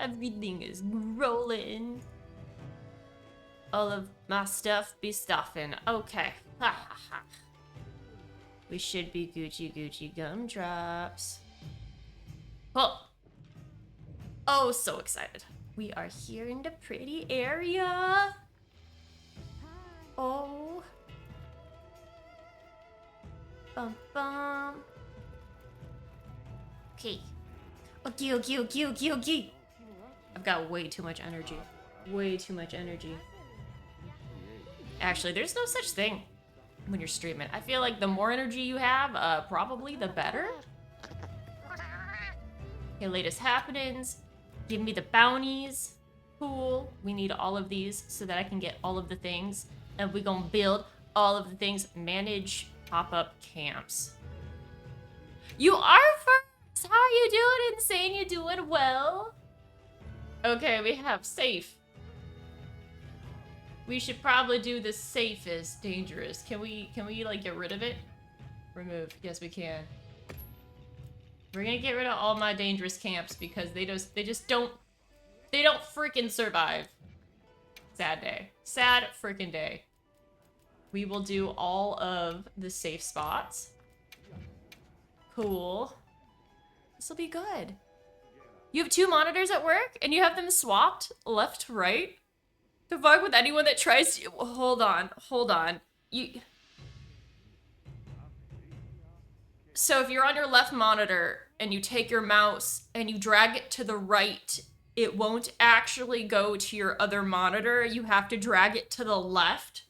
Everything is rolling. All of my stuff be stuffing. Okay. Ha ha ha. We should be Gucci gumdrops. Oh. Oh, so excited. We are here in the pretty area. Oh. Bum bum. Okay. Okay. I've got way too much energy. Way too much energy. Actually, there's no such thing when you're streaming. I feel like the more energy you have, probably the better. Okay, latest happenings. Give me the bounties. Cool. We need all of these so that I can get all of the things. And we're gonna build all of the things. Manage pop-up camps. You are first! How are you doing, Insane? You doing well? Okay, we have safe. We should probably do the safest dangerous. Can we like get rid of it? Remove. Yes, we can. We're gonna get rid of all my dangerous camps because they just don't freaking survive. Sad day. Sad freaking day. We will do all of the safe spots. Cool. This will be good. You have 2 monitors at work and you have them swapped left to right? The fuck with anyone that tries to— hold on. So if you're on your left monitor and you take your mouse and you drag it to the right, it won't actually go to your other monitor. You have to drag it to the left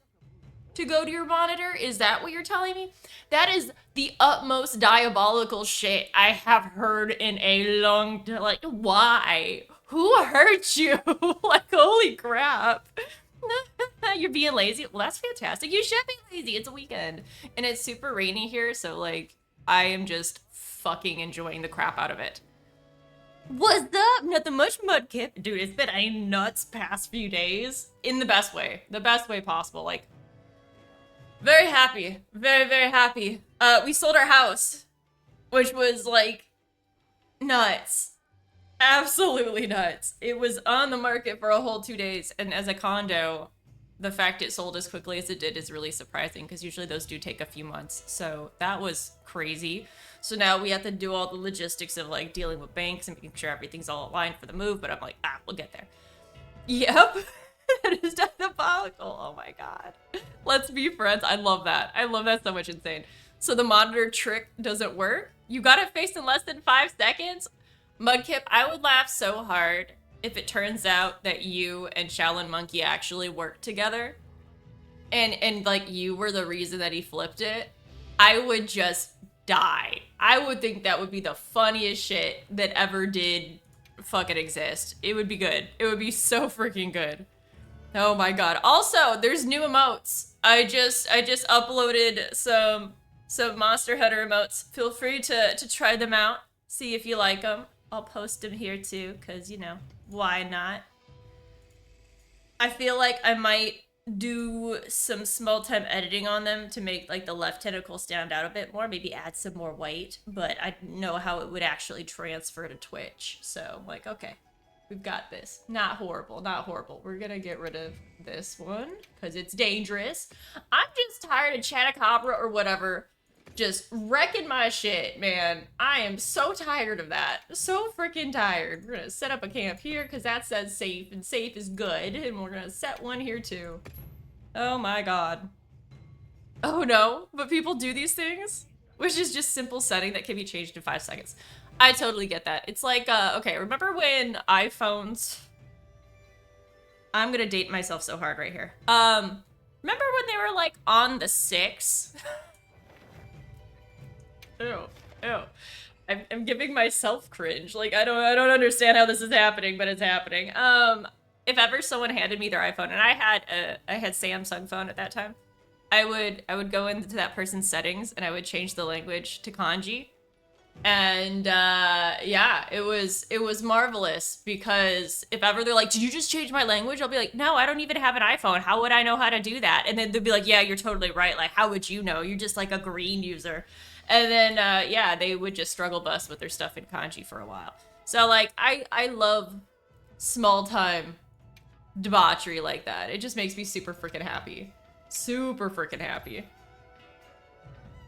to go to your monitor? Is that what you're telling me? That is the utmost diabolical shit I have heard in a long time. Like, why? Who hurt you? Like, holy crap. You're being lazy? Well, that's fantastic. You should be lazy. It's a weekend. And it's super rainy here, so, like, I am just fucking enjoying the crap out of it. What's up? Nothing much, Mudkip. Dude, it's been a nuts past few days. In the best way. The best way possible. Like, very happy. Very, very happy. We sold our house, which was, like, nuts. Absolutely nuts. It was on the market for a whole 2 days, and as a condo, the fact it sold as quickly as it did is really surprising, because usually those do take a few months, so that was crazy. So now we have to do all the logistics of, like, dealing with banks and making sure everything's all aligned for the move, but I'm like, we'll get there. Yep. That is diabolical. Oh my god. Let's be friends. I love that. I love that so much. Insane. So the monitor trick doesn't work? You got it fixed in less than 5 seconds? Mudkip, I would laugh so hard if it turns out that you and Shaolin Monkey actually worked together. And like, you were the reason that he flipped it. I would just die. I would think that would be the funniest shit that ever did fucking exist. It would be good. It would be so freaking good. Oh my god. Also, there's new emotes. I just uploaded some Monster Hunter emotes. Feel free to try them out. See if you like them. I'll post them here too, because, you know, why not? I feel like I might do some small time editing on them to make, like, the left tentacle stand out a bit more, maybe add some more white, but I know how it would actually transfer to Twitch. So, like, okay, we've got this. Not horrible, not horrible. We're gonna get rid of this one, because it's dangerous. I'm just tired of Chattacabra or whatever just wrecking my shit, man. I am so tired of that. So freaking tired. We're gonna set up a camp here because that says safe, and safe is good, and we're gonna set one here too. Oh my god. Oh no, but people do these things? Which is just simple setting that can be changed in 5 seconds. I totally get that. It's like, okay, remember when iPhones— I'm gonna date myself so hard right here. Remember when they were, like, on the 6? Ew. I'm giving myself cringe. Like, I don't understand how this is happening, but it's happening. If ever someone handed me their iPhone, and I had Samsung phone at that time, I would go into that person's settings and I would change the language to kanji. And yeah, it was marvelous, because if ever they're like, did you just change my language? I'll be like, no, I don't even have an iPhone. How would I know how to do that? And then they'll be like, yeah, you're totally right. Like, how would you know? You're just like a green user. And then, yeah, they would just struggle bus with their stuff in kanji for a while. So, like, I love small time debauchery like that. It just makes me super freaking happy. Super freaking happy.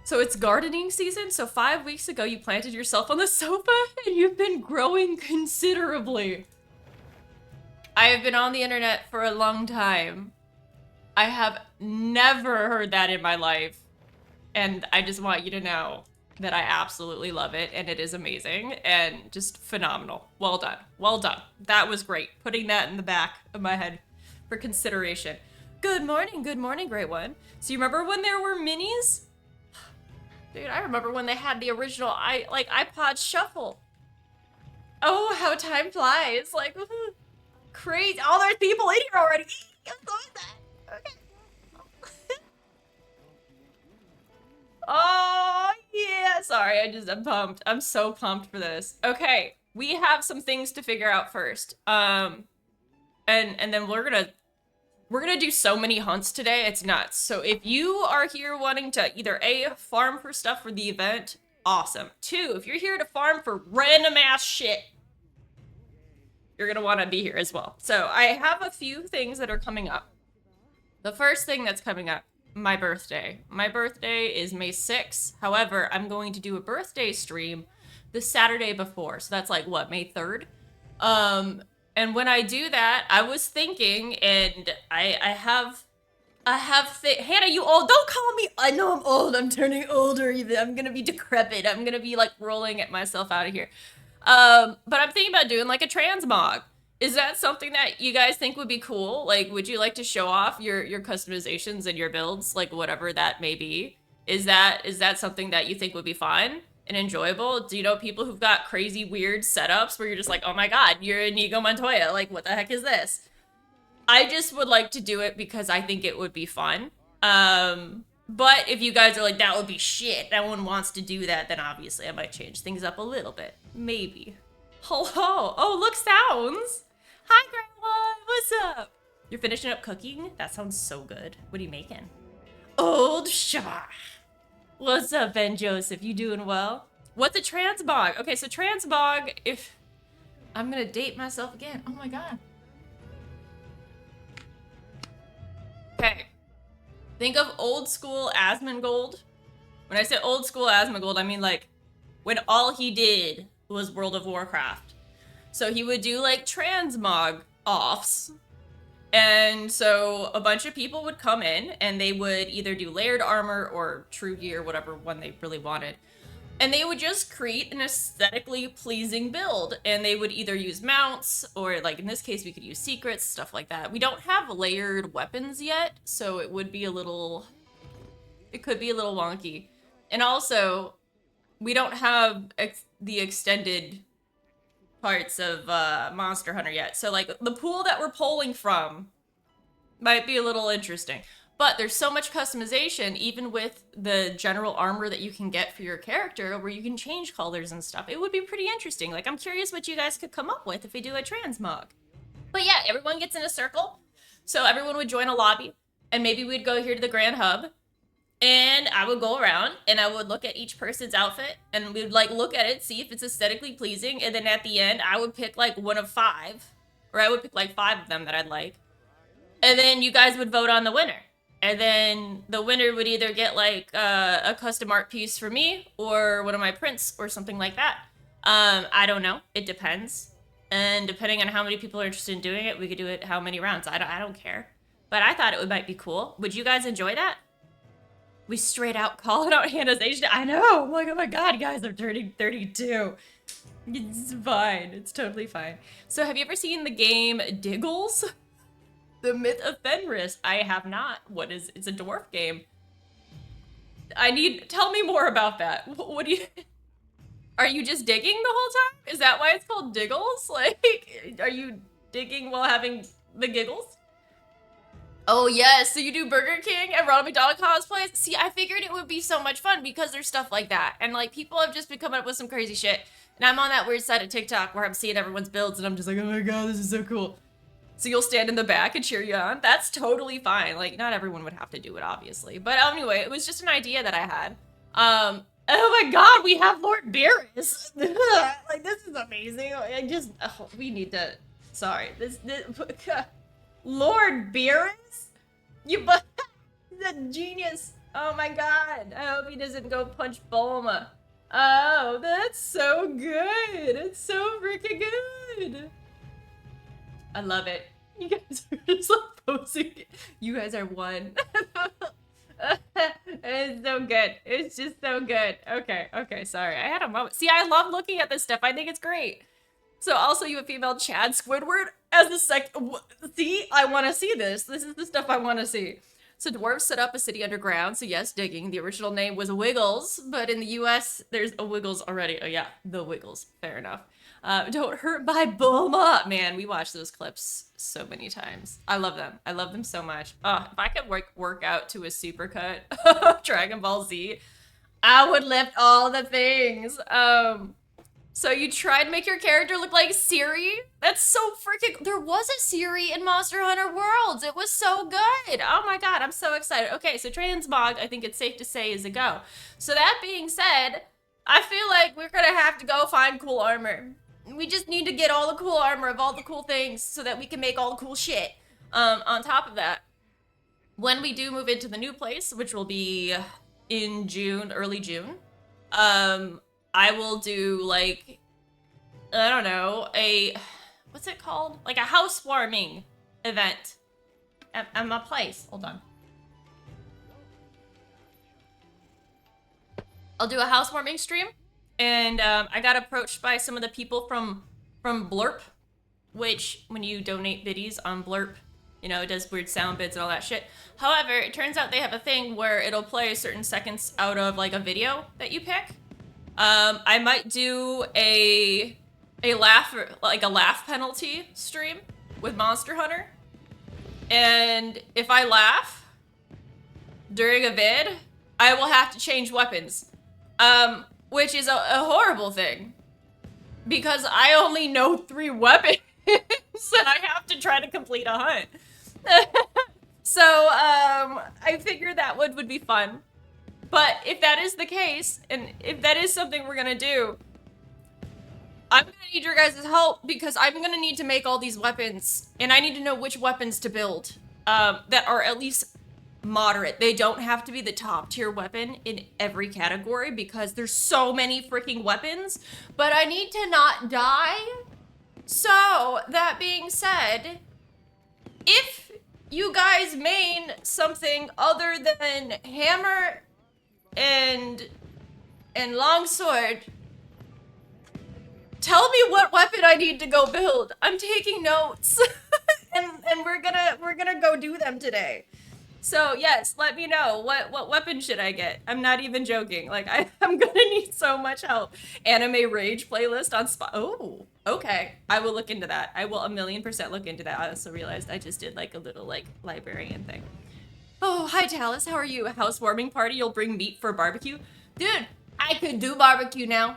So it's gardening season. So 5 weeks ago, you planted yourself on the sofa and you've been growing considerably. I have been on the internet for a long time. I have never heard that in my life. And I just want you to know that I absolutely love it and it is amazing and just phenomenal. Well done. Well done. That was great. Putting that in the back of my head for consideration. Good morning, great one. So you remember when there were minis? Dude, I remember when they had the original iPod Shuffle. Oh, how time flies. Like, crazy. Oh, there's people in here already. I'm so excited. Okay. Oh, yeah. Sorry, I'm pumped. I'm so pumped for this. Okay, we have some things to figure out first. And then we're gonna do so many hunts today, it's nuts. So if you are here wanting to either A, farm for stuff for the event, awesome. 2, if you're here to farm for random ass shit, you're gonna wanna be here as well. So I have a few things that are coming up. The first thing that's coming up, my birthday. My birthday is May 6th. However, I'm going to do a birthday stream the Saturday before. So that's like, what, May 3rd? And when I do that, I was thinking, and I have Hannah, you old? Don't call me. I know I'm old. I'm turning older. Even I'm gonna be decrepit. I'm gonna be like rolling at myself out of here. But I'm thinking about doing like a transmog. Is that something that you guys think would be cool? Like, would you like to show off your customizations and your builds, like whatever that may be? Is that something that you think would be fun and enjoyable? Do you know people who've got crazy weird setups where you're just like, oh my god, you're Inigo Montoya, like what the heck is this? I just would like to do it because I think it would be fun. But if you guys are like, that would be shit, no one wants to do that, then obviously I might change things up a little bit. Maybe. Hello. Oh, look, sounds. Hi, Grandma. What's up? You're finishing up cooking? That sounds so good. What are you making? Old Shaw. What's up, Ben Joseph? You doing well? What's a transmog? Okay, so transmog, if... I'm gonna date myself again. Oh my god. Okay. Think of old school Asmongold. When I say old school Asmongold, I mean like when all he did was World of Warcraft. So he would do like transmog offs. And so a bunch of people would come in and they would either do layered armor or true gear, whatever one they really wanted. And they would just create an aesthetically pleasing build. And they would either use mounts or, like in this case, we could use secrets, stuff like that. We don't have layered weapons yet, so it would be a little... It could be a little wonky. And also, we don't have the extended parts of Monster Hunter yet. So like the pool that we're pulling from might be a little interesting. But there's so much customization, even with the general armor that you can get for your character, where you can change colors and stuff. It would be pretty interesting. Like, I'm curious what you guys could come up with if we do a transmog. But yeah, everyone gets in a circle. So everyone would join a lobby, and maybe we'd go here to the Grand Hub. And I would go around and I would look at each person's outfit and we would like look at it, see if it's aesthetically pleasing. And then at the end, I would pick like one of 5, or I would pick like 5 of them that I'd like. And then you guys would vote on the winner. And then the winner would either get like a custom art piece for me or one of my prints or something like that. I don't know. It depends. And depending on how many people are interested in doing it, we could do it how many rounds. I don't care. But I thought it might be cool. Would you guys enjoy that? We straight out calling out Hannah's age. I know. I'm like, oh my god, guys, I'm turning 32. It's fine. It's totally fine. So have you ever seen the game Diggles? The Myth of Fenris. I have not. It's a dwarf game. Tell me more about that. What do you... Are you just digging the whole time? Is that why it's called Diggles? Like, are you digging while having the giggles? Oh yes, so you do Burger King and Ronald McDonald cosplays? See, I figured it would be so much fun because there's stuff like that. And like, people have just been coming up with some crazy shit. And I'm on that weird side of TikTok where I'm seeing everyone's builds and I'm just like, oh my god, this is so cool. So you'll stand in the back and cheer you on? That's totally fine. Like, not everyone would have to do it, obviously. But anyway, it was just an idea that I had. Oh my god, we have Lord Beerus. Like, this is amazing. We need to... Sorry. This Lord Beerus? You he's a genius. Oh my god. I hope he doesn't go punch Bulma. Oh, that's so good. It's so freaking good. I love it. You guys are just like posing. You guys are one. It's so good. It's just so good. Okay, okay, sorry. I had a moment. See, I love looking at this stuff. I think it's great. So also you have female Chad Squidward as the see, I want to see this. This is the stuff I want to see. So dwarves set up a city underground. So yes, digging. The original name was Wiggles, but in the US, there's a Wiggles already. Oh yeah, the Wiggles. Fair enough. Don't hurt my Bulma. Man, we watched those clips so many times. I love them. I love them so much. Oh, if I could work out to a supercut of Dragon Ball Z, I would lift all the things. So you tried to make your character look like Siri? That's so freaking... There was a Siri in Monster Hunter Worlds. It was so good. Oh my god, I'm so excited. Okay, so Transmog, I think it's safe to say, is a go. So that being said, I feel like we're gonna have to go find cool armor. We just need to get all the cool armor of all the cool things so that we can make all the cool shit. On top of that, when we do move into the new place, which will be in June, early June, I will do, like, I don't know, what's it called? Like a housewarming event at my place. Hold on. I'll do a housewarming stream, and I got approached by some of the people from Blurp, which, when you donate biddies on Blurp, you know, it does weird sound bits and all that shit. However, it turns out they have a thing where it'll play certain seconds out of, like, a video that you pick. I might do a laugh penalty stream with Monster Hunter. And if I laugh during a vid, I will have to change weapons. Which is a horrible thing. Because I only know 3 weapons and I have to try to complete a hunt. So, I figured that would be fun. But if that is the case, and if that is something we're gonna do, I'm gonna need your guys' help because I'm gonna need to make all these weapons, and I need to know which weapons to build that are at least moderate. They don't have to be the top tier weapon in every category because there's so many freaking weapons, but I need to not die. So, that being said, if you guys main something other than hammer and longsword, tell me what weapon I need to go build. I'm taking notes. and we're gonna go do them today. So yes, let me know what weapon should I get. I'm not even joking. Like I'm gonna need so much help. Anime Rage playlist on Spot. Oh, okay. I will look into that. I will 1,000,000% look into that. I also realized I just did like a little like librarian thing. Oh, hi Talus, how are you? A housewarming party, you'll bring meat for barbecue? Dude, I could do barbecue now.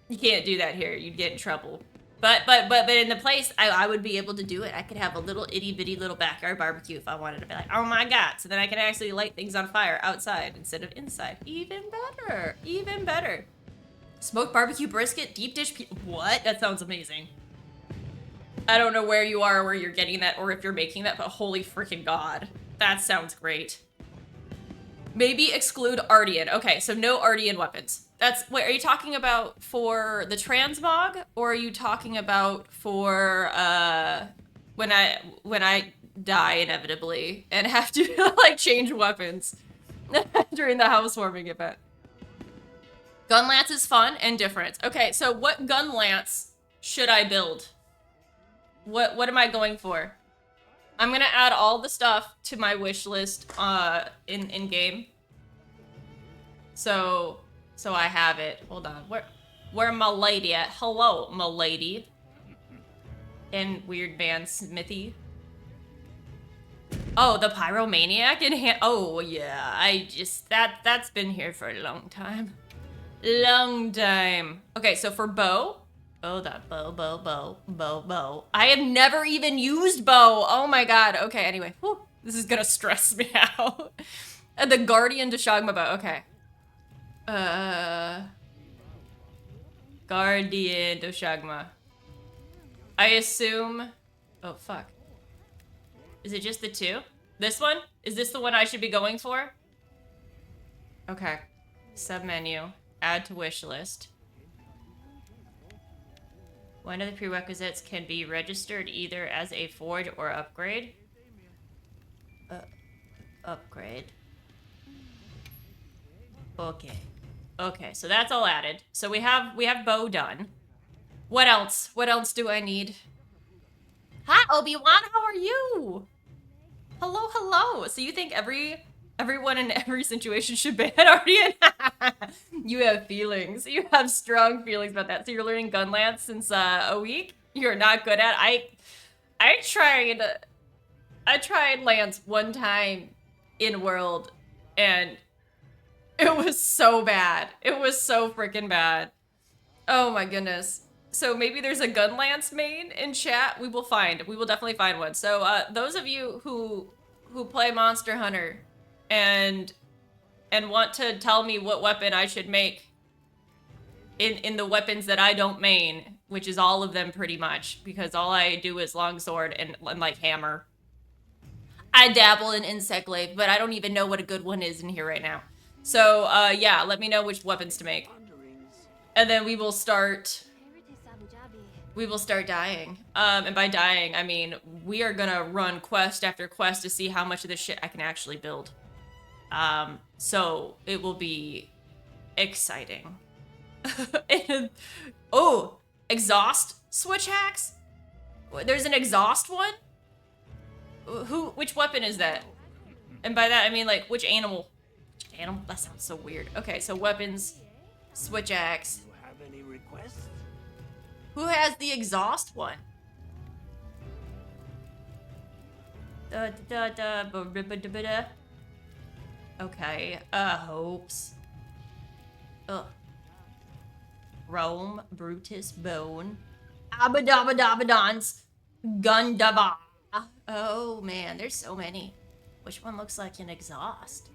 You can't do that here, you'd get in trouble. But in the place, I would be able to do it. I could have a little itty bitty little backyard barbecue if I wanted to be like, oh my god. So then I can actually light things on fire outside instead of inside. Even better, even better. Smoked barbecue brisket, deep dish, what? That sounds amazing. I don't know where you are or where you're getting that or if you're making that, but holy freaking god. That sounds great. Maybe exclude Ardian. Okay, so no Ardian weapons. That's, wait, are you talking about for the transmog? Or are you talking about for, when I die inevitably and have to, like, change weapons during the housewarming event? Gun lance is fun and different. Okay, so what gun lance should I build? What am I going for? I'm gonna add all the stuff to my wish list in game. So I have it. Hold on. Where my lady at? Hello, my lady. And Weird Man Smithy. Oh, the Pyromaniac in hand. Oh yeah, I just that's been here for a long time. Long time. Okay, so for bow. Oh, that bow. I have never even used bow. Oh my god. Okay, anyway. Whew. This is gonna stress me out. And the Guardian Deshagma bow. Okay. Guardian Deshagma. I assume... Oh, fuck. Is it just the two? This one? Is this the one I should be going for? Okay. Submenu. Add to wish list. One of the prerequisites can be registered either as a forge or upgrade. Upgrade. Okay. Okay, so that's all added. So we have bow done. What else? What else do I need? Hi, Obi-Wan, how are you? Hello, hello. So you think everyone in every situation should ban Ardian? You have feelings. You have strong feelings about that. So you're learning gun lance since a week? You're not good at it. I tried lance one time in World and it was so bad. It was so freaking bad. Oh my goodness. So maybe there's a gun lance main in chat. We will definitely find one. So those of you who play Monster Hunter and want to tell me what weapon I should make in the weapons that I don't main, which is all of them pretty much, because all I do is longsword and like hammer. I dabble in insect glaive, but I don't even know what a good one is in here right now. So yeah, let me know which weapons to make. And then we will start dying. And by dying, I mean, we are gonna run quest after quest to see how much of this shit I can actually build. So it will be exciting. And, oh, exhaust switch hacks? There's an exhaust one? Which weapon is that? And by that, I mean, like, which animal? Which animal? That sounds so weird. Okay, so weapons, switch axe. Have any requests? Who has the exhaust one? Okay, hopes. Ugh. Rome, Brutus, Bone. Abadabadabadons. Gundaba. Oh man, there's so many. Which one looks like an exhaust?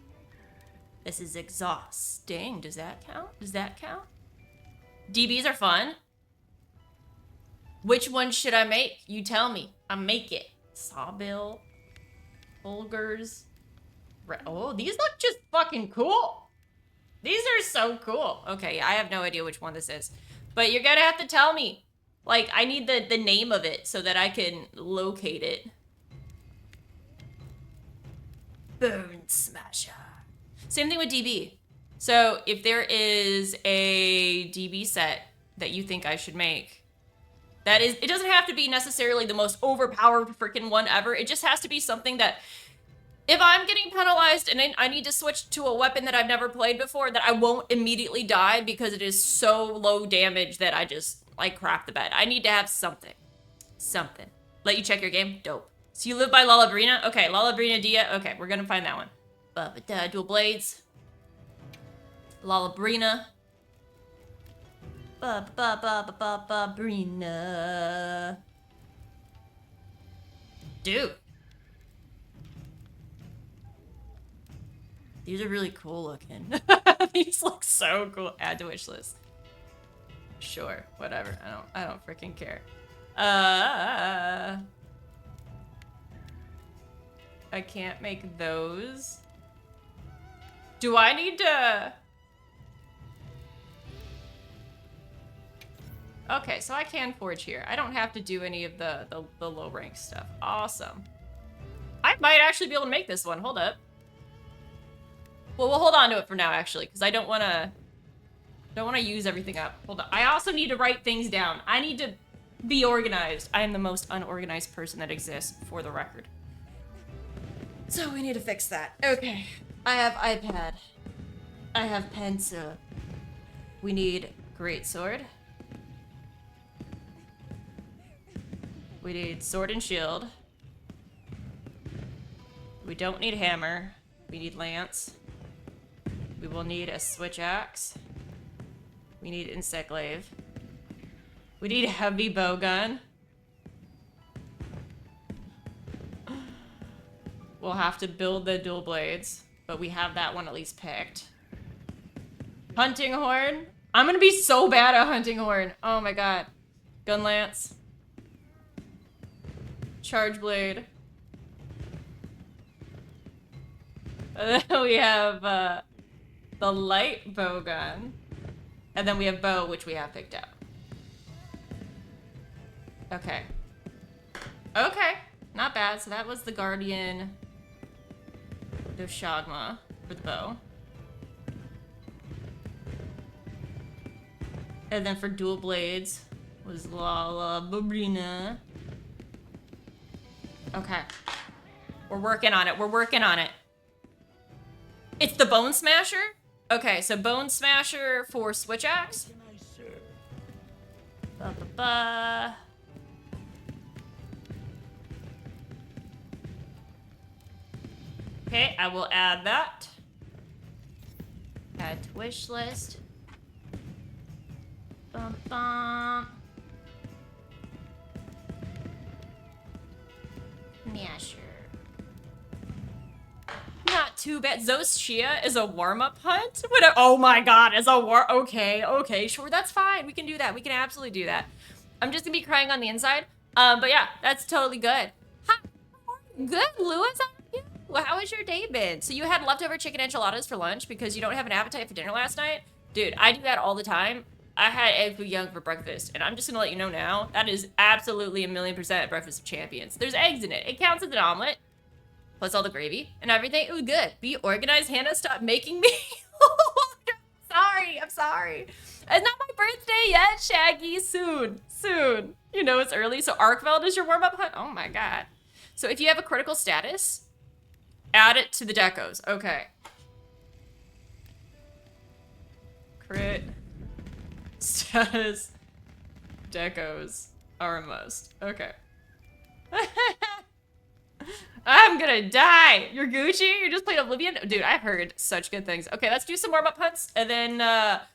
This is exhausting. Does that count? Does that count? DBs are fun. Which one should I make? You tell me. I'll make it. Sawbill. Bulgars. Oh, these look just fucking cool. These are so cool. Okay, I have no idea which one this is. But you're gonna have to tell me. Like, I need the name of it so that I can locate it. Bone Smasher. Same thing with DB. So if there is a DB set that you think I should make, that is, it doesn't have to be necessarily the most overpowered freaking one ever. It just has to be something that, if I'm getting penalized and I need to switch to a weapon that I've never played before, that I won't immediately die because it is so low damage that I just, like, crap the bed. I need to have something. Something. Let you check your game? Dope. So you live by Lalabrina? Okay, Lalabrina Dia. Okay, we're gonna find that one. Dual blades. Lalabrina. Brina. Dude. These are really cool looking. These look so cool. Add to wish list. Sure, whatever. I don't freaking care. I can't make those. Do I need to? Okay, so I can forge here. I don't have to do any of the low rank stuff. Awesome. I might actually be able to make this one. Hold up. Well, we'll hold on to it for now, actually, because I don't want to use everything up. Hold on. I also need to write things down. I need to be organized. I am the most unorganized person that exists, for the record. So we need to fix that. Okay. I have iPad. I have pencil. We need greatsword. We need sword and shield. We don't need hammer. We need lance. We will need a switch axe. We need insect glaive. We need a heavy bow gun. We'll have to build the dual blades, but we have that one at least picked. Hunting horn. I'm gonna be so bad at hunting horn. Oh my god. Gun lance. Charge blade. And then we have the light bow gun. And then we have bow, which we have picked up. Okay. Okay. Not bad. So that was the Guardian Doshagma for the bow. And then for dual blades was Lala Babrina. Okay. We're working on it. We're working on it. It's the Bone Smasher? Okay, so Bone Smasher for Switch Axe. Ba-ba-ba. Okay, I will add that. Add to wish list. Bum, bum. Masher. Not too bad. Zoshia is a warm-up hunt? Oh my god, is a okay, sure, that's fine. We can do that. We can absolutely do that. I'm just gonna be crying on the inside. But yeah, that's totally good. Good, Lewis. Well, how has your day been? So you had leftover chicken enchiladas for lunch because you don't have an appetite for dinner last night? Dude, I do that all the time. I had egg foo young for breakfast, and I'm just gonna let you know now, that is absolutely 1,000,000% breakfast of champions. There's eggs in it. It counts as an omelet, plus all the gravy and everything. It was good. Be organized, Hannah. Stop making me. I'm sorry. It's not my birthday yet, Shaggy. Soon. You know it's early. So Arkveld is your warm-up hunt? Oh my god. So if you have a critical status, add it to the decos. Okay. Crit. Status. Decos are a must. Okay. I'm gonna die. You're Gucci? You're just playing Oblivion? Dude, I've heard such good things. Okay, let's do some warm-up hunts, and then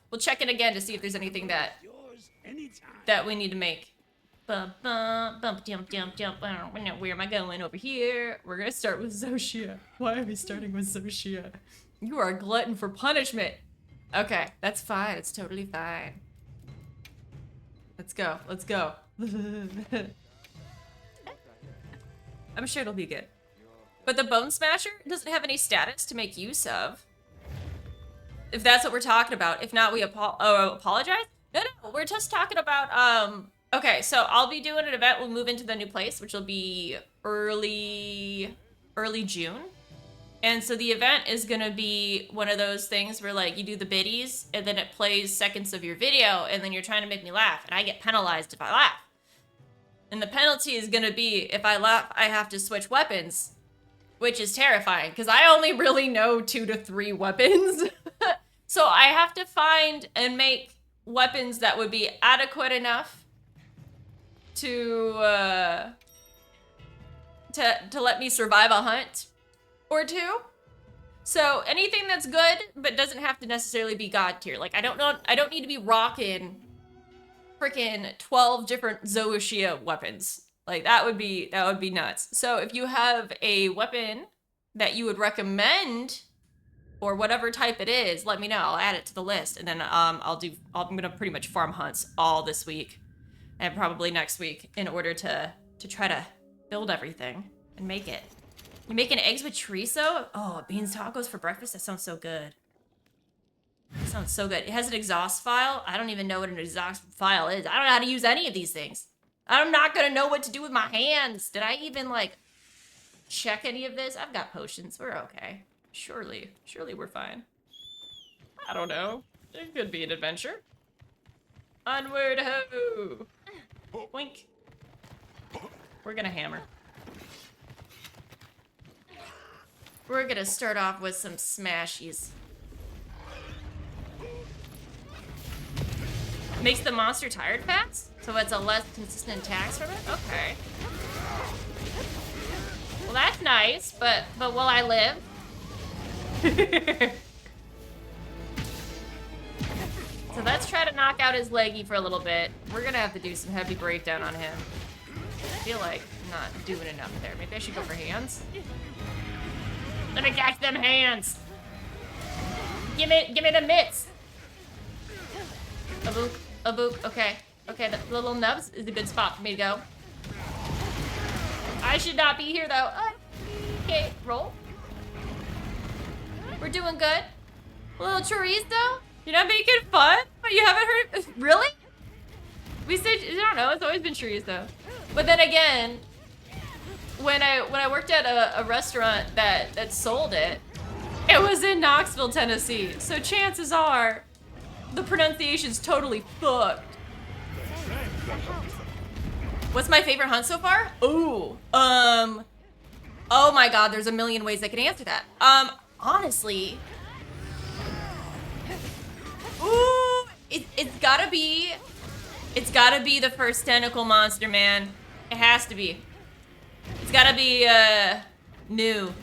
we'll check in again to see if there's anything that we need to make. Bum, bum, bump, jump, jump, jump. Where am I going? Over here. We're gonna start with Zoshia. Why are we starting with Zoshia? You are a glutton for punishment. Okay, that's fine. It's totally fine. Let's go. Let's go. I'm sure it'll be good. But the Bone Smasher doesn't have any status to make use of. If that's what we're talking about. If not, we apologize? No, we're just talking about, okay, so I'll be doing an event. We'll move into the new place, which will be early June. And so the event is gonna be one of those things where like you do the biddies and then it plays seconds of your video and then you're trying to make me laugh and I get penalized if I laugh. And the penalty is gonna be if I laugh, I have to switch weapons, which is terrifying because I only really know 2 to 3 weapons. So I have to find and make weapons that would be adequate enough to let me survive a hunt or 2. So anything that's good but doesn't have to necessarily be god tier. Like I don't need to be rocking freaking 12 different Zoshia weapons. Like that would be nuts. So if you have a weapon that you would recommend or whatever type it is, let me know. I'll add it to the list and then I'm gonna pretty much farm hunts all this week and probably next week in order to try to build everything and make it. You're making eggs with chorizo? Oh, beans tacos for breakfast? That sounds so good. That sounds so good. It has an exhaust file. I don't even know what an exhaust file is. I don't know how to use any of these things. I'm not gonna know what to do with my hands. Did I even like check any of this? I've got potions. We're okay. Surely we're fine. I don't know. It could be an adventure. Onward ho! Wink. We're gonna hammer. We're gonna start off with some smashies. Makes the monster tired fast? So it's a less consistent tax from it? Okay. Well, that's nice, but will I live? So let's try to knock out his leggy for a little bit. We're gonna have to do some heavy breakdown on him. I feel like I'm not doing enough there. Maybe I should go for hands? Let me catch them hands! Give me the mitts! A boop, okay. Okay, the little nubs is a good spot for me to go. I should not be here though. Okay, roll. We're doing good. A little chorizo. You're not making fun, but you haven't heard. Really? We said I don't know. It's always been chorizo. But then again, when I worked at a restaurant that sold it, it was in Knoxville, Tennessee. So chances are, the pronunciation's totally fucked. What's my favorite hunt so far? Ooh, oh my God, there's a million ways I can answer that. Honestly, ooh, it's gotta be the first tentacle monster, man. It has to be. It's gotta be, new.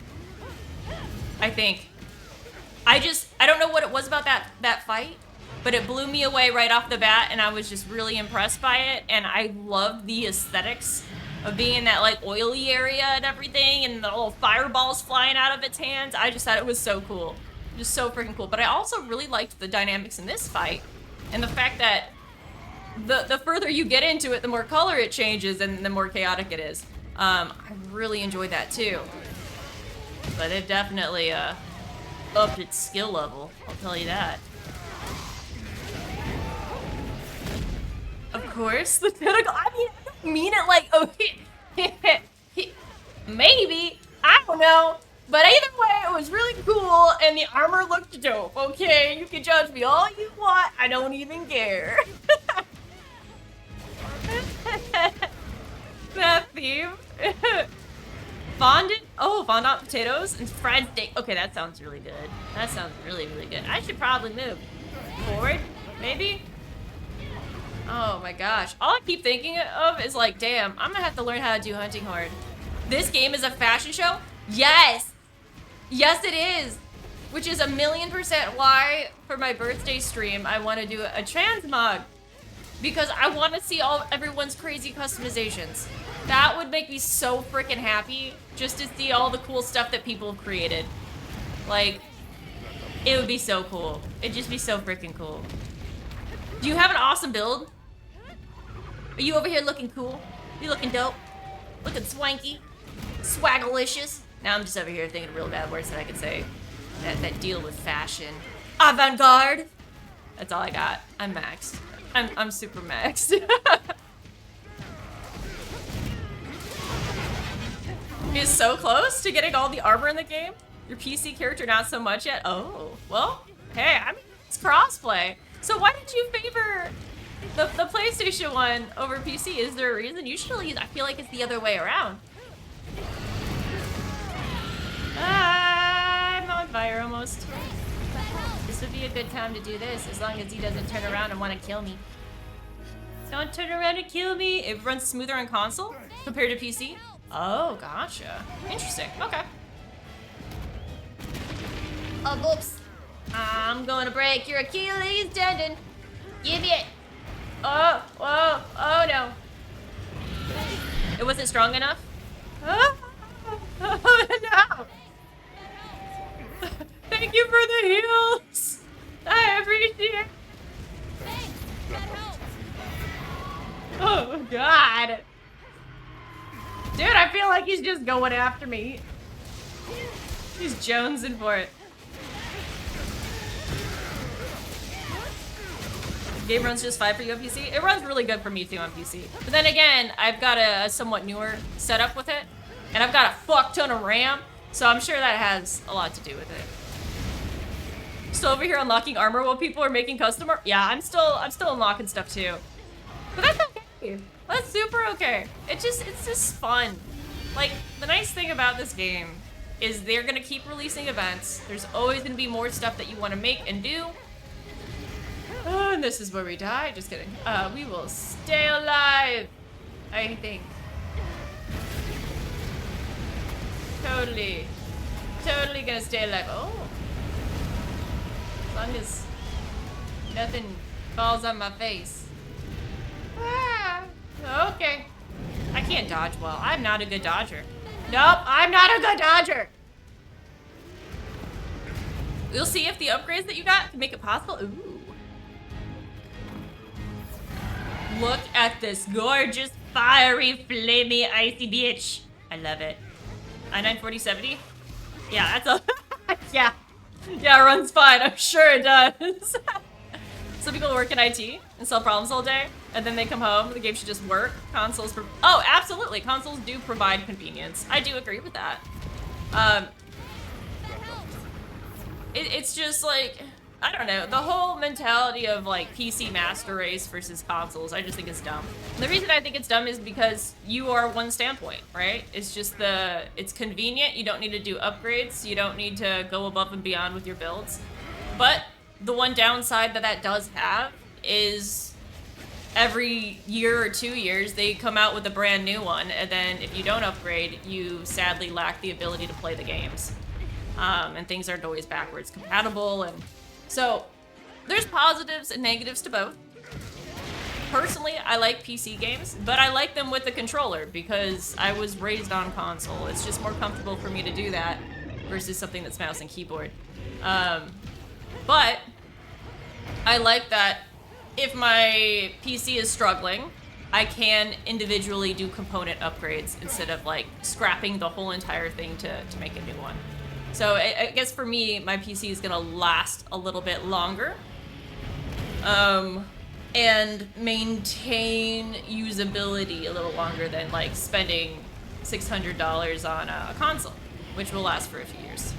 I think. I don't know what it was about that fight, but it blew me away right off the bat, and I was just really impressed by it, and I loved the aesthetics of being in that, like, oily area and everything, and the little fireballs flying out of its hands. I just thought it was so cool. Just so freaking cool. But I also really liked the dynamics in this fight, and the fact that the further you get into it, the more color it changes, and the more chaotic it is. I really enjoyed that, too. But they've definitely, upped its skill level, I'll tell you that. Of course, the tentacle. I mean, I don't mean it like, oh, maybe. I don't know. But either way, it was really cool, and the armor looked dope, okay? You can judge me all you want. I don't even care. That theme. Fondant? Oh, fondant potatoes and fried steak. Okay, that sounds really good. That sounds really, really good. I should probably move forward, maybe? Oh my gosh. All I keep thinking of is like, damn, I'm gonna have to learn how to do Hunting Horde. This game is a fashion show? Yes! Yes, it is! Which is 1,000,000% why, for my birthday stream, I want to do a transmog. Because I want to see everyone's crazy customizations. That would make me so freaking happy, just to see all the cool stuff that people have created. Like, it would be so cool. It'd just be so freaking cool. Do you have an awesome build? Are you over here looking cool? You looking dope? Looking swanky? Swagalicious? Now I'm just over here thinking real bad words that I could say that deal with fashion. Avant-garde? That's all I got. I'm maxed. I'm super maxed. He's so close to getting all the armor in the game. Your PC character not so much yet. Oh, well, hey, I mean, it's crossplay. So why did you favor the PlayStation one over PC? Is there a reason? Usually, I feel like it's the other way around. I'm on fire almost. This would be a good time to do this, as long as he doesn't turn around and want to kill me. Don't turn around and kill me. It runs smoother on console compared to PC. Oh, gotcha. Interesting. Okay. Oh, oops. I'm gonna break your Achilles tendon. Give it. Oh, whoa, oh no. It wasn't strong enough? Oh, no. Thank you for the heals. I appreciate it. Thanks. That helps. Oh, God. Dude, I feel like he's just going after me. He's jonesing for it. Game runs just fine for you on PC. It runs really good for me too on PC. But then again, I've got a somewhat newer setup with it, and I've got a fuck ton of RAM, so I'm sure that has a lot to do with it. Still over here unlocking armor while people are making custom armor? Yeah, I'm still unlocking stuff too. But that's okay. That's super okay. It's just fun. Like, the nice thing about this game is they're gonna keep releasing events. There's always gonna be more stuff that you want to make and do. Oh, and this is where we die. Just kidding. We will stay alive, I think. Totally gonna stay alive. Oh. As long as nothing falls on my face. Ah, okay. I can't dodge well. I'm not a good dodger. Nope, I'm not a good dodger. We'll see if the upgrades that you got can make it possible. Ooh. Look at this gorgeous, fiery, flamey, icy bitch. I love it. i9-4070? Yeah, that's a... yeah. Yeah, it runs fine. I'm sure it does. Some people work in IT and solve problems all day, and then they come home, the game should just work. Consoles... Oh, absolutely. Consoles do provide convenience. I do agree with that. It's just like... I don't know, the whole mentality of like PC master race versus consoles, I just think is dumb. And the reason I think it's dumb is because you are one standpoint, right? It's just it's convenient, you don't need to do upgrades, you don't need to go above and beyond with your builds. But the one downside that does have is every year or 2 years, they come out with a brand new one, and then if you don't upgrade, you sadly lack the ability to play the games. And things aren't always backwards compatible, and so, there's positives and negatives to both. Personally, I like PC games, but I like them with a controller because I was raised on console. It's just more comfortable for me to do that versus something that's mouse and keyboard. But I like that if my PC is struggling, I can individually do component upgrades instead of like scrapping the whole entire thing to make a new one. So I guess for me, my PC is gonna last a little bit longer, and maintain usability a little longer than like spending $600 on a console, which will last for a few years.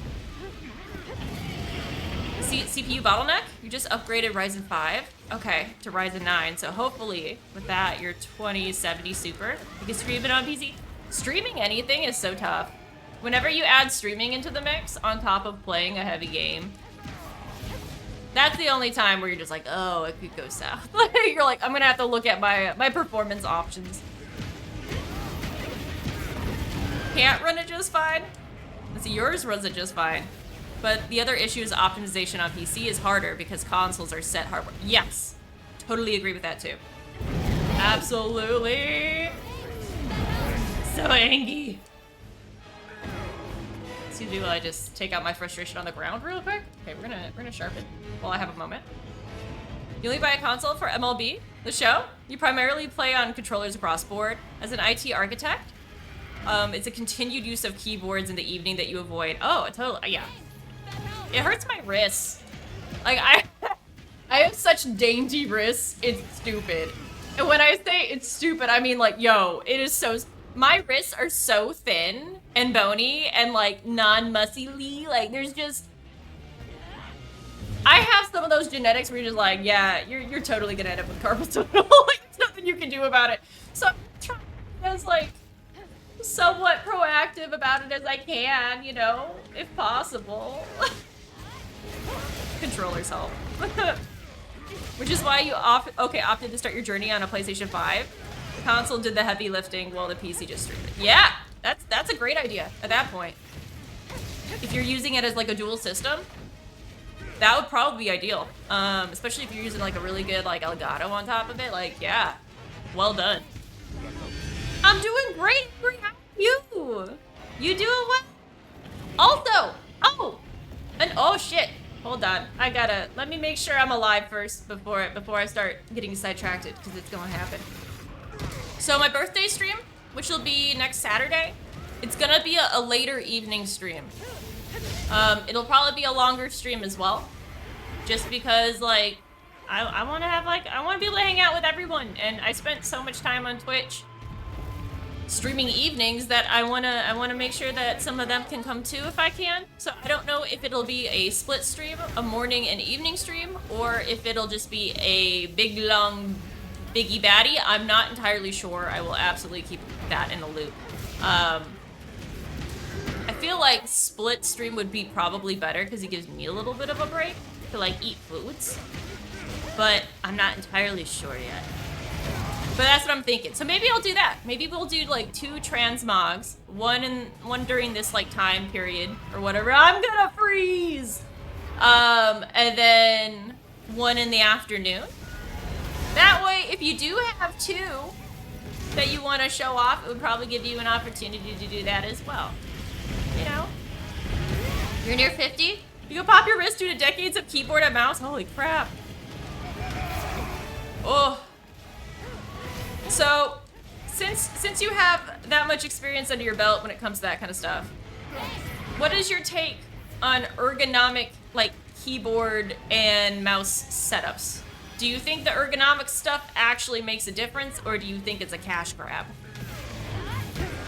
CPU bottleneck? You just upgraded Ryzen 5? Okay, to Ryzen 9, so hopefully with that, your 2070 Super, you can stream it on PC. Streaming anything is so tough. Whenever you add streaming into the mix on top of playing a heavy game, that's the only time where you're just like, oh, it could go south. You're like, I'm gonna have to look at my performance options. Can't run it just fine. Let's see, yours runs it just fine. But the other issue is optimization on PC is harder because consoles are set hardware. Yes, totally agree with that too. Absolutely. So angry. Excuse me while I just take out my frustration on the ground real quick. Okay, we're gonna sharpen while I have a moment. You only buy a console for MLB, the show? You primarily play on controllers across board. As an IT architect, it's a continued use of keyboards in the evening that you avoid. Oh, totally, yeah. It hurts my wrists. Like, I have such dainty wrists, it's stupid. And when I say it's stupid, I mean like, yo, it is so... My wrists are so thin and bony and like non-muscly, like there's just... I have some of those genetics where you're just like, yeah, you're totally gonna end up with carpal tunnel. Like, there's nothing you can do about it. So I'm trying as like somewhat proactive about it as I can, you know, if possible. Controllers help. Which is why you opted to start your journey on a PlayStation 5. The console did the heavy lifting while the PC just streamed it. Yeah, that's a great idea at that point. If you're using it as like a dual system, that would probably be ideal. Especially if you're using like a really good like Elgato on top of it. Like, yeah, well done. I'm doing great. How are you? You doing well? Also, oh shit. Hold on, let me make sure I'm alive first before I start getting sidetracked because it's gonna happen. So my birthday stream, which will be next Saturday, it's gonna be a later evening stream. It'll probably be a longer stream as well, just because like I want to be able to hang out with everyone, and I spent so much time on Twitch streaming evenings that I wanna make sure that some of them can come too if I can. So I don't know if it'll be a split stream, a morning and evening stream, or if it'll just be a big long biggie baddie. I'm not entirely sure. I will absolutely keep that in the loop. I feel like split stream would be probably better because it gives me a little bit of a break to like eat foods, but I'm not entirely sure yet. But that's what I'm thinking. So maybe I'll do that. Maybe we'll do like 2 transmogs, one during this like time period or whatever. I'm gonna freeze. And then one in the afternoon. That way, if you do have 2 that you want to show off, it would probably give you an opportunity to do that as well. You know, you're near 50. You go pop your wrist due to decades of keyboard and mouse. Holy crap. Oh. So since you have that much experience under your belt when it comes to that kind of stuff, what is your take on ergonomic, like, keyboard and mouse setups? Do you think the ergonomic stuff actually makes a difference, or do you think it's a cash grab?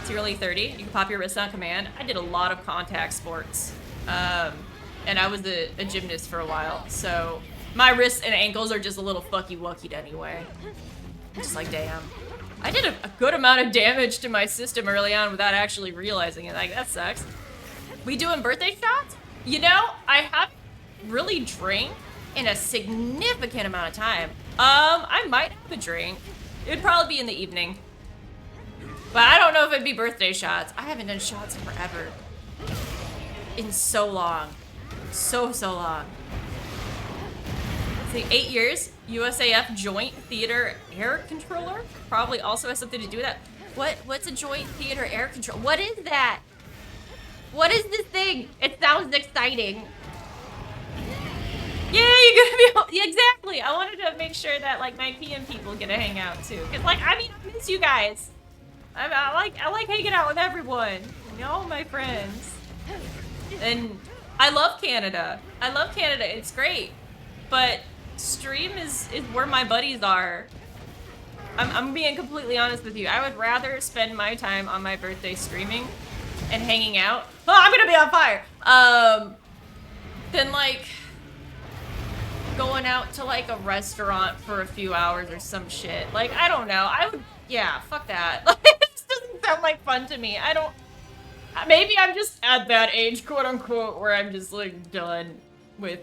It's early 30. You can pop your wrist on command. I did a lot of contact sports, and I was a gymnast for a while, so my wrists and ankles are just a little fucky-wuckied anyway. I'm just like, damn. I did a good amount of damage to my system early on without actually realizing it. Like, that sucks. We doing birthday shots? You know, I haven't really drank in a significant amount of time. I might have a drink. It'd probably be in the evening. But I don't know if it'd be birthday shots. I haven't done shots in forever. In so long. So long. Say 8 years. USAF Joint Theater Air Controller? Probably also has something to do with that. What's a Joint Theater Air Controller? What is that? What is this thing? It sounds exciting. Yeah, you're gonna be yeah, exactly. I wanted to make sure that like my PM people get to hang out too. Cause like I mean I miss you guys. I like hanging out with everyone. You know, my friends. And I love Canada. I love Canada. It's great. But stream is where my buddies are. I'm being completely honest with you. I would rather spend my time on my birthday streaming and hanging out. Oh, I'm gonna be on fire. Than like going out to like a restaurant for a few hours or some shit. Like, I don't know. I would, yeah, fuck that. Like, it just doesn't sound like fun to me. I don't, maybe I'm just at that age, quote unquote, where I'm just like done with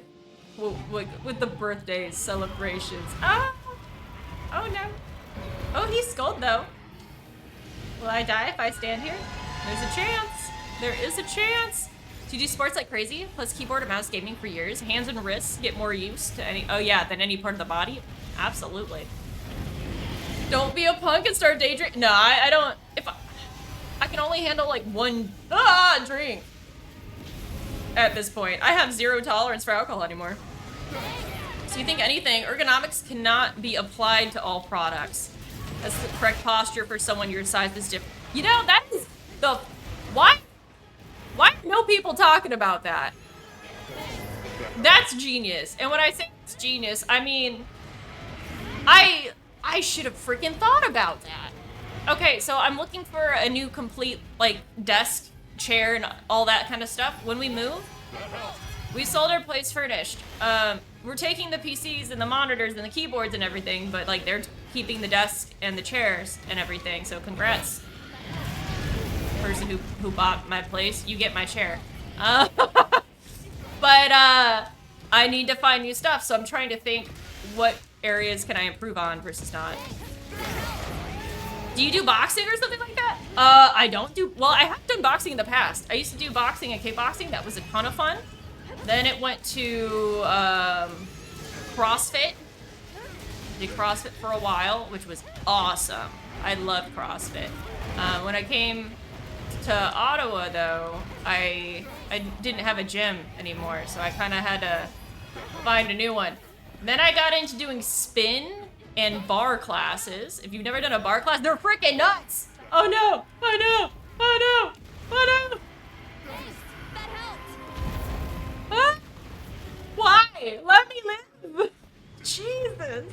the birthday celebrations. Oh no. Oh, he scolded though. Will I die if I stand here? There's a chance. There is a chance. Do you do sports like crazy? Plus keyboard and mouse gaming for years. Hands and wrists get more use to any, oh yeah, than any part of the body. Absolutely. Don't be a punk and start daydreaming. No, I don't, if I can only handle like one drink at this point. I have zero tolerance for alcohol anymore. So you think anything, ergonomics cannot be applied to all products. That's the correct posture for someone your size is different. You know, that is the, why are no people talking about that? That's genius. And when I say it's genius, I mean, I should have freaking thought about that. Okay, so I'm looking for a new complete, like, desk, chair, and all that kind of stuff. When we move, we sold our place furnished. We're taking the PCs and the monitors and the keyboards and everything, but, like, they're keeping the desk and the chairs and everything, so congrats. Person who bought my place, you get my chair. But I need to find new stuff, so I'm trying to think what areas can I improve on versus not. Do you do boxing or something like that? I don't do, well, I have done boxing in the past. I used to do boxing and kickboxing. That was a ton of fun. Then it went to CrossFit. Did CrossFit for a while, which was awesome. I loved CrossFit. When I came to Ottawa, though, I didn't have a gym anymore, so I kind of had to find a new one. Then I got into doing spin and bar classes. If you've never done a bar class, they're freaking nuts! Oh no! Oh no! Oh no! Oh no! Thanks. That helped. Huh? Why? Let me live! Jesus!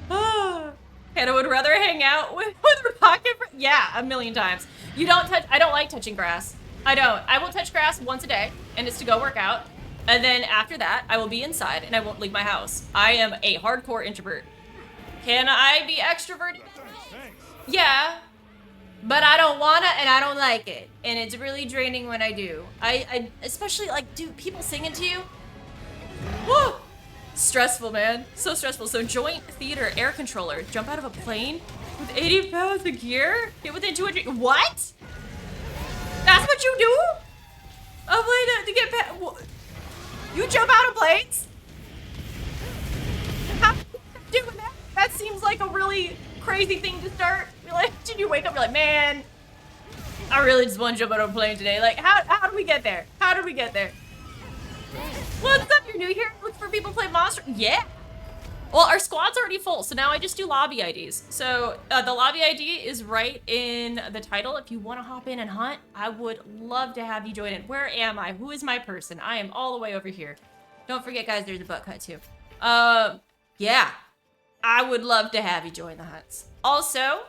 Hannah would rather hang out with her pocket friend. Yeah, a million times. You don't touch, I don't like touching grass. I don't. I will touch grass once a day, and it's to go work out. And then after that, I will be inside, and I won't leave my house. I am a hardcore introvert. Can I be extroverted? Yeah, but I don't wanna, and I don't like it. And it's really draining when I do. I especially, like, do people singing to you? Woo! Stressful, man. So stressful. So Joint Theater Air Controller. Jump out of a plane with 80 pounds of gear? Get within 200. What? That's what you do? A plane to get past. You jump out of planes? How are you doing that? That seems like a really crazy thing to start. You're like, did you wake up? You're like, man, I really just want to jump out of a plane today. Like, how do we get there? How did we get there? What's up? You're new here? Look for people to play Monster. Yeah. Well, our squad's already full, so now I just do lobby IDs. So the lobby ID is right in the title. If you want to hop in and hunt, I would love to have you join in. Where am I? Who is my person? I am all the way over here. Don't forget, guys, there's a butt cut too. Yeah, I would love to have you join the hunts. Also,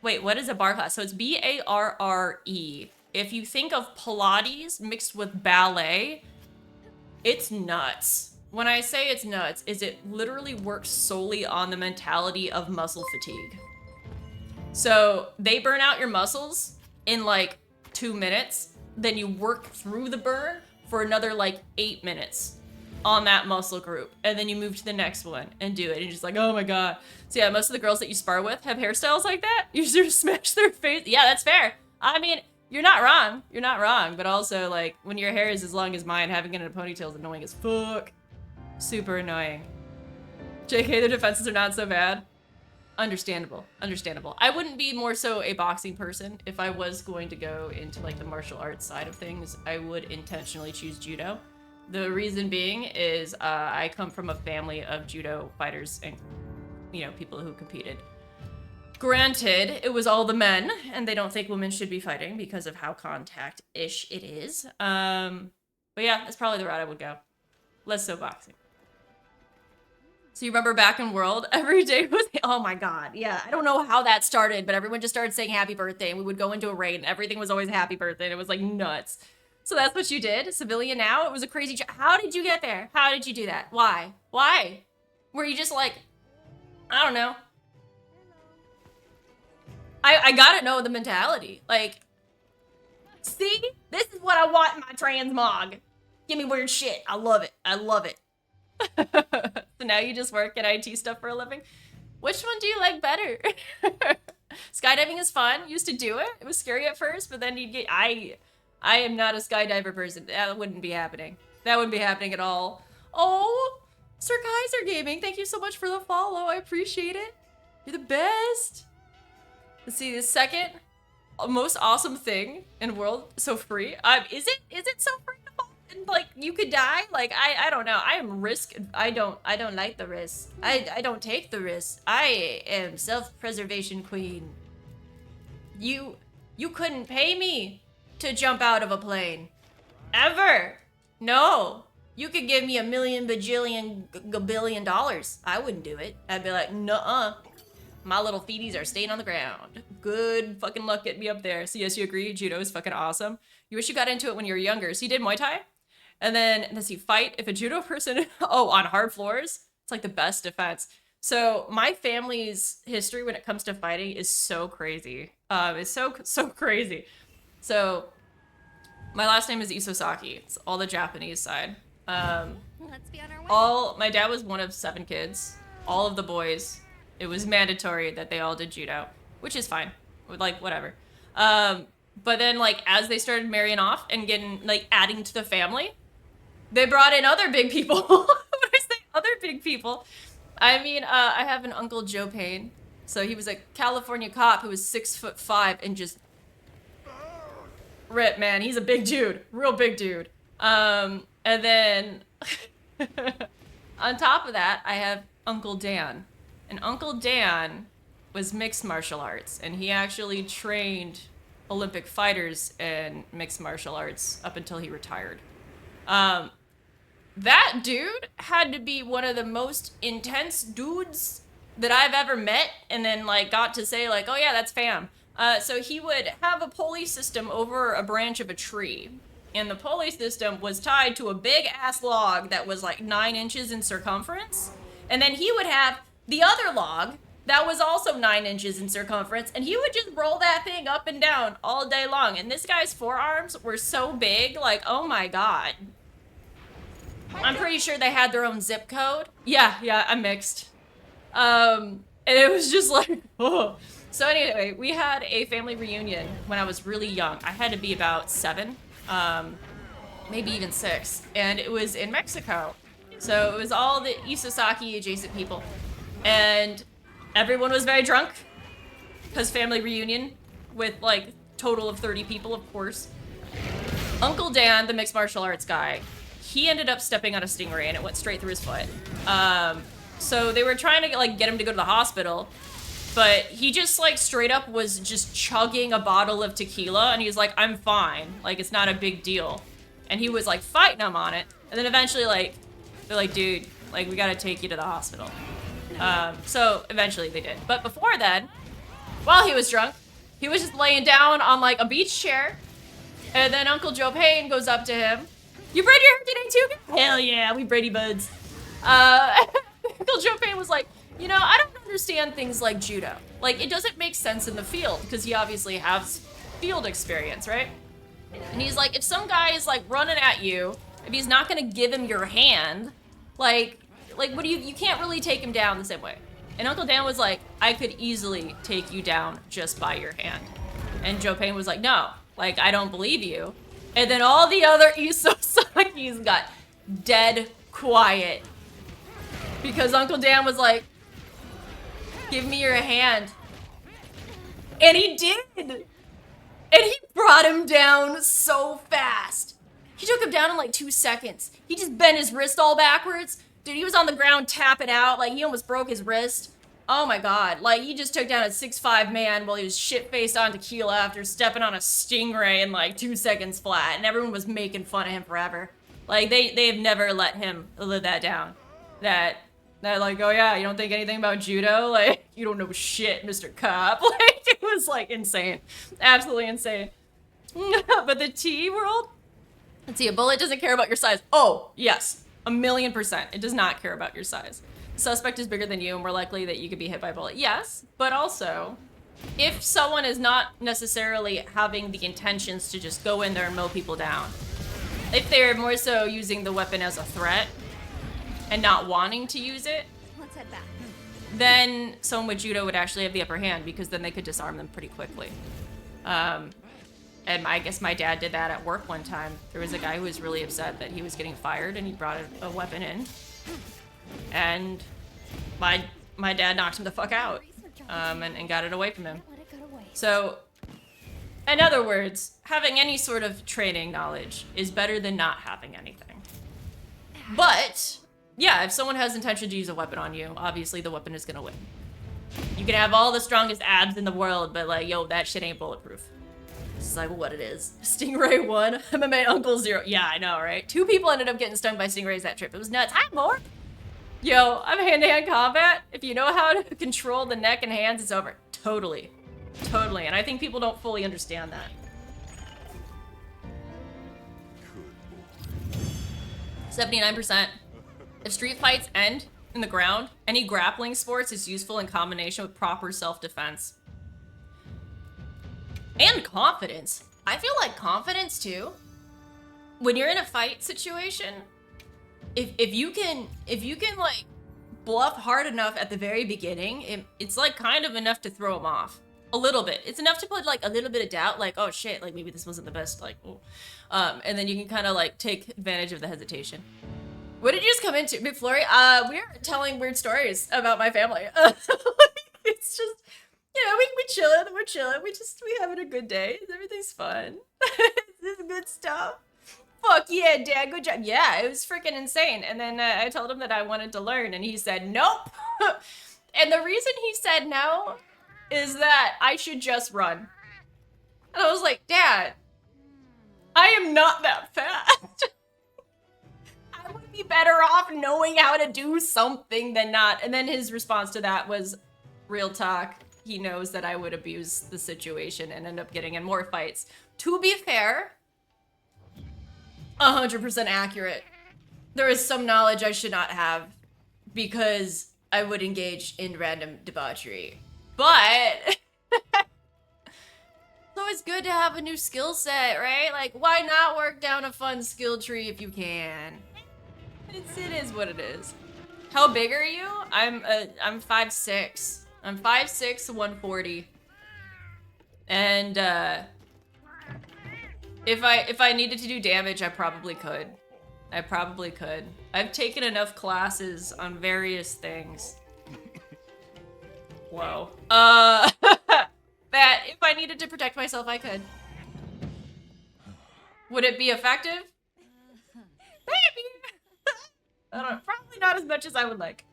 wait, what is a bar class? So it's B-A-R-R-E. If you think of Pilates mixed with ballet, it's nuts. When I say it's nuts, is it literally works solely on the mentality of muscle fatigue. So they burn out your muscles in like 2 minutes, then you work through the burn for another like 8 minutes on that muscle group, and then you move to the next one and do it, and you're just like, oh my god. So yeah, most of the girls that you spar with have hairstyles like that. You just smash their face. Yeah, that's fair. I mean, you're not wrong. You're not wrong, but also like when your hair is as long as mine, having it in a ponytail is annoying as fuck. Super annoying. JK, the defenses are not so bad. Understandable. Understandable. I wouldn't be more so a boxing person. If I was going to go into like the martial arts side of things, I would intentionally choose judo. The reason being is I come from a family of judo fighters and, you know, people who competed. Granted, it was all the men, and they don't think women should be fighting because of how contact-ish it is. But yeah, that's probably the route I would go. Less so boxing. So you remember back in World, every day was, oh my god, yeah. I don't know how that started, but everyone just started saying happy birthday, and we would go into a raid, and everything was always happy birthday, and it was like nuts. So that's what you did? Civilian now? It was a crazy how did you get there? How did you do that? Why? Why? Were you just like, I don't know. I gotta know the mentality. Like, see? This is what I want in my transmog. Give me weird shit. I love it. I love it. So now you just work at IT stuff for a living? Which one do you like better? Skydiving is fun. Used to do it. It was scary at first, but then you'd get... I am not a skydiver person. That wouldn't be happening. That wouldn't be happening at all. Oh, Sir Kaiser Gaming, thank you so much for the follow. I appreciate it. You're the best. Let's see, the second most awesome thing in World, so free. Is it so free? And like you could die? Like I don't know. I am risk. I don't like the risk. I don't take the risk. I am self-preservation queen. You couldn't pay me to jump out of a plane. Ever. No. You could give me $1 million bajillion billion dollars. I wouldn't do it. I'd be like, nuh-uh. My little feeties are staying on the ground. Good fucking luck getting me up there. So yes, you agree, judo is fucking awesome. You wish you got into it when you were younger. So you did Muay Thai? And then, let's see, fight. If a judo person, on hard floors, it's like the best defense. So my family's history when it comes to fighting is so crazy. It's so crazy. So my last name is Isosaki. It's all the Japanese side. Let's be on our way. My dad was one of 7 kids. All of the boys, it was mandatory that they all did judo, which is fine. Like, whatever. But then, like, as they started marrying off and getting, like, adding to the family, they brought in other big people. When I say other big people, I mean, I have an uncle, Joe Payne. So he was a California cop who was 6'5" and just rip, man. He's a big dude, real big dude. And then on top of that, I have Uncle Dan. And Uncle Dan was mixed martial arts, and he actually trained Olympic fighters in mixed martial arts up until he retired. That dude had to be one of the most intense dudes that I've ever met, and then like got to say like, oh yeah, that's fam. So he would have a pulley system over a branch of a tree, and the pulley system was tied to a big ass log that was like 9 inches in circumference, and then he would have the other log that was also 9 inches in circumference, and he would just roll that thing up and down all day long. And this guy's forearms were so big, like, oh my god. I'm pretty sure they had their own zip code. Yeah, I'm mixed. And it was just like, oh. So anyway, we had a family reunion when I was really young. I had to be about 7, maybe even 6, and it was in Mexico. So it was all the Isosaki adjacent people, and everyone was very drunk, because family reunion with like total of 30 people, of course. Uncle Dan, the mixed martial arts guy, he ended up stepping on a stingray and it went straight through his foot. So they were trying to like get him to go to the hospital, but he just like straight up was just chugging a bottle of tequila, and he's like, I'm fine, like it's not a big deal. And he was like fighting them on it, and then eventually like they're like, dude, like we gotta take you to the hospital. So eventually they did. But before then, while he was drunk, he was just laying down on like a beach chair, and then Uncle Joe Payne goes up to him. You braid your hair today too? Hell yeah, we Brady buds. Uncle Joe Payne was like, you know, I don't understand things like judo. Like, it doesn't make sense in the field, because he obviously has field experience, right? And he's like, if some guy is like running at you, if he's not gonna give him your hand, like what do you can't really take him down the same way. And Uncle Dan was like, I could easily take you down just by your hand. And Joe Payne was like, no, like I don't believe you. And then all the other Isosakis got dead quiet. Because Uncle Dan was like, give me your hand. And he did. And he brought him down so fast. He took him down in like 2 seconds. He just bent his wrist all backwards. Dude, he was on the ground tapping out. Like, he almost broke his wrist. Oh my god. Like, he just took down a 6'5" man while he was shit-faced on tequila after stepping on a stingray in like 2 seconds flat. And everyone was making fun of him forever. Like, they've never let him live that down. That like, oh yeah, you don't think anything about judo? Like, you don't know shit, Mr. Cop. Like, it was like insane. Absolutely insane. But the T world? Let's see, a bullet doesn't care about your size. Oh, yes. 1,000,000%. It does not care about your size. The suspect is bigger than you and more likely that you could be hit by a bullet. Yes, but also, if someone is not necessarily having the intentions to just go in there and mow people down, if they're more so using the weapon as a threat and not wanting to use it, Let's head back. then someone with judo would actually have the upper hand, because then they could disarm them pretty quickly. And I guess my dad did that at work one time. There was a guy who was really upset that he was getting fired, and he brought a weapon in. And my dad knocked him the fuck out, and got it away from him. So, in other words, having any sort of training knowledge is better than not having anything. But, yeah, if someone has intention to use a weapon on you, obviously the weapon is gonna win. You can have all the strongest abs in the world, but like, yo, that shit ain't bulletproof. This is like what it is. Stingray 1, MMA Uncle 0. Yeah, I know, right? 2 people ended up getting stung by stingrays that trip. It was nuts. Hi, more. Yo, I'm hand-to-hand combat. If you know how to control the neck and hands, it's over. Totally. Totally. And I think people don't fully understand that. 79%. If street fights end in the ground, any grappling sports is useful in combination with proper self-defense. And confidence. I feel like confidence too. When you're in a fight situation, if you can like bluff hard enough at the very beginning, it's like kind of enough to throw them off. A little bit. It's enough to put like a little bit of doubt, like, oh shit, like maybe this wasn't the best, like, oh. And then you can kind of like take advantage of the hesitation. What did you just come into, McFlurry? We're telling weird stories about my family. It's just, you know, we're chilling, we having a good day. Everything's fun. This is good stuff. Fuck yeah, Dad, good job. Yeah, it was freaking insane. And then I told him that I wanted to learn, and he said, nope. And the reason he said no is that I should just run. And I was like, Dad, I am not that fast. I would be better off knowing how to do something than not. And then his response to that was, real talk. He knows that I would abuse the situation and end up getting in more fights. To be fair, 100% accurate. There is some knowledge I should not have because I would engage in random debauchery. But it's always good to have a new skill set, right? Like, why not work down a fun skill tree if you can? It is what it is. How big are you? I'm 5'6". I'm 5'6", 140. And if I needed to do damage, I probably could. I've taken enough classes on various things. Whoa. That if I needed to protect myself, I could. Would it be effective? Maybe. I don't know. Probably not as much as I would like.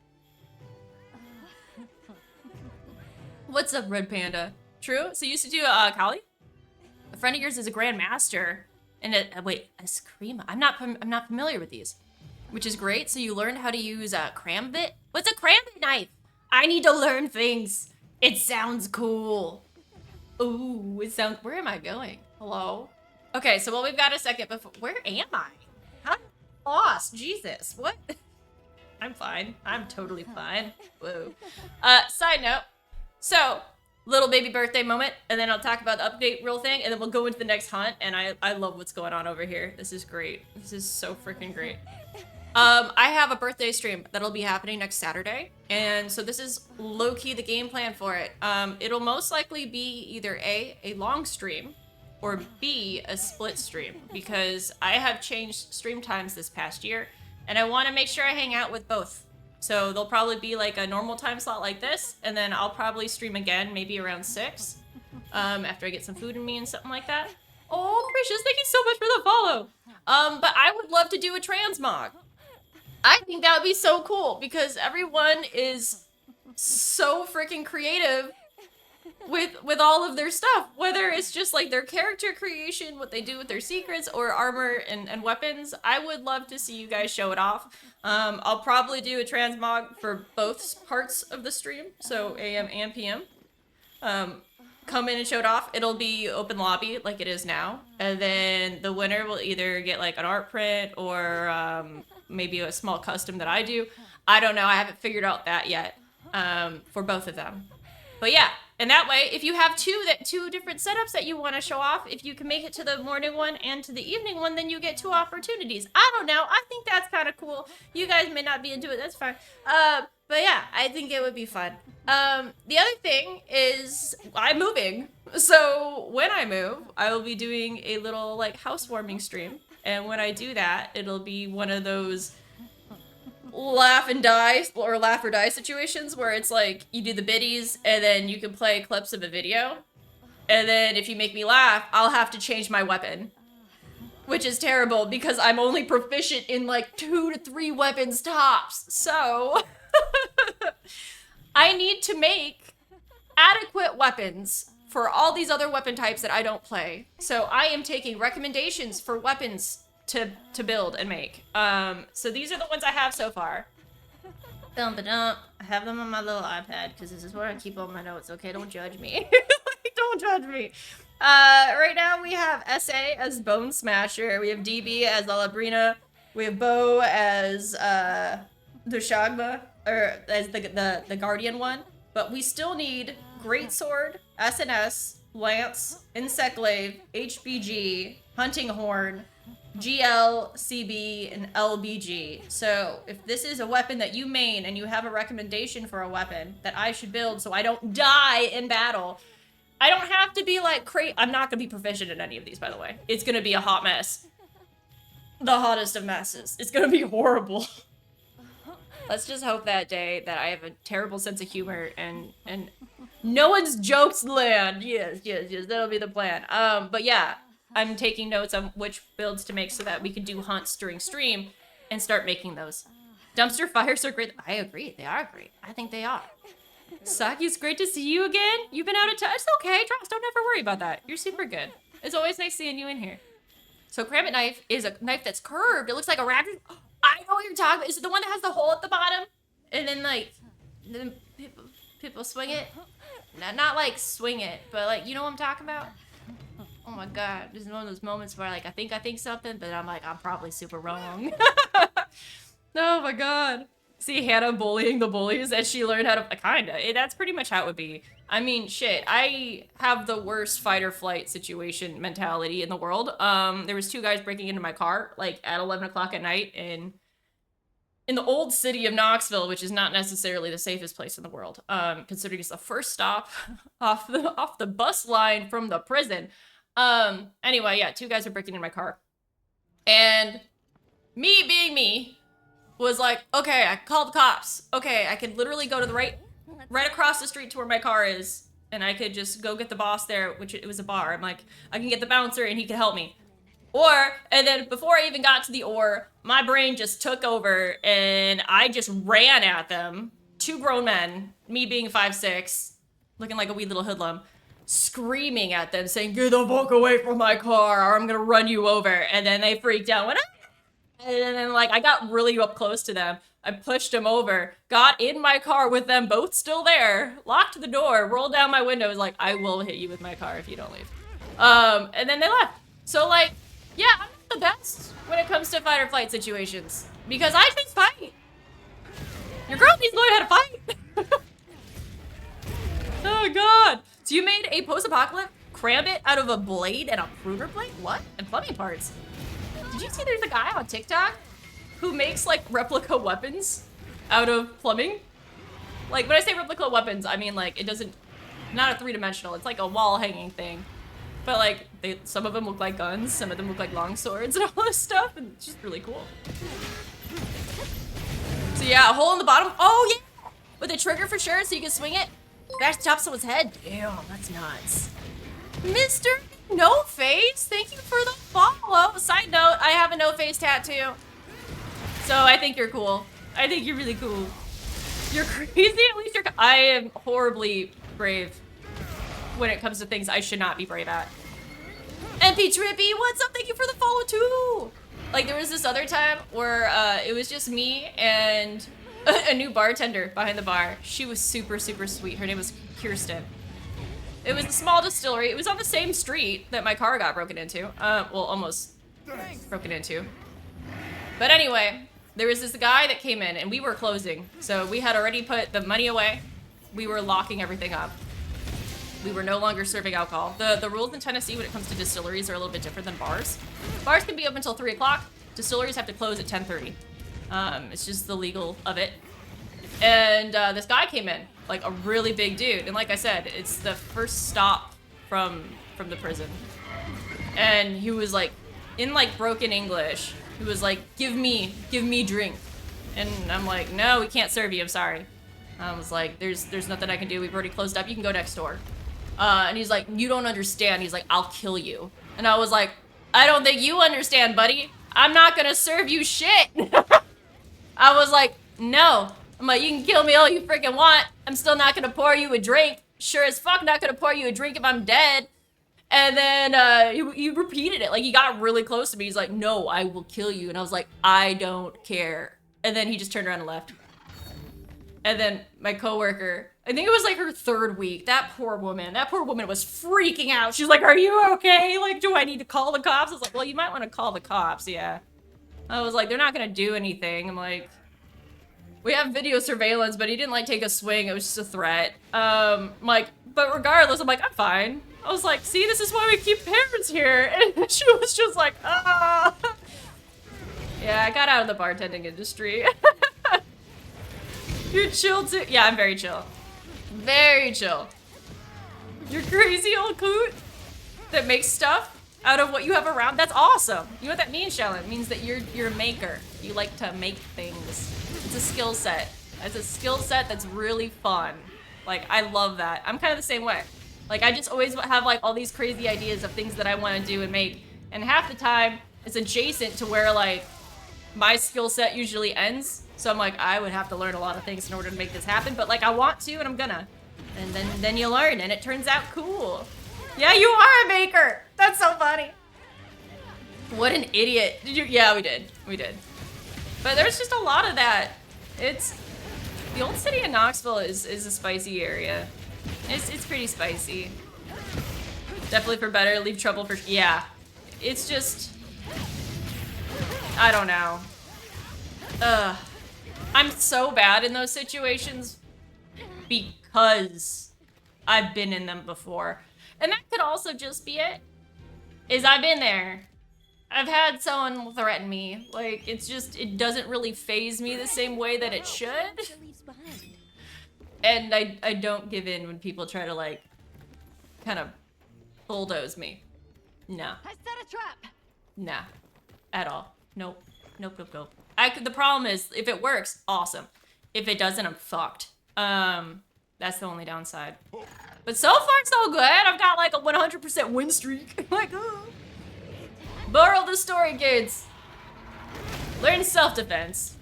What's up, Red Panda? True? So you used to do Kali? A friend of yours is a grandmaster. And wait, Eskrima. I'm not familiar with these. Which is great. So you learned how to use a crambit? What's a crambit knife? I need to learn things. It sounds cool. Ooh, it sounds... Where am I going? Hello? Okay, so well, we've got a second before... Where am I? I'm lost. Jesus, what? I'm fine. I'm totally fine. Whoa. Side note. So, little baby birthday moment, and then I'll talk about the update real thing, and then we'll go into the next hunt, and I love what's going on over here. This is great. This is so freaking great. I have a birthday stream that'll be happening next Saturday, and so this is low-key the game plan for it. It'll most likely be either A, long stream, or B, a split stream, because I have changed stream times this past year, and I want to make sure I hang out with both. So there'll probably be like a normal time slot like this, and then I'll probably stream again, maybe around 6, after I get some food in me and something like that. Oh, Precious, thank you so much for the follow. But I would love to do a transmog. I think that would be so cool, because everyone is so freaking creative with all of their stuff, whether it's just like their character creation, what they do with their secrets, or armor and weapons. I would love to see you guys show it off. I'll probably do a transmog for both parts of the stream, so AM and PM. Come in and show it off. It'll be open lobby like it is now, and then the winner will either get like an art print or maybe a small custom that I do. I don't know, I haven't figured out that yet, for both of them. But yeah, and that way, if you have two different setups that you want to show off, if you can make it to the morning one and to the evening one, then you get 2 opportunities. I don't know. I think that's kind of cool. You guys may not be into it. That's fine. But yeah, I think it would be fun. The other thing is I'm moving. So when I move, I will be doing a little like housewarming stream. And when I do that, it'll be one of those laugh and die or laugh or die situations where it's like you do the biddies and then you can play clips of a video, and then if you make me laugh, I'll have to change my weapon, which is terrible because I'm only proficient in like 2 to 3 weapons tops. So I need to make adequate weapons for all these other weapon types that I don't play. So I am taking recommendations for weapons to build and make. So these are the ones I have so far. I have them on my little iPad because this is where I keep all my notes. Okay, don't judge me. Don't judge me. Right now we have SA as Bone Smasher. We have DB as Alabrina. We have Bo as the Shagma, or as the Guardian one. But we still need Greatsword, SNS, Lance, Insect Glaive, HBG, Hunting Horn, GL, CB, and LBG. So if this is a weapon that you main and you have a recommendation for a weapon that I should build so I don't die in battle, I don't have to be like I'm not gonna be proficient in any of these, by the way. It's gonna be a hot mess. The hottest of messes. It's gonna be horrible. Let's just hope that day that I have a terrible sense of humor and no one's jokes land. Yes, that'll be the plan. But yeah, I'm taking notes on which builds to make so that we can do hunts during stream and start making those. Dumpster fires are great. I agree, they are great. I think they are. Saki, it's great to see you again. You've been out of touch. It's okay, Drops, don't ever worry about that. You're super good. It's always nice seeing you in here. So Kramit knife is a knife that's curved. It looks like a rabbit. I know what you're talking about. Is it the one that has the hole at the bottom? And then like, then people swing it? Not like swing it, but like, you know what I'm talking about? Oh my god, this is one of those moments where like I think something, but I'm like, I'm probably super wrong. Oh my god. See Hannah bullying the bullies as she learned how to, kinda. That's pretty much how it would be. I mean, shit, I have the worst fight or flight situation mentality in the world. There was 2 guys breaking into my car, like at 11 o'clock at night in the old city of Knoxville, which is not necessarily the safest place in the world, considering it's the first stop off the bus line from the prison. Anyway, yeah, 2 guys are breaking into my car. And me being me was like, okay, I called the cops. Okay, I could literally go to the right across the street to where my car is, and I could just go get the boss there, which it was a bar. I'm like, I can get the bouncer and he can help me. And then before I even got to the my brain just took over and I just ran at them. 2 grown men, me being 5'6", looking like a wee little hoodlum, screaming at them, saying, "Get the fuck away from my car, or I'm gonna run you over." And then they freaked out, went, "Ah!" And then like I got really up close to them. I pushed them over, got in my car with them both still there, locked the door, rolled down my window, was like, "I will hit you with my car if you don't leave." And then they left. So like, yeah, I'm not the best when it comes to fight or flight situations because I can fight. Your girl needs to learn how to fight. Oh god. So you made a post-apocalypse Krambit out of a blade and a pruner blade? What? And plumbing parts. Did you see there's a guy on TikTok who makes like replica weapons out of plumbing? Like when I say replica weapons, I mean like it doesn't, not a three-dimensional, it's like a wall hanging thing. But like, some of them look like guns, some of them look like long swords and all this stuff, and it's just really cool. So yeah, a hole in the bottom. Oh yeah! With a trigger for sure, so you can swing it. That chops someone's head. Damn, that's nuts. Mr. No Face, thank you for the follow. Side note, I have a no face tattoo. So I think you're cool. I think you're really cool. You're crazy, at least you're. I am horribly brave when it comes to things I should not be brave at. MP Trippy, what's up? Thank you for the follow too. Like there was this other time where it was just me and a new bartender behind the bar. She was super, super sweet. Her name was Kirsten. It was a small distillery. It was on the same street that my car got broken into. Well, almost broken into. But anyway, there was this guy that came in and we were closing. So we had already put the money away. We were locking everything up. We were no longer serving alcohol. The rules in Tennessee when it comes to distilleries are a little bit different than bars. Bars can be open until 3 o'clock. Distilleries have to close at 10:30. It's just the legal of it. And this guy came in, like a really big dude. And like I said, it's the first stop from the prison. And he was like, in like broken English, he was like, give me drink. And I'm like, no, we can't serve you, I'm sorry. I was like, there's nothing I can do. We've already closed up. You can go next door. And he's like, you don't understand. He's like, I'll kill you. And I was like, I don't think you understand, buddy. I'm not gonna serve you shit. I was like, no. I'm like, you can kill me all you freaking want. I'm still not gonna pour you a drink. Sure as fuck not gonna pour you a drink if I'm dead. And then he repeated it. Like, he got really close to me. He's like, no, I will kill you. And I was like, I don't care. And then he just turned around and left. And then my coworker, I think it was like her 3rd week. That poor woman was freaking out. She's like, are you okay? Like, do I need to call the cops? I was like, well, you might want to call the cops, yeah. I was like, they're not gonna do anything. I'm like, we have video surveillance, but he didn't like take a swing. It was just a threat. Like, but regardless, I'm like, I'm fine. I was like, see, this is why we keep parents here. And she was just like, ah. Yeah, I got out of the bartending industry. You're chill too? Yeah, I'm very chill. Very chill. You're crazy old coot that makes stuff out of what you have around. That's awesome. You know what that means, Shellen? It means that you're a maker. You like to make things. It's a skill set. It's a skill set that's really fun. Like, I love that. I'm kind of the same way. Like, I just always have like all these crazy ideas of things that I want to do and make. And half the time, it's adjacent to where like my skill set usually ends. So I'm like, I would have to learn a lot of things in order to make this happen, but like I want to and I'm gonna. And then you learn and it turns out cool. Yeah, you are a maker. That's so funny. What an idiot. Did you? Yeah, we did. We did. But there's just a lot of that. It's, the old city of Knoxville is a spicy area. It's pretty spicy. Definitely for better, leave trouble for, yeah. It's just, I don't know. I'm so bad in those situations because I've been in them before. And that could also just be it, is I've been there. I've had someone threaten me. Like, it's just, it doesn't really faze me the same way that it should. And I don't give in when people try to like, kind of bulldoze me. No. I set a trap. Nah, at all. Nope. Nope, nope, nope. The problem is, if it works, awesome. If it doesn't, I'm fucked. That's the only downside. But so far, so good. I've got like a 100% win streak. Like, oh. Moral of the story, kids. Learn self-defense.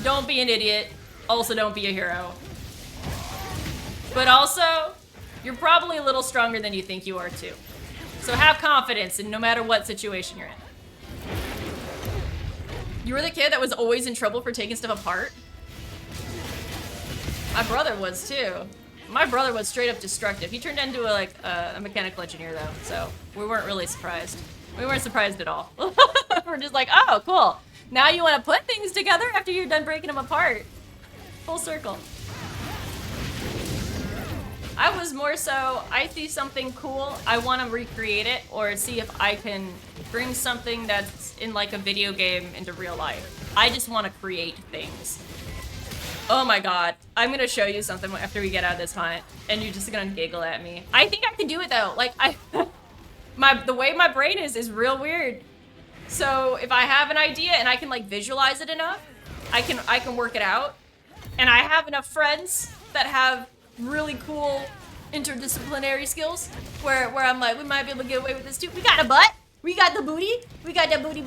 Don't be an idiot. Also, don't be a hero. But also, You're probably a little stronger than you think you are too. So have confidence in no matter what situation you're in. You were the kid that was always in trouble for taking stuff apart? My brother was too. My brother was straight up destructive. He turned into a mechanical engineer though, so we weren't really surprised. We weren't surprised at all. We're just like, oh, cool. Now you want to put things together after you're done breaking them apart. Full circle. I was more so, I see something cool, I want to recreate it, or see if I can bring something that's in like a video game into real life. I just want to create things. Oh my god, I'm gonna show you something after we get out of this hunt, and you're just gonna giggle at me. I think I can do it though. Like, the way my brain is real weird. So if I have an idea and I can like visualize it enough, I can work it out. And I have enough friends that have really cool interdisciplinary skills where I'm like, we might be able to get away with this too. We got a butt, we got the booty, we got that booty.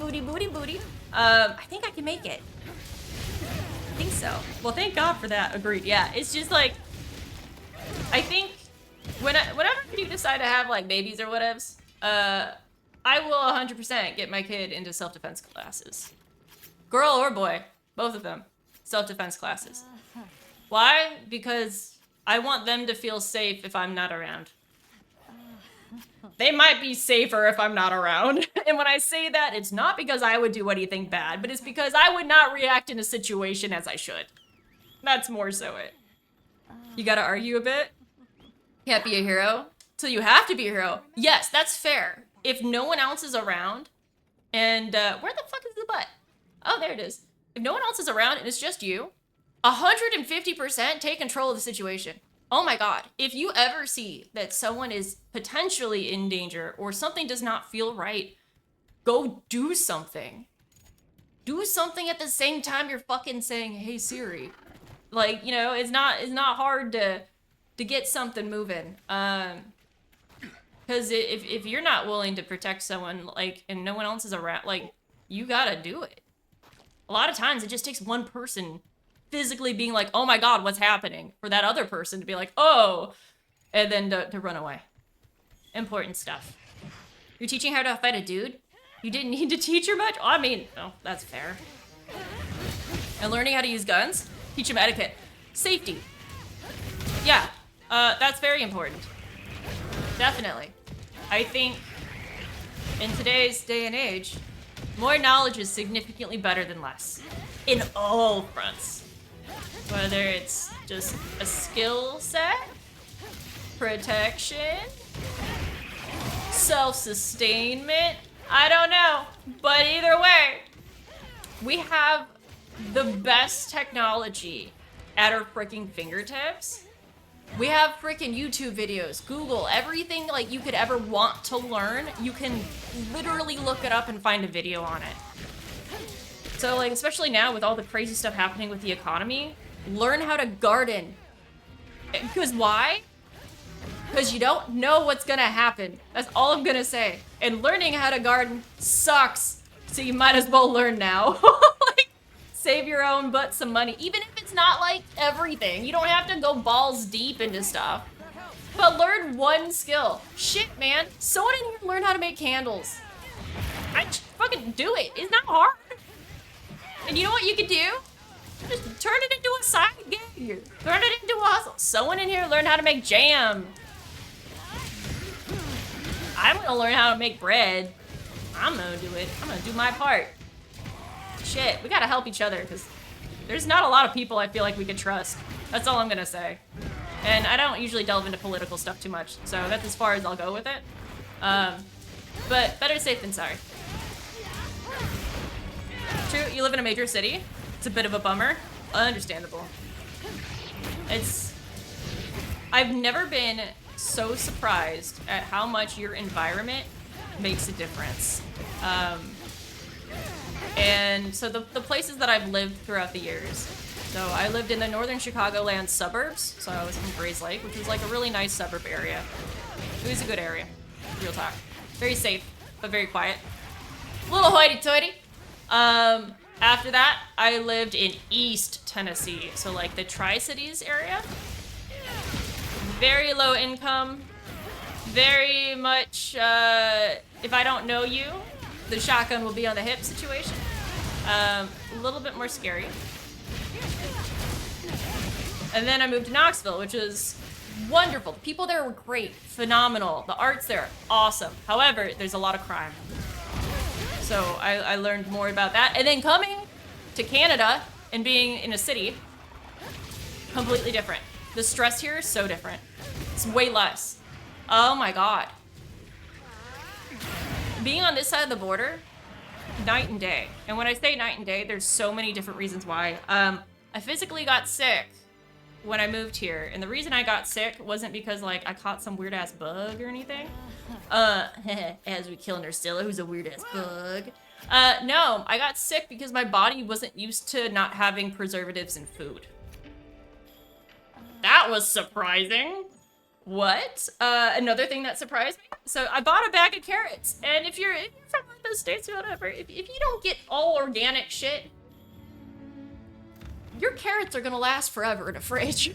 I think I can make it. I think so. Well, thank God for that. Agreed. Yeah, it's just like, I think whenever you decide to have like babies or whatevs, I will 100% get my kid into self-defense classes. Girl or boy, both of them, self-defense classes. Why? Because I want them to feel safe if I'm not around. They might be safer if I'm not around. And when I say that, it's not because I would do anything bad, but it's because I would not react in a situation as I should. That's more so it. You gotta argue a bit. Can't be a hero till you have to be a hero. Yes, that's fair. If no one else is around, and where the fuck is the butt? Oh, there it is. If no one else is around and it's just you, 150% take control of the situation. Oh my god, if you ever see that someone is potentially in danger or something does not feel right, go do something. Do something at the same time you're fucking saying, hey Siri. Like, you know, it's not hard to get something moving. Because if you're not willing to protect someone, like, and no one else is around, like, you gotta do it. A lot of times it just takes one person physically being like, oh my god, what's happening? For that other person to be like, oh, and then to run away. Important stuff. You're teaching her to fight a dude? You didn't need to teach her much? Oh, I mean, oh, that's fair. And learning how to use guns? Teach him etiquette. Safety. Yeah, that's very important. Definitely. I think in today's day and age, more knowledge is significantly better than less. In all fronts. Whether it's just a skill set, protection, self-sustainment, I don't know. But either way, we have the best technology at our freaking fingertips. We have freaking YouTube videos, Google, everything like you could ever want to learn. You can literally look it up and find a video on it. So like, especially now with all the crazy stuff happening with the economy, learn how to garden. Because why? Because you don't know what's gonna happen. That's all I'm gonna say. And learning how to garden sucks. So you might as well learn now. Like, save your own butt some money. Even if it's not like everything. You don't have to go balls deep into stuff. But learn one skill. Shit, man. Someone in here learn how to make candles. I fucking do it. It's not hard. And you know what you can do? Just turn it into a side gig. Turn it into a hustle. Someone in here learn how to make jam. I'm gonna learn how to make bread. I'm gonna do it. I'm gonna do my part. Shit, we gotta help each other because there's not a lot of people I feel like we could trust. That's all I'm gonna say. And I don't usually delve into political stuff too much, so that's as far as I'll go with it. But better safe than sorry. True, you live in a major city. It's a bit of a bummer. Understandable. I've never been so surprised at how much your environment makes a difference. And so the places that I've lived throughout the years. So I lived in the northern Chicagoland suburbs. So I was from Grays Lake, which was like a really nice suburb area. It was a good area, real talk. Very safe, but very quiet. A little hoity-toity. After that, I lived in East Tennessee. So like the Tri-Cities area. very low income, very much, if I don't know you, the shotgun will be on the hip situation. A little bit more scary. And then I moved to Knoxville, which is wonderful. The people there were great, phenomenal. The art's there, awesome. However, there's a lot of crime. So I learned more about that. And then coming to Canada and being in a city, completely different. The stress here is so different. It's way less. Oh my God. Being on this side of the border, night and day. And when I say night and day, there's so many different reasons why. I physically got sick when I moved here. And the reason I got sick wasn't because like I caught some weird ass bug or anything. As we kill Nerstilla, who's a weird ass bug. No, I got sick because my body wasn't used to not having preservatives in food. That was surprising. What? Another thing that surprised me. So I bought a bag of carrots, and if you're from like the States or whatever, if you don't get all organic shit, your carrots are gonna last forever in a fridge.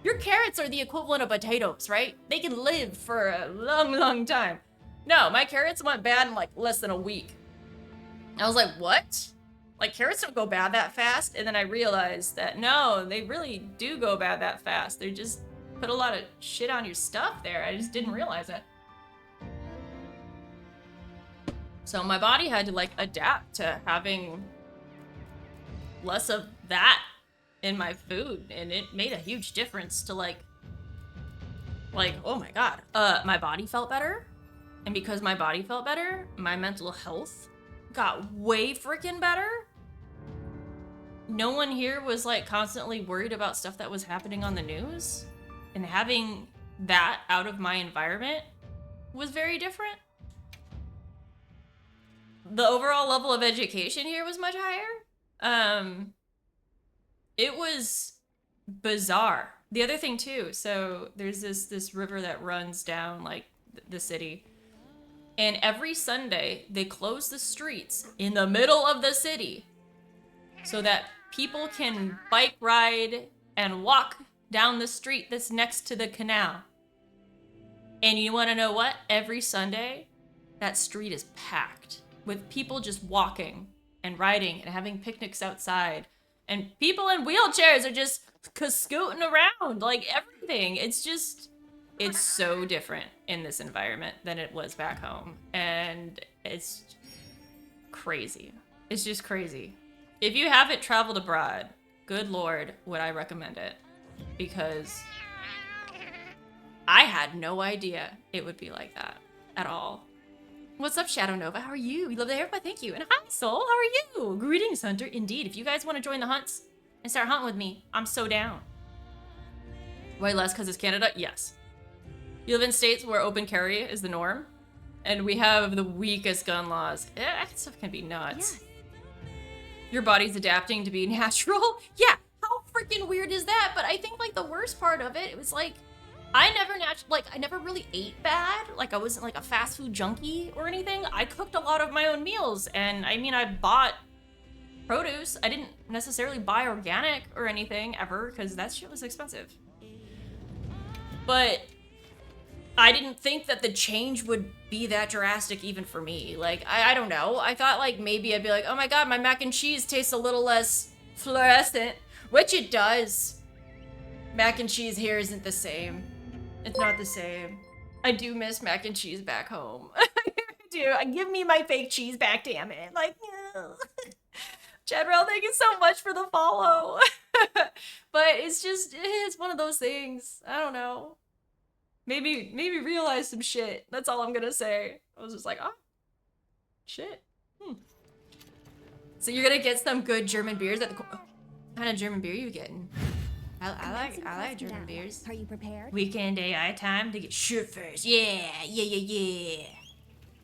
Your carrots are the equivalent of potatoes, right? They can live for a long, long time. No, my carrots went bad in like less than a week. I was like, what? Like, carrots don't go bad that fast? And then I realized that no, they really do go bad that fast. They just put a lot of shit on your stuff there. I just didn't realize it. So my body had to like adapt to having less of that in my food, and it made a huge difference to like, oh my God. My body felt better, and because my body felt better, my mental health got way freaking better. No one here was like constantly worried about stuff that was happening on the news, and having that out of my environment was very different. The overall level of education here was much higher. It was bizarre. The other thing too, so there's this river that runs down like the city, and every Sunday they close the streets in the middle of the city so that people can bike ride and walk down the street that's next to the canal. And you want to know what? Every Sunday, that street is packed with people just walking and riding and having picnics outside. And people in wheelchairs are just scooting around, like everything. It's so different in this environment than it was back home. And it's crazy. It's just crazy. If you haven't traveled abroad, good Lord, would I recommend it. Because I had no idea it would be like that at all. What's up, Shadow Nova? How are you? We love the hair, but thank you. And hi, Soul. How are you? Greetings, Hunter. Indeed, if you guys want to join the hunts and start hunting with me, I'm so down. Way less because it's Canada? Yes. You live in states where open carry is the norm, and we have the weakest gun laws. That stuff can be nuts. Yes. Your body's adapting to be natural? Yeah, how freaking weird is that? But I think like the worst part of it was like, I never really ate bad. Like I wasn't like a fast food junkie or anything. I cooked a lot of my own meals, and I mean, I bought produce. I didn't necessarily buy organic or anything ever because that shit was expensive. But I didn't think that the change would be that drastic even for me. Like, I don't know. I thought like maybe I'd be like, oh my God, my mac and cheese tastes a little less fluorescent, which it does. Mac and cheese here isn't the same. It's not the same. I do miss mac and cheese back home. I do. Give me my fake cheese back, damn it. Like, no. General, thank you so much for the follow. But it's one of those things. I don't know. Maybe realize some shit. That's all I'm gonna say. I was just like, oh, shit. So you're gonna get some good German beers at the... What kind of German beer you getting? I like German beers. Are you prepared? Weekend AI time to get shit first. Yeah.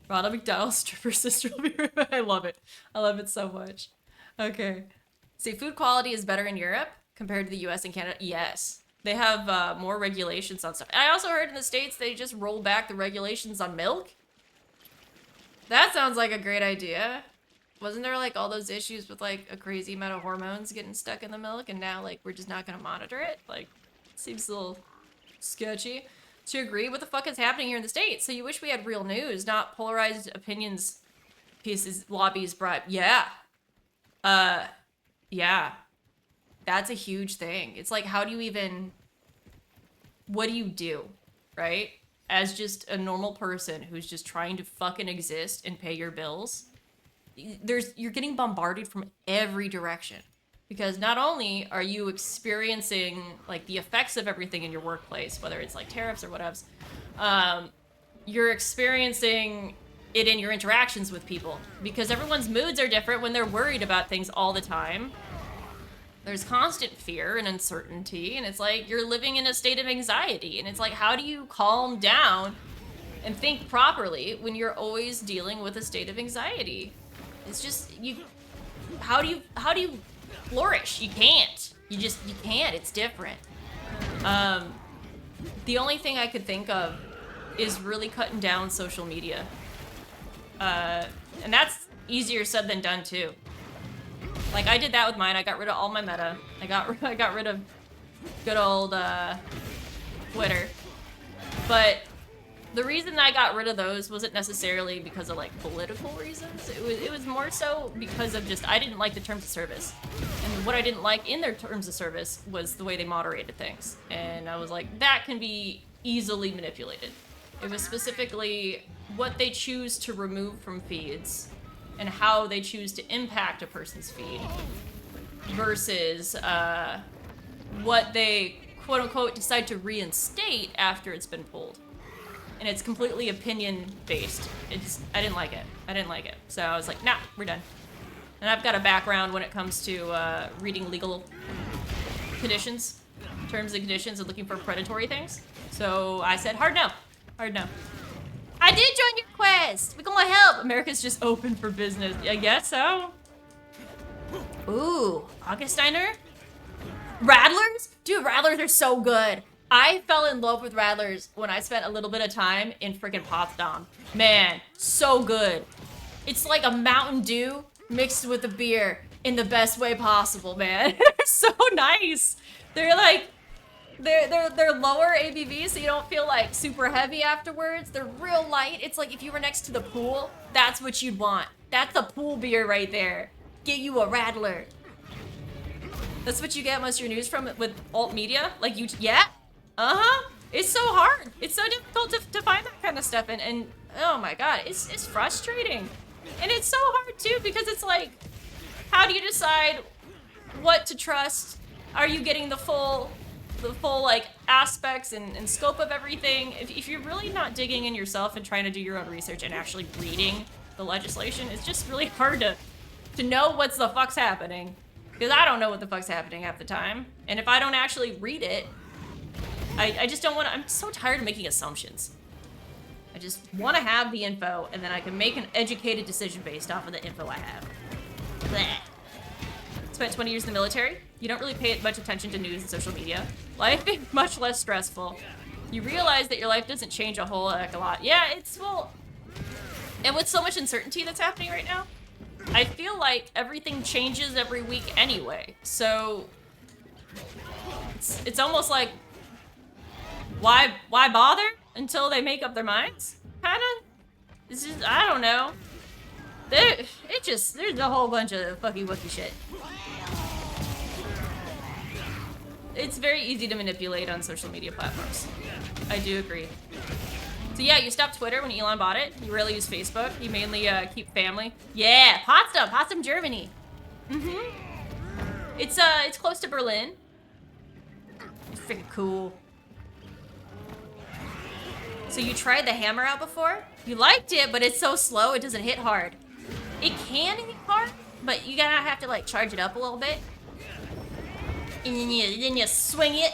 Ronald McDonald's stripper sister will be right back. I love it. I love it so much. Okay. See, food quality is better in Europe compared to the US and Canada. Yes. They have more regulations on stuff. I also heard in the States they just rolled back the regulations on milk. That sounds like a great idea. Wasn't there like all those issues with like a crazy amount of hormones getting stuck in the milk, and now like we're just not gonna monitor it? Like, seems a little sketchy to agree what the fuck is happening here in the States. So you wish we had real news, not polarized opinions, pieces, lobbies, bribe. Yeah. Yeah. That's a huge thing. It's like, how do you even, what do you do, right? As just a normal person who's just trying to fucking exist and pay your bills, you're getting bombarded from every direction. Because not only are you experiencing like the effects of everything in your workplace, whether it's like tariffs or whatevs, you're experiencing it in your interactions with people. Because everyone's moods are different when they're worried about things all the time. There's constant fear and uncertainty, and it's like you're living in a state of anxiety. And it's like, how do you calm down and think properly when you're always dealing with a state of anxiety? It's just, how do you flourish? You can't. You can't. It's different. The only thing I could think of is really cutting down social media. And that's easier said than done too. Like, I did that with mine. I got rid of all my meta. I got rid of good old Twitter. But the reason I got rid of those wasn't necessarily because of like political reasons. It was more so because of just, I didn't like the terms of service. And what I didn't like in their terms of service was the way they moderated things. And I was like, that can be easily manipulated. It was specifically what they choose to remove from feeds and how they choose to impact a person's feed versus what they quote unquote decide to reinstate after it's been pulled. And it's completely opinion based. I didn't like it. So I was like, nah, we're done. And I've got a background when it comes to reading legal conditions, terms and conditions, and looking for predatory things. So I said, hard no. I did join your quest. We're gonna help. America's just open for business. I guess so. Ooh, Augustiner? Rattlers? Dude, Rattlers are so good. I fell in love with Rattlers when I spent a little bit of time in freaking Potsdam. Man, so good. It's like a Mountain Dew mixed with a beer in the best way possible, man. They're so nice. They're like, they're lower ABV, so you don't feel like super heavy afterwards. They're real light. It's like if you were next to the pool, that's what you'd want. That's a pool beer right there. Get you a Rattler. That's what you get most of your news from with alt media. Like you, yeah. It's so hard. It's so difficult to find that kind of stuff, and oh my god, it's frustrating. And it's so hard too, because it's like, how do you decide what to trust? Are you getting the full like aspects and scope of everything? If you're really not digging in yourself and trying to do your own research and actually reading the legislation, it's just really hard to know what's the fuck's happening. Because I don't know what the fuck's happening half the time. And if I don't actually read it, I just don't want to, I'm so tired of making assumptions. I just want to have the info, and then I can make an educated decision based off of the info I have. Blech. Spent 20 years in the military. You don't really pay much attention to news and social media. Life is much less stressful. You realize that your life doesn't change a whole heck a lot. Yeah, it's, well, and with so much uncertainty that's happening right now, I feel like everything changes every week anyway. So it's almost like, why bother until they make up their minds? Kinda. It's just, I don't know. There's a whole bunch of fucky wookie shit. It's very easy to manipulate on social media platforms. I do agree. So yeah, you stopped Twitter when Elon bought it. You rarely use Facebook. You mainly keep family. Yeah, Potsdam, Germany. It's close to Berlin. It's freaking cool. So you tried the hammer out before? You liked it, but it's so slow it doesn't hit hard. It can hit hard, but you gotta have to like charge it up a little bit. And then you swing it.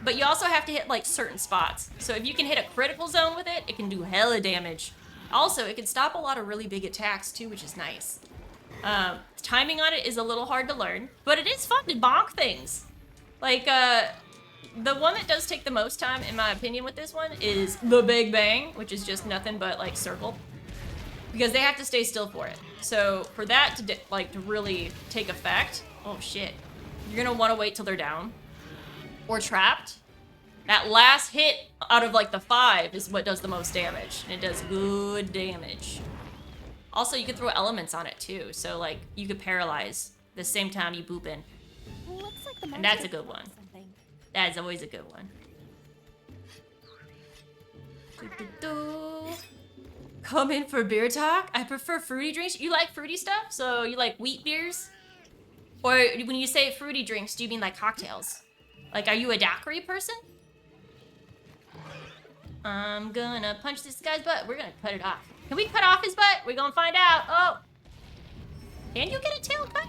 But you also have to hit like certain spots. So if you can hit a critical zone with it, it can do hella damage. Also, it can stop a lot of really big attacks too, which is nice. Timing on it is a little hard to learn, but it is fun to bonk things. Like, the one that does take the most time, in my opinion, with this one is the Big Bang, which is just nothing but like circle. Because they have to stay still for it. So for that to really take effect, oh shit. You're gonna wanna wait till they're down. Or trapped. That last hit out of like the 5 is what does the most damage. And it does good damage. Also, you can throw elements on it too. So like you could paralyze the same time you boop in. Looks like the And that's a good one. That is always a good one. Come in for beer talk. I prefer fruity drinks. You like fruity stuff? So you like wheat beers? Or when you say fruity drinks, do you mean like cocktails? Like, are you a daiquiri person? I'm gonna punch this guy's butt. We're gonna cut it off. Can we cut off his butt? We're gonna find out. Oh. Can you get a tail cut?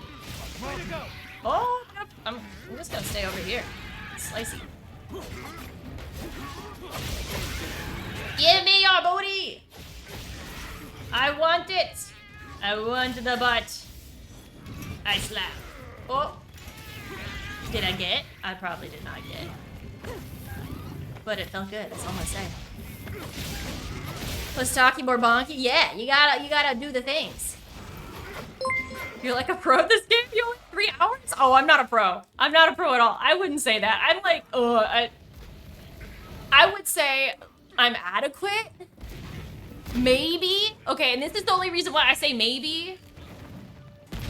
Way to go. Oh, nope. I'm just gonna stay over here. Slicey. Give me your booty! I want it! I want the butt. I slap. Oh. Did I get it? I probably did not get it. But it felt good, that's all I'm gonna say. Was talking more bonky? Yeah, you gotta do the things. You're like a pro at this game? You only 3 hours? Oh, I'm not a pro. I'm not a pro at all. I wouldn't say that. I'm like, I would say I'm adequate. Maybe. Okay, and this is the only reason why I say maybe.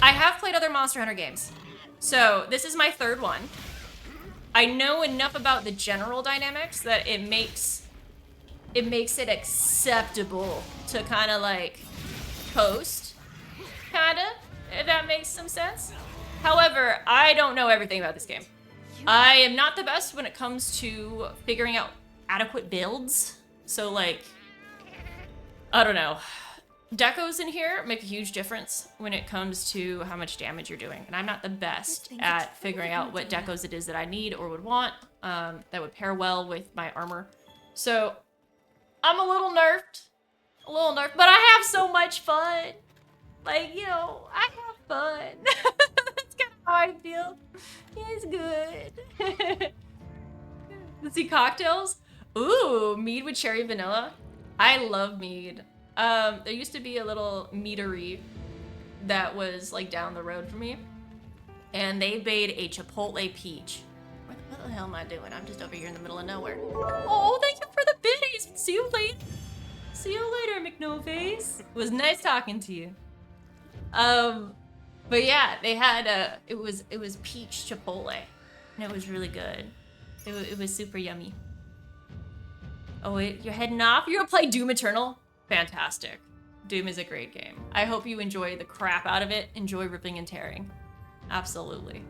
I have played other Monster Hunter games. So, this is my 3rd one. I know enough about the general dynamics that it makes it acceptable to kind of like post. Kind of. If that makes some sense. However, I don't know everything about this game. I am not the best when it comes to figuring out adequate builds. So like, I don't know. Decos in here make a huge difference when it comes to how much damage you're doing. And I'm not the best at figuring out what decos it is that I need or would want that would pair well with my armor. So I'm a little nerfed. But I have so much fun. Like, you know, I have fun. That's kind of how I feel. Yeah, it's good. Let's see, cocktails. Ooh, mead with cherry vanilla. I love mead. There used to be a little meadery that was like down the road from me. And they made a Chipotle peach. What the hell am I doing? I'm just over here in the middle of nowhere. Oh, thank you for the biddies. See you later. See you later, McNoface. It was nice talking to you. But yeah, they had it was peach Chipotle, and it was really good. It was super yummy. Oh wait, you're heading off? You're gonna play Doom Eternal? Fantastic. Doom is a great game. I hope you enjoy the crap out of it. Enjoy ripping and tearing. Absolutely.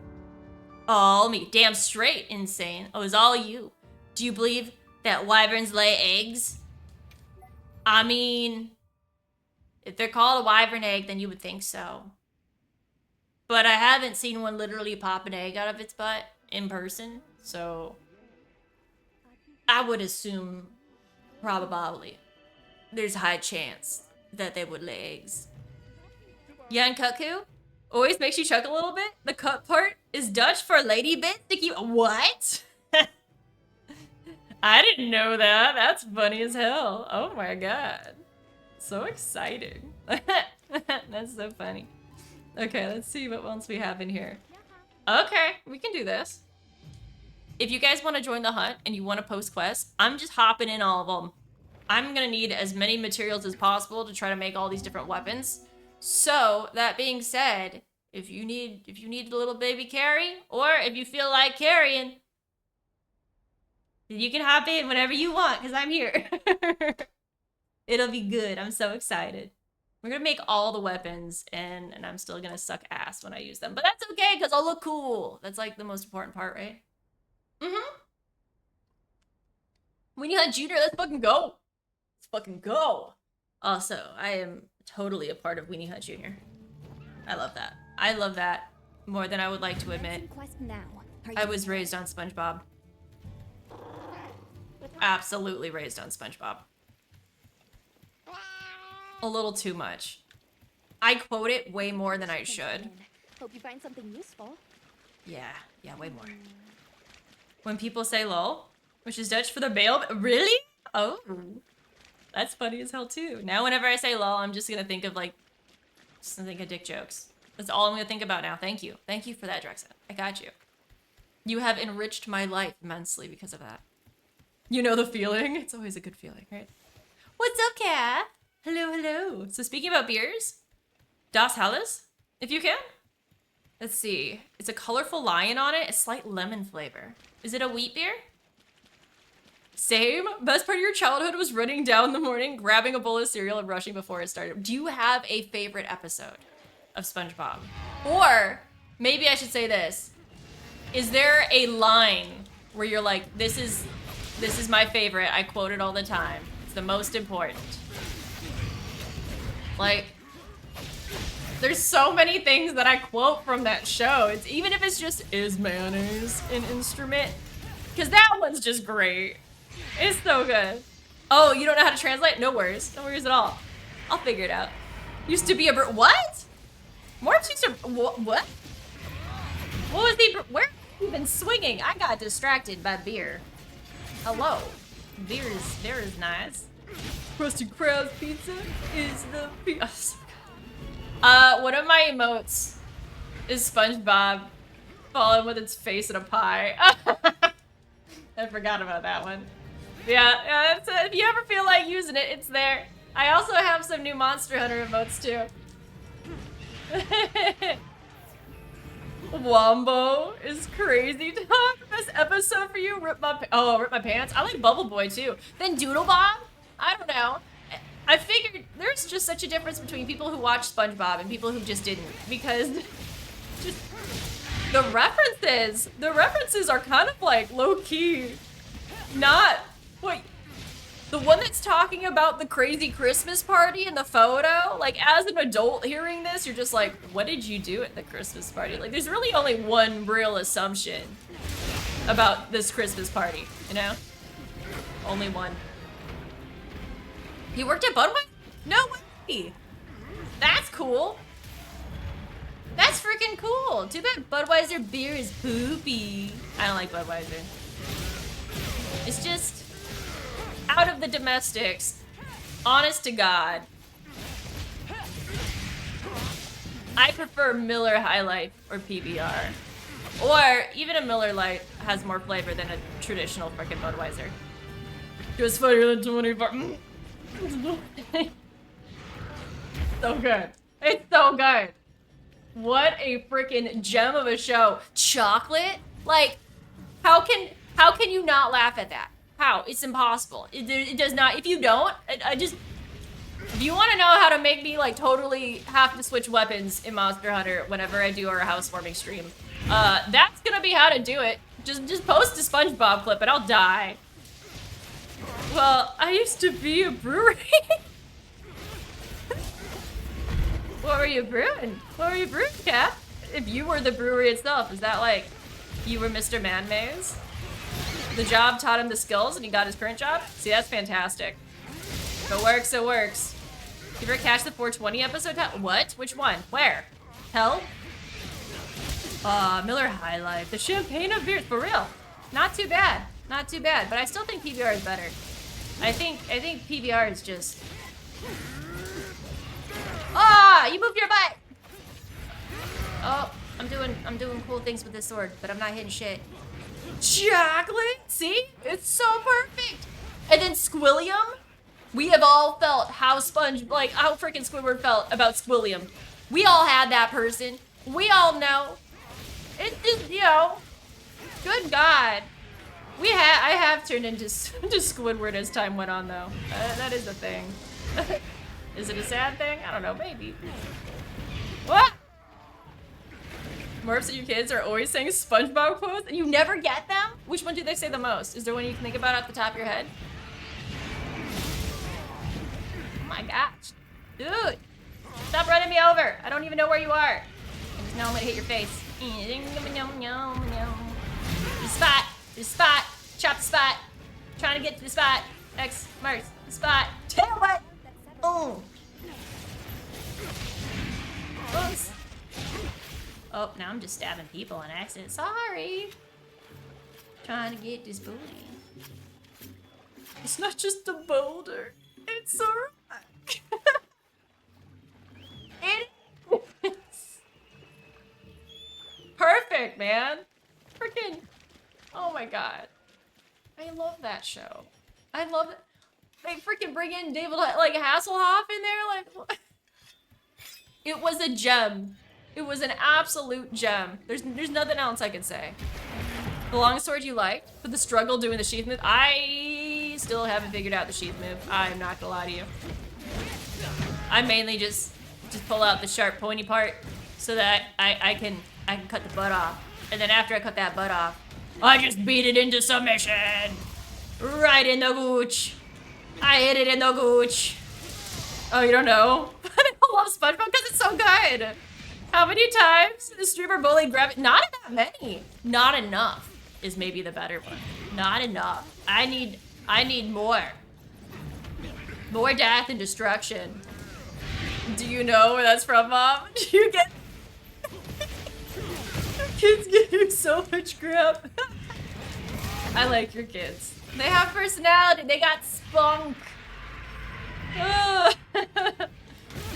All me. Damn straight, insane. Oh, it's all you. Do you believe that wyverns lay eggs? I mean, if they're called a wyvern egg, then you would think so. But I haven't seen one literally pop an egg out of its butt in person, so I would assume probably there's a high chance that they would lay eggs. Yan Cuckoo always makes you chuckle a little bit. The cut part is Dutch for lady bit. What? I didn't know that. That's funny as hell. Oh my god. So exciting. That's so funny. Okay, let's see what else we have in here. Okay, we can do this. If you guys want to join the hunt and you want to post quests, I'm just hopping in all of them. I'm gonna need as many materials as possible to try to make all these different weapons. So, that being said, if you need a little baby carry, or if you feel like carrying, you can hop in whenever you want, because I'm here. It'll be good. I'm so excited. We're gonna make all the weapons, and I'm still gonna suck ass when I use them. But that's okay, because I'll look cool. That's like the most important part, right? Mm-hmm. Weenie Hunt Jr., let's fucking go. Let's fucking go. Also, I am totally a part of Weenie Hunt Jr. I love that. I love that more than I would like to admit. I was raised on SpongeBob. Absolutely raised on SpongeBob. A little too much. I quote it way more than I should. Hope you find something useful. Yeah, way more. When people say lol, which is Dutch for the bail, really? Oh, that's funny as hell too. Now whenever I say lol, I'm just gonna think of dick jokes. That's all I'm gonna think about now. Thank you. Thank you for that, Drexen. I got you. You have enriched my life immensely because of that. You know the feeling? It's always a good feeling, right? What's up, cat? Hello, hello. So speaking about beers, Das Helles, if you can. Let's see. It's a colorful lion on it, a slight lemon flavor. Is it a wheat beer? Same. Best part of your childhood was running down in the morning, grabbing a bowl of cereal and rushing before it started. Do you have a favorite episode of SpongeBob? Or maybe I should say this. Is there a line where you're like, this is my favorite, I quote it all the time. It's the most important. Like, there's so many things that I quote from that show. It's even if it's just, is mayonnaise an instrument? Because that one's just great. It's so good. Oh, you don't know how to translate? No worries. No worries at all. I'll figure it out. Used to be a what? Morphs used to, what? What was he, where have you been swinging? I got distracted by beer. Hello. Beer is nice. Krusty Krab's pizza is the pizza. One of my emotes is SpongeBob falling with its face in a pie. I forgot about that one. Yeah, if you ever feel like using it, it's there. I also have some new Monster Hunter emotes too. Wombo is crazy talk. Best episode for you. Rip my pants. I like Bubble Boy too. Then Doodle Bob. I don't know. I figured there's just such a difference between people who watch SpongeBob and people who just didn't, because just the references are kind of like low key. Not what the one that's talking about the crazy Christmas party in the photo. Like, as an adult hearing this, you're just like, what did you do at the Christmas party? Like, there's really only one real assumption about this Christmas party, you know? Only one. He worked at Budweiser? No way! That's cool. That's freaking cool. Too bad Budweiser beer is poopy. I don't like Budweiser. It's just out of the domestics. Honest to God. I prefer Miller High Life or PBR. Or even a Miller Lite has more flavor than a traditional freaking Budweiser. Just funnier than 24. So good. It's so good. What a freaking gem of a show. Chocolate? Like, how can you not laugh at that? How? It's impossible. It does not. If you don't, if you want to know how to make me like totally have to switch weapons in Monster Hunter whenever I do our housewarming stream, that's gonna be how to do it. Just post a SpongeBob clip and I'll die. Well, I used to be a brewery. What were you brewing? What were you brewing, Cap? If you were the brewery itself, is that like you were Mr. Man-Maze? The job taught him the skills and he got his current job? See, that's fantastic. If it works, it works. You ever catch the 420 episode? What? Which one? Where? Hell? Miller High Life. The champagne of beers. For real. Not too bad. Not too bad. But I still think PBR is better. I think PBR is just... Ah! You moved your butt! Oh, I'm doing cool things with this sword, but I'm not hitting shit. Chocolate? See? It's so perfect. And then Squilliam? We have all felt how how freaking Squidward felt about Squilliam. We all had that person. We all know. It's just, you know, good God. I have turned into Squidward as time went on, though. That is a thing. Is it a sad thing? I don't know, maybe. What? Morphs and your kids are always saying SpongeBob quotes and you never get them? Which one do they say the most? Is there one you can think about off the top of your head? Oh my gosh. Dude. Stop running me over. I don't even know where you are. I just know I'm gonna hit your face. The spot. The spot. Chop the spot. Trying to get to the spot. X marks the spot. Damn it. Oh. Oops. Oh, now I'm just stabbing people on accident. Sorry. Trying to get this booty. It's not just a boulder. It's a rock. It is. Perfect, man. Freaking. Oh my God. I love that show. I love it. They freaking bring in David, like, Hasselhoff in there, like, it was a gem. It was an absolute gem. There's nothing else I can say. The longsword you liked, but the struggle doing the sheath move, I still haven't figured out the sheath move. I'm not gonna lie to you. I mainly just pull out the sharp pointy part so that I can cut the butt off. And then after I cut that butt off, I just beat it into submission. Right in the gooch. I hit it in the gooch. Oh, you don't know? I love SpongeBob because it's so good. How many times the streamer bullied Gravity? Not that many. Not enough is maybe the better one. Not enough. I need more. More death and destruction. Do you know where that's from, Mom? Do you get... Kids give you so much crap. I like your kids. They have personality. They got spunk.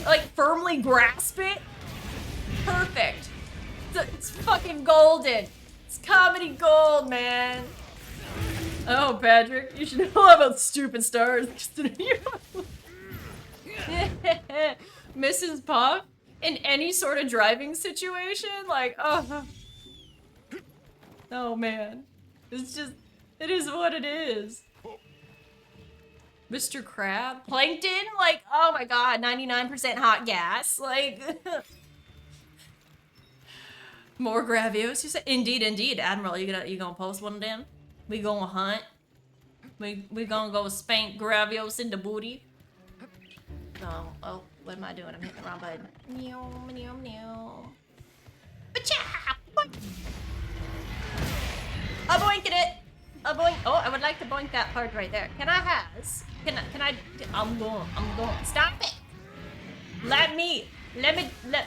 Like, firmly grasp it. Perfect. It's fucking golden. It's comedy gold, man. Oh, Patrick, you should know about stupid stars. Mrs. Puff, in any sort of driving situation, like, oh. Oh, man. It's just, it is what it is. Mr. Crab? Plankton? Like, oh my god, 99% hot gas. Like, more Gravios, you said? Indeed, indeed, Admiral. You gonna post one of them? We gonna hunt? We gonna go spank Gravios in the booty? Oh, what am I doing? I'm hitting the wrong button. Meow, meow, meow. Ba-cha! I'm boinking it! A boink. Oh, I would like to boink that part right there. Can I? I'm going. Stop it!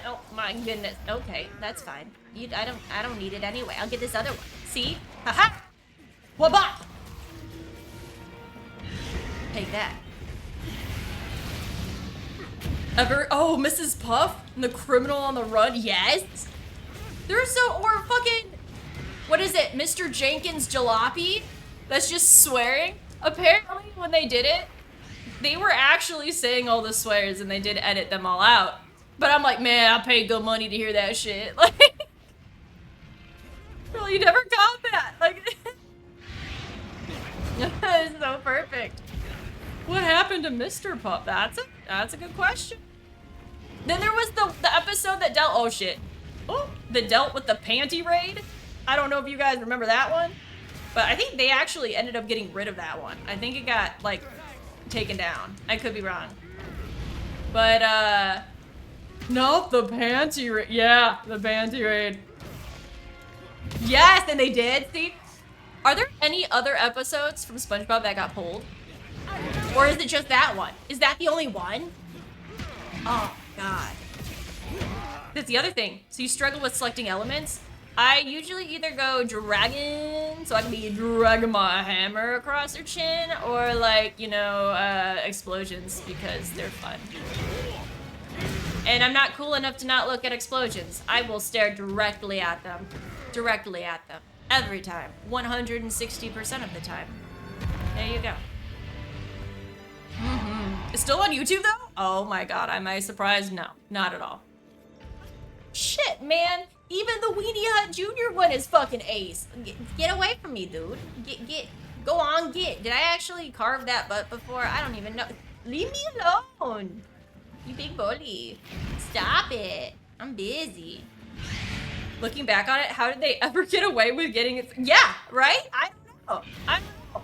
Oh my goodness. Okay, that's fine. I don't need it anyway. I'll get this other one. See? Haha! Wabop! Take that. Oh, Mrs. Puff? And the criminal on the run? Yes! They're so, or fucking, what is it? Mr. Jenkins Jalopy? That's just swearing? Apparently, when they did it, they were actually saying all the swears and they did edit them all out. But I'm like, man, I paid good money to hear that shit. Like, really, you never got that. Like, it's so perfect. What happened to Mr. Puff? That's a good question. Then there was the episode that dealt, oh shit. Oh, that dealt with the panty raid. I don't know if you guys remember that one, but I think they actually ended up getting rid of that one. I think it got, like, taken down. I could be wrong. But, no, the panty raid. Yeah, the panty raid. Yes, and they did. See? Are there any other episodes from SpongeBob that got pulled? Or is it just that one? Is that the only one? Oh, God. That's the other thing. So you struggle with selecting elements. I usually either go dragon, so I can be dragging my hammer across their chin, or like, you know, explosions, because they're fun. And I'm not cool enough to not look at explosions. I will stare directly at them. Directly at them. Every time. 160% of the time. There you go. It's still on YouTube though? Oh my god, am I surprised? No, not at all. Shit, man. Even the Weenie Hut Jr. one is fucking ace. Get away from me, dude. Go on, get. Did I actually carve that butt before? I don't even know. Leave me alone. You big bully. Stop it. I'm busy. Looking back on it, how did they ever get away with getting it? Yeah, right? I don't know.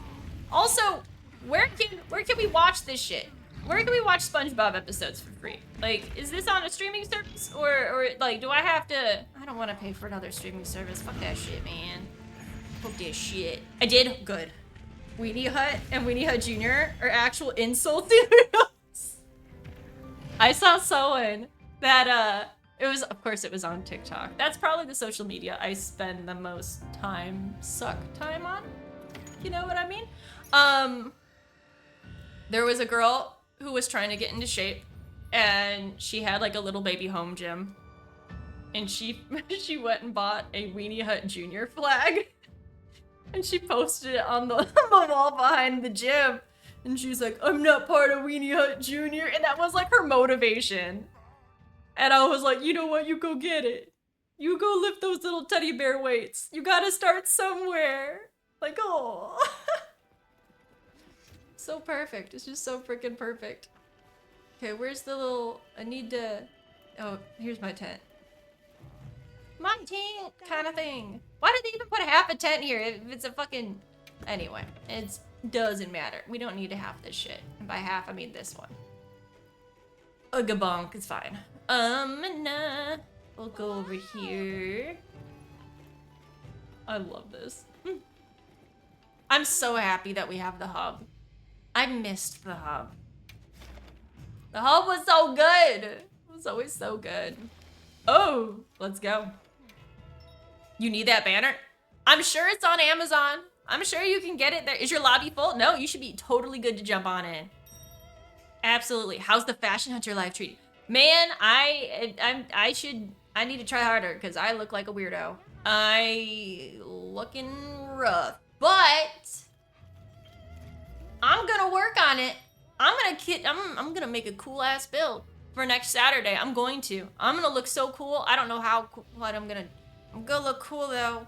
Also, where can we watch this shit? Where can we watch SpongeBob episodes for free? Like, is this on a streaming service? Or like, do I have to... I don't want to pay for another streaming service. Fuck that shit, man. Fuck that shit. I did? Good. Weenie Hut and Weenie Hut Jr. are actual insults. I saw someone that, it was, of course it was on TikTok. That's probably the social media I spend the most suck time on. You know what I mean? There was a girl who was trying to get into shape, and she had like a little baby home gym, and she went and bought a Weenie Hut Jr. flag, And she posted it on the, on the wall behind the gym. And she's like, I'm not part of Weenie Hut Jr. And that was like her motivation. And I was like, you know what? You go get it. You go lift those little teddy bear weights. You gotta start somewhere. Like, oh. So perfect. It's just so freaking perfect. Okay, where's the little... I need to... Oh, here's my tent. My tent kind of thing. Why did they even put half a tent here if it's a fucking... Anyway, it doesn't matter. We don't need to have this shit. And by half, I mean this one. A gabonk is fine. Nah. We'll go over here. I love this. I'm so happy that we have the hub. I missed the hub. The hub was so good. It was always so good. Oh, let's go. You need that banner? I'm sure it's on Amazon. I'm sure you can get it there. Is your lobby full? No, you should be totally good to jump on in. Absolutely. How's the Fashion Hunter live treat? Man, I need to try harder because I look like a weirdo. I looking rough, but I'm gonna work on it. I'm gonna make a cool ass build for next Saturday. I'm gonna look so cool. I don't know how, what I'm gonna look cool though.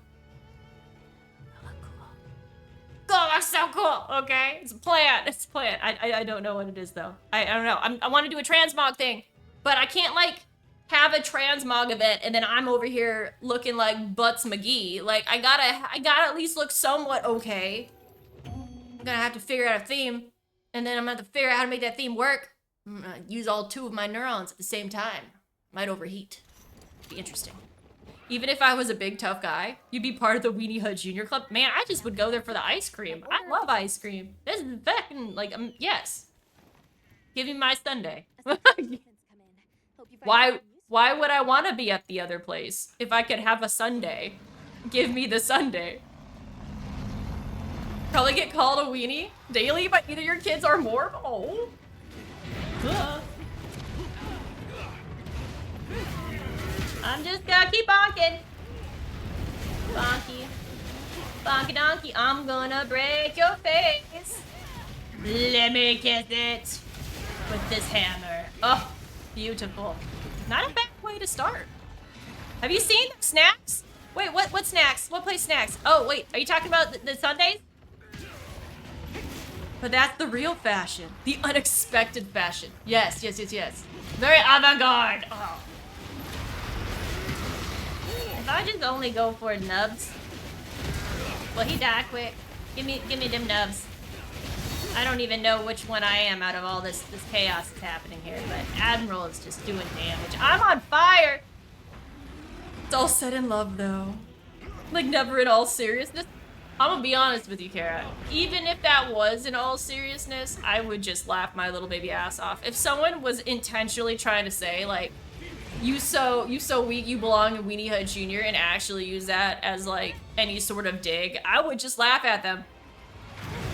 Oh, that's so cool. Okay, it's a plan. It's a plan. I don't know what it is though. I don't know. I want to do a transmog thing, but I can't like have a transmog event and then I'm over here looking like Butts McGee. Like I gotta at least look somewhat okay. I'm gonna have to figure out a theme, and then I'm gonna have to figure out how to make that theme work. I'm gonna use all two of my neurons at the same time. Might overheat. Be interesting. Even if I was a big tough guy, you'd be part of the Weenie Hut Junior Club. Man, I just would go there for the ice cream. I love ice cream. This is fucking like yes. Give me my sundae. Why would I want to be at the other place if I could have a sundae? Give me the sundae. Probably get called a weenie daily by either your kids or more. Oh. I'm just gonna keep bonking. Bonky. Bonky donkey. I'm gonna break your face. Let me kiss it with this hammer. Oh, beautiful. Not a bad way to start. Have you seen snacks? Wait, what snacks? What place snacks? Oh, wait, are you talking about the Sundays? But that's the real fashion. The unexpected fashion. Yes. Very avant-garde. Oh. If I just only go for nubs. Well, he died quick. Give me them nubs. I don't even know which one I am out of all this chaos that's happening here, but Admiral is just doing damage. I'm on fire! It's all said in love, though. Like, never in all seriousness. I'm gonna be honest with you, Kara. Even if that was in all seriousness, I would just laugh my little baby ass off. If someone was intentionally trying to say, like, you so weak, you belong in Weenie Hut Jr. and actually use that as, like, any sort of dig, I would just laugh at them.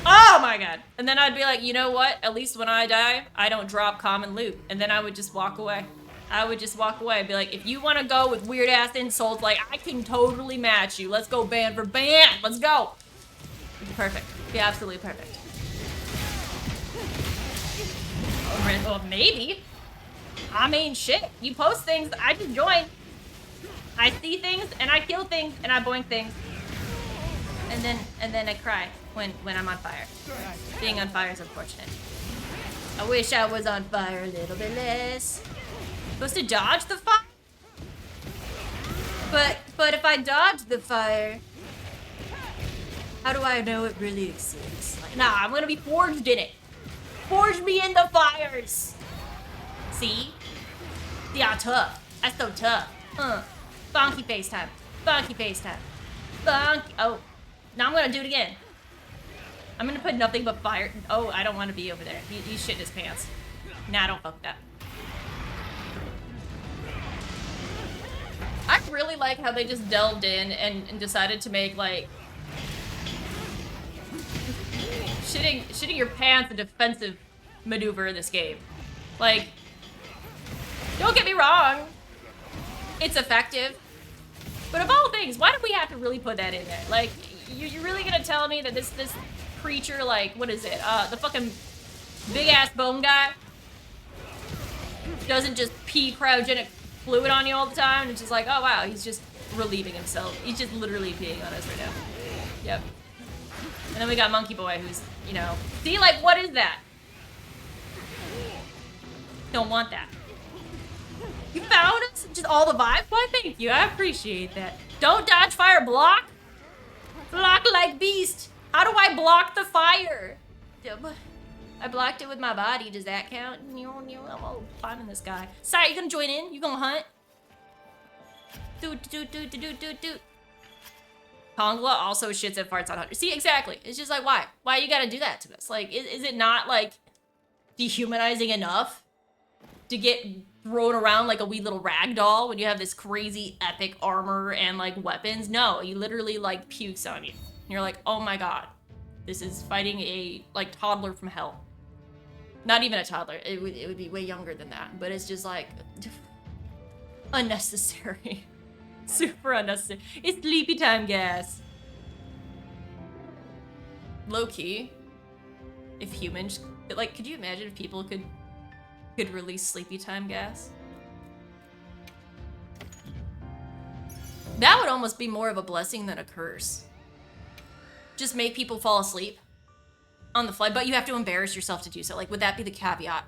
Oh my god. And then I'd be like, you know what? At least when I die, I don't drop common loot. And then I would just walk away. I would just walk away and be like, if you want to go with weird ass insults, like, I can totally match you. Let's go band for band. Let's go. It'd be perfect. It'd be absolutely perfect. Or maybe. I mean, shit. You post things, I just join. I see things, and I kill things, and I boink things. And then I cry when I'm on fire. Being on fire is unfortunate. I wish I was on fire a little bit less. Supposed to dodge the fire? But if I dodge the fire, how do I know it really exists? Like, nah, I'm gonna be forged in it. Forge me in the fires. See? Yeah, tough. That's so tough. Bonky face time. Bonky face time. Bonky. Oh. Now I'm gonna do it again. I'm gonna put nothing but fire. Oh, I don't want to be over there. He's shitting his pants. Nah, don't fuck that. I really like how they just delved in and decided to make, like, shitting your pants a defensive maneuver in this game. Like, don't get me wrong. It's effective. But of all things, why do we have to really put that in there? Like, you're really gonna tell me that this creature, like, what is it? The fucking big ass bone guy doesn't just pee cryogenic fluid on you all the time, and it's just like, oh wow, he's just relieving himself. He's just literally peeing on us right now. Yep. And then we got Monkey Boy, who's, you know, see, like, what is that? Don't want that. You found us? Just all the vibes? Why, thank you. I appreciate that. Don't dodge fire, block. Block like beast. How do I block the fire? I blocked it with my body. Does that count? I'm finding this guy. Sorry, you gonna join in? You gonna hunt? Doot. Kongla also shits and farts on Hunter. See, exactly. It's just like, why? Why you gotta do that to us? Like, is it not, like, dehumanizing enough to get thrown around like a wee little rag doll when you have this crazy epic armor and, like, weapons? No, he literally, like, pukes on you. And you're like, oh my god. This is fighting a, like, toddler from hell. Not even a toddler. It would be way younger than that. But it's just, like, unnecessary. Super unnecessary. It's sleepy time gas. Low key. If humans, like, could you imagine if people could release sleepy time gas? That would almost be more of a blessing than a curse. Just make people fall asleep on the fly, but you have to embarrass yourself to do so. Like, would that be the caveat?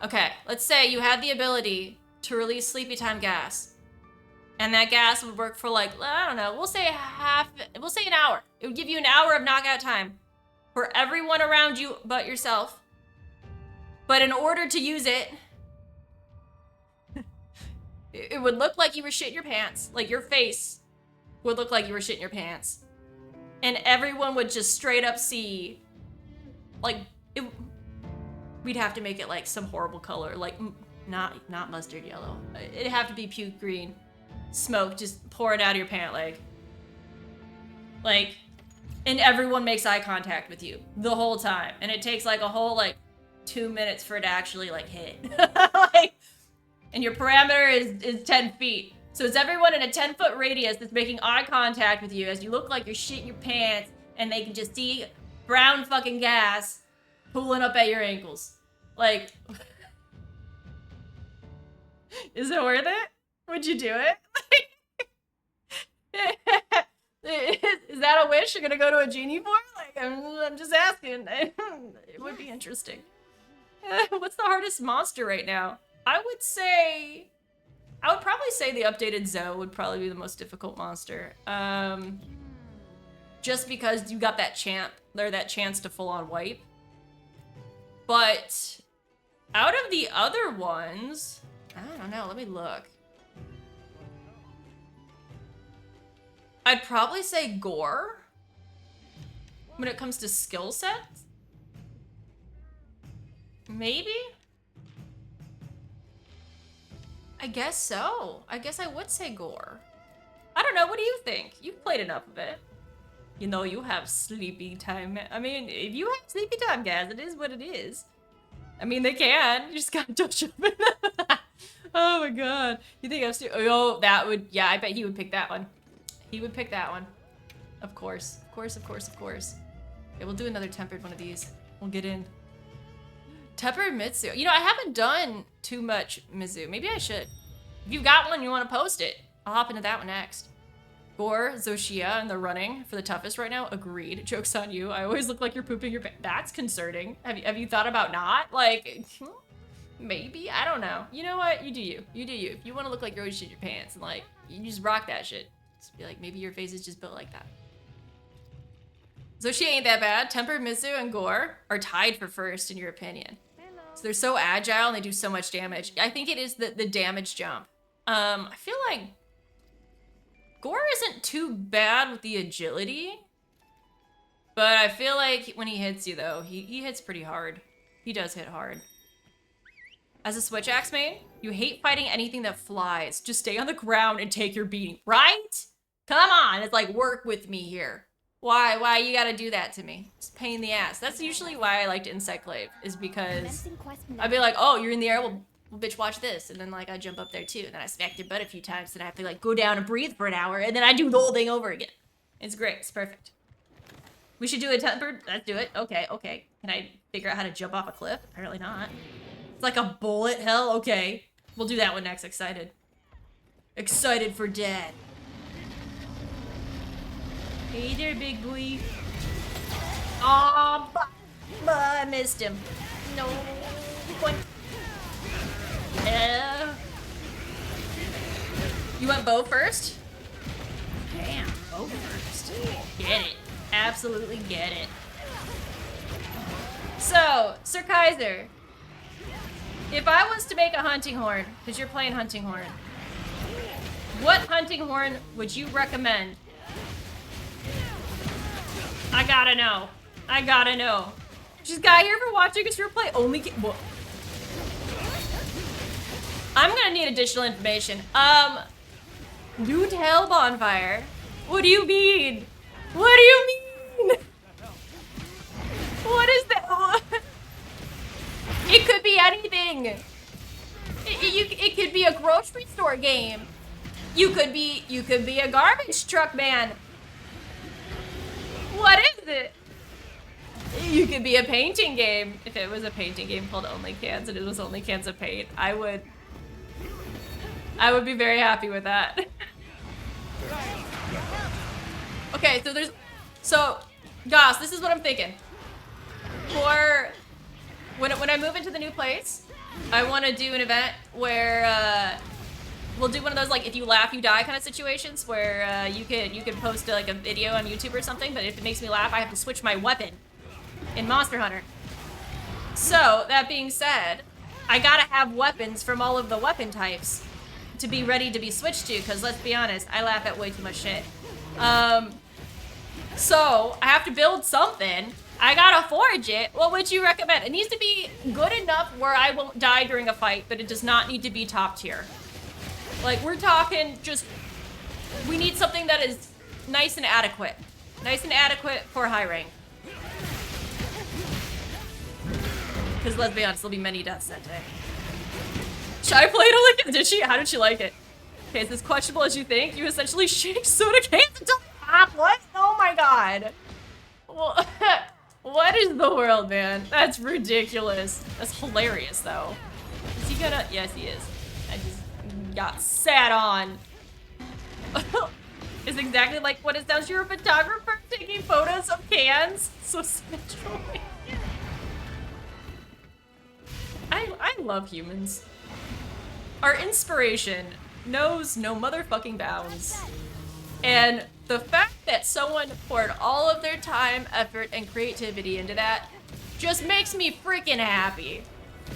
Okay, let's say you had the ability to release sleepy time gas. And that gas would work for, like, I don't know, we'll say an hour. It would give you an hour of knockout time for everyone around you but yourself. But in order to use it, it would look like you were shitting your pants. Like, your face would look like you were shitting your pants. And everyone would just straight up see, like, we'd have to make it, like, some horrible color. Like, not mustard yellow. It'd have to be puke green. Smoke just pouring out of your pant leg. Like, and everyone makes eye contact with you the whole time. And it takes, like, a whole, like, 2 minutes for it to actually, like, hit. Like, and your parameter is 10 feet. So it's everyone in a 10-foot radius that's making eye contact with you as you look like you're shitting your pants, and they can just see brown fucking gas pooling up at your ankles. Like, is it worth it? Would you do it? Is that a wish you're gonna go to a genie for? Like, I'm just asking. It would be interesting. What's the hardest monster right now? I would probably say the updated Zoe would probably be the most difficult monster. Just because you got that chance to full on wipe. But out of the other ones, I don't know, let me look. I'd probably say Gore when it comes to skill sets. Maybe? I guess so. I guess I would say Gore. I don't know, what do you think? You've played enough of it. You know, you have sleepy time. I mean, if you have sleepy time, guys, it is what it is. I mean, they can. You just gotta touch them. Oh my god. You think I'm still? Oh, that would, yeah, I bet he would pick that one. He would pick that one. Of course. Of course, of course, of course. Yeah, we'll do another tempered one of these. We'll get in. Tempered Mitsu. You know, I haven't done too much Mizu. Maybe I should. If you've got one and you want to post it, I'll hop into that one next. Gore, Zoshia, and the running for the toughest right now. Agreed. Joke's on you. I always look like you're pooping your pants. That's concerning. Have you thought about not? Like, maybe? I don't know. You know what? You do you. You do you. If you want to look like you're always shitting your pants and, like, you just rock that shit. Just be like, maybe your face is just built like that. Zoshia ain't that bad. Tempered Mitsu and Gore are tied for first, in your opinion. So they're so agile and they do so much damage. I think it is the damage jump. I feel like Gore isn't too bad with the agility. But I feel like when he hits you, though, he hits pretty hard. He does hit hard. As a Switch Axe main, you hate fighting anything that flies. Just stay on the ground and take your beating, right? Come on, it's like, work with me here. Why you gotta do that to me? It's a pain in the ass. That's usually why I liked Insect Clave, is because I'd be like, oh, you're in the air, well, bitch, watch this. And then, like, I jump up there too, and then I smack their butt a few times, and I have to, like, go down and breathe for an hour, and then I do the whole thing over again. It's great, it's perfect. We should do a tempered. Let's do it. Okay, okay. Can I figure out how to jump off a cliff? Apparently not. It's like a bullet hell. Okay, we'll do that one next. Excited. Excited for death. Hey there, big boy. Oh, I missed him. No. You want bow first? Damn, bow first. Get it. Absolutely get it. So, Sir Kaiser, if I was to make a hunting horn, because you're playing hunting horn, what hunting horn would you recommend? I gotta know. I gotta know. She's got here for watching us play only. I'm gonna need additional information. New Hell Bonfire. What do you mean? What do you mean? What is that? It could be anything. It could be a grocery store game. You could be a garbage truck man. What is it? You could be a painting game. If it was a painting game called Only Cans and it was only cans of paint, I would be very happy with that. Okay, so Goss, this is what I'm thinking. For when I move into the new place, I want to do an event where we'll do one of those like if you laugh you die kind of situations where you could post like a video on YouTube or something, but if it makes me laugh, I have to switch my weapon in Monster Hunter. So that being said, I gotta have weapons from all of the weapon types to be ready to be switched to, because let's be honest, I laugh at way too much shit. So I have to build something. I gotta forge it. What would you recommend? It needs to be good enough where I won't die during a fight, but it does not need to be top tier. Like, we're talking just, we need something that is nice and adequate. Nice and adequate for high rank. Because let's be honest, there'll be many deaths that day. Shy played only. Did she? How did she like it? Okay, is this questionable as you think? You essentially shake soda cans until pop. What? Oh my god. Well, what is the world, man? That's ridiculous. That's hilarious, though. Is he gonna? Yes, he is. I just got sat on. It's exactly like what it sounds. You're a photographer taking photos of cans. So special. I love humans. Our inspiration knows no motherfucking bounds. And the fact that someone poured all of their time, effort, and creativity into that just makes me freaking happy.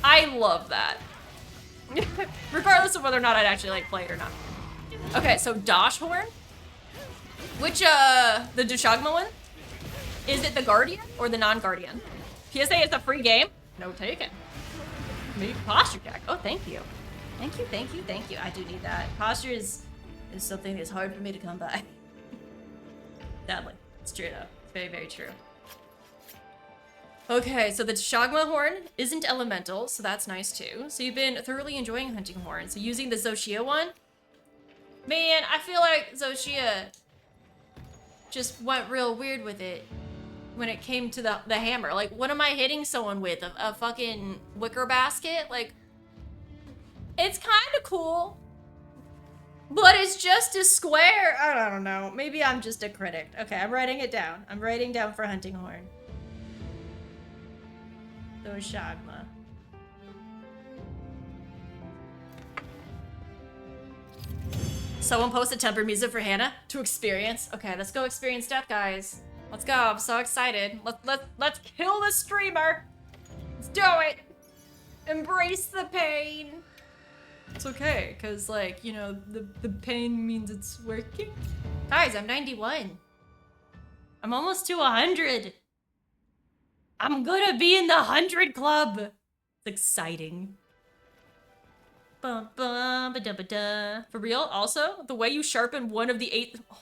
I love that. Regardless of whether or not I'd actually like play it or not. Okay, so Dosh Horn. Which, the Dushagma one? Is it the Guardian or the non-Guardian? PSA is a free game? No taken. Maybe posture jack. Oh, thank you. Thank you, thank you, thank you. I do need that. Posture is something that's hard for me to come by. Sadly. It's true though. It's very, very true. Okay, so the Shagma horn isn't elemental, so that's nice too. So you've been thoroughly enjoying hunting horn. So using the Zoshia one, man, I feel like Zoshia just went real weird with it when it came to the hammer. Like, what am I hitting someone with? A fucking wicker basket? Like, it's kind of cool, but it's just a square. I don't know. Maybe I'm just a critic. Okay, I'm writing it down. I'm writing down for hunting horn. So Shagma. Someone posted temper music for Hannah to experience. Okay, let's go experience death, guys. Let's go. I'm so excited. Let's kill the streamer. Let's do it. Embrace the pain. It's okay, cause like, you know, the pain means it's working. Guys, I'm 91. I'm almost to 100. I'm gonna be in the 100 club. It's exciting. Bum, bum, ba, da, ba, da. For real, also, the way you sharpen one of the 8... Oh.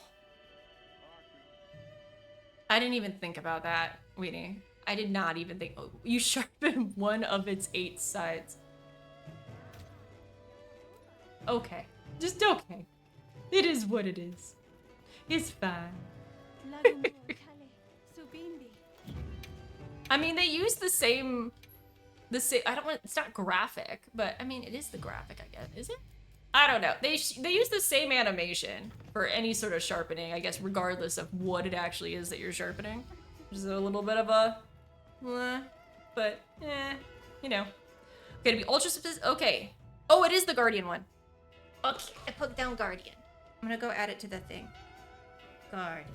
I didn't even think about that, Weenie. I did not even think... Oh, you sharpen one of its 8 sides. Okay. Just okay. It is what it is. It's fine. I mean, they use the same, I don't want, it's not graphic, but I mean, it is the graphic, I guess, is it? I don't know. They use the same animation for any sort of sharpening, I guess, regardless of what it actually is that you're sharpening. Just a little bit of a, but, you know. Okay, to be ultra specific, okay. Oh, it is the Guardian one. Okay, I put down Guardian. I'm gonna go add it to the thing. Guardian.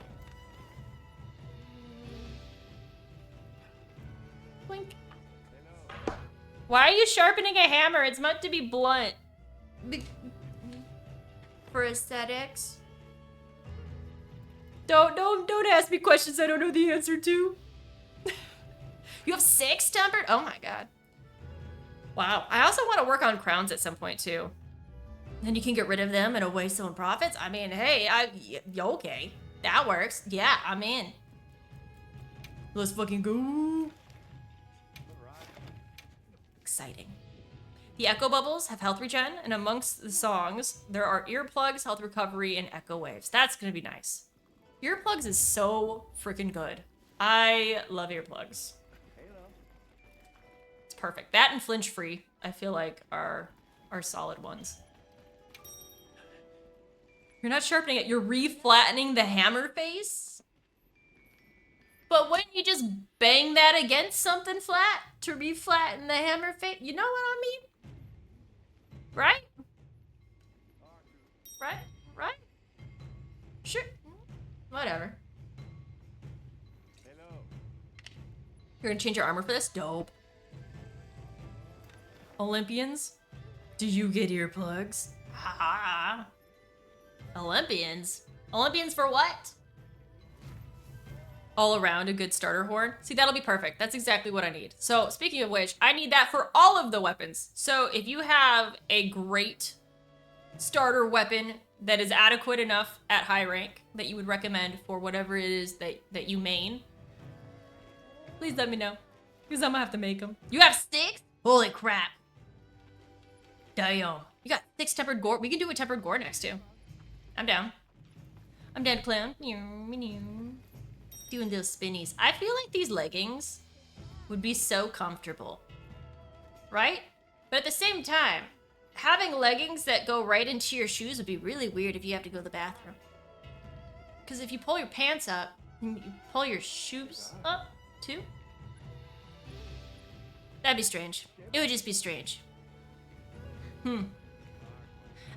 Boink. Why are you sharpening a hammer? It's meant to be blunt. For aesthetics. Don't ask me questions I don't know the answer to. You have 6 tempered? Oh my god. Wow. I also want to work on crowns at some point too. Then you can get rid of them and waste some profits. I mean, hey, okay. That works. Yeah, I'm in. Let's fucking go. Exciting. The echo bubbles have health regen, and amongst the songs, there are earplugs, health recovery, and echo waves. That's gonna be nice. Earplugs is so freaking good. I love earplugs. It's perfect. That and flinch free, I feel like are solid ones. You're not sharpening it, you're re-flattening the hammer face? But wouldn't you just bang that against something flat to re-flatten the hammer face? You know what I mean? Right? Right? Right? Sure. Whatever. You're gonna change your armor for this? Dope. Olympians? Do you get earplugs? Ha. Olympians? Olympians for what? All around a good starter horn. See, that'll be perfect. That's exactly what I need. So speaking of which, I need that for all of the weapons. So if you have a great starter weapon that is adequate enough at high rank that you would recommend for whatever it is that you main, please let me know. Because I'm gonna have to make them. You have 6? Holy crap. Damn. You got 6 tempered gore. We can do a tempered gore next too. I'm down. I'm down to clown. Doing those spinnies. I feel like these leggings would be so comfortable, right? But at the same time, having leggings that go right into your shoes would be really weird if you have to go to the bathroom. Because if you pull your pants up, you pull your shoes up too. That'd be strange. It would just be strange.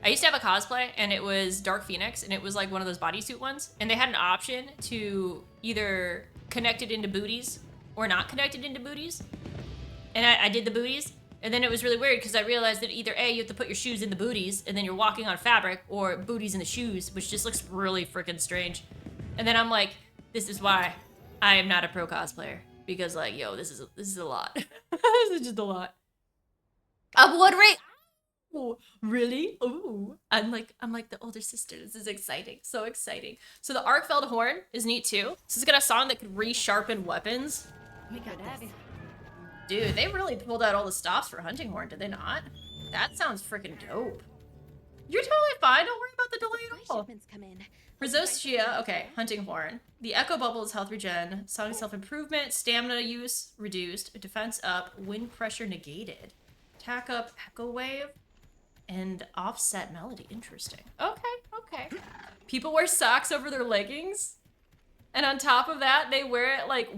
I used to have a cosplay, and it was Dark Phoenix, and it was like one of those bodysuit ones. And they had an option to either connect it into booties or not connect it into booties. And I did the booties, and then it was really weird because I realized that either A, you have to put your shoes in the booties, and then you're walking on fabric, or booties in the shoes, which just looks really freaking strange. And then I'm like, this is why I am not a pro cosplayer. Because like, yo, this is a lot. This is just a lot. I'm wondering. Ooh, really? Ooh. I'm like the older sister. This is exciting. So exciting. So the Arkfeld horn is neat too. This has got a song that can resharpen weapons. We got this. Dude, they really pulled out all the stops for hunting horn, did they not? That sounds freaking dope. You're totally fine. Don't worry about the delay My at all. shipments come in. Rosostia, okay, hunting horn. The echo bubble is health regen, song self-improvement, stamina use reduced, defense up, wind pressure negated, attack up, echo wave, and offset melody. Interesting. Okay. People wear socks over their leggings, and on top of that, they wear it like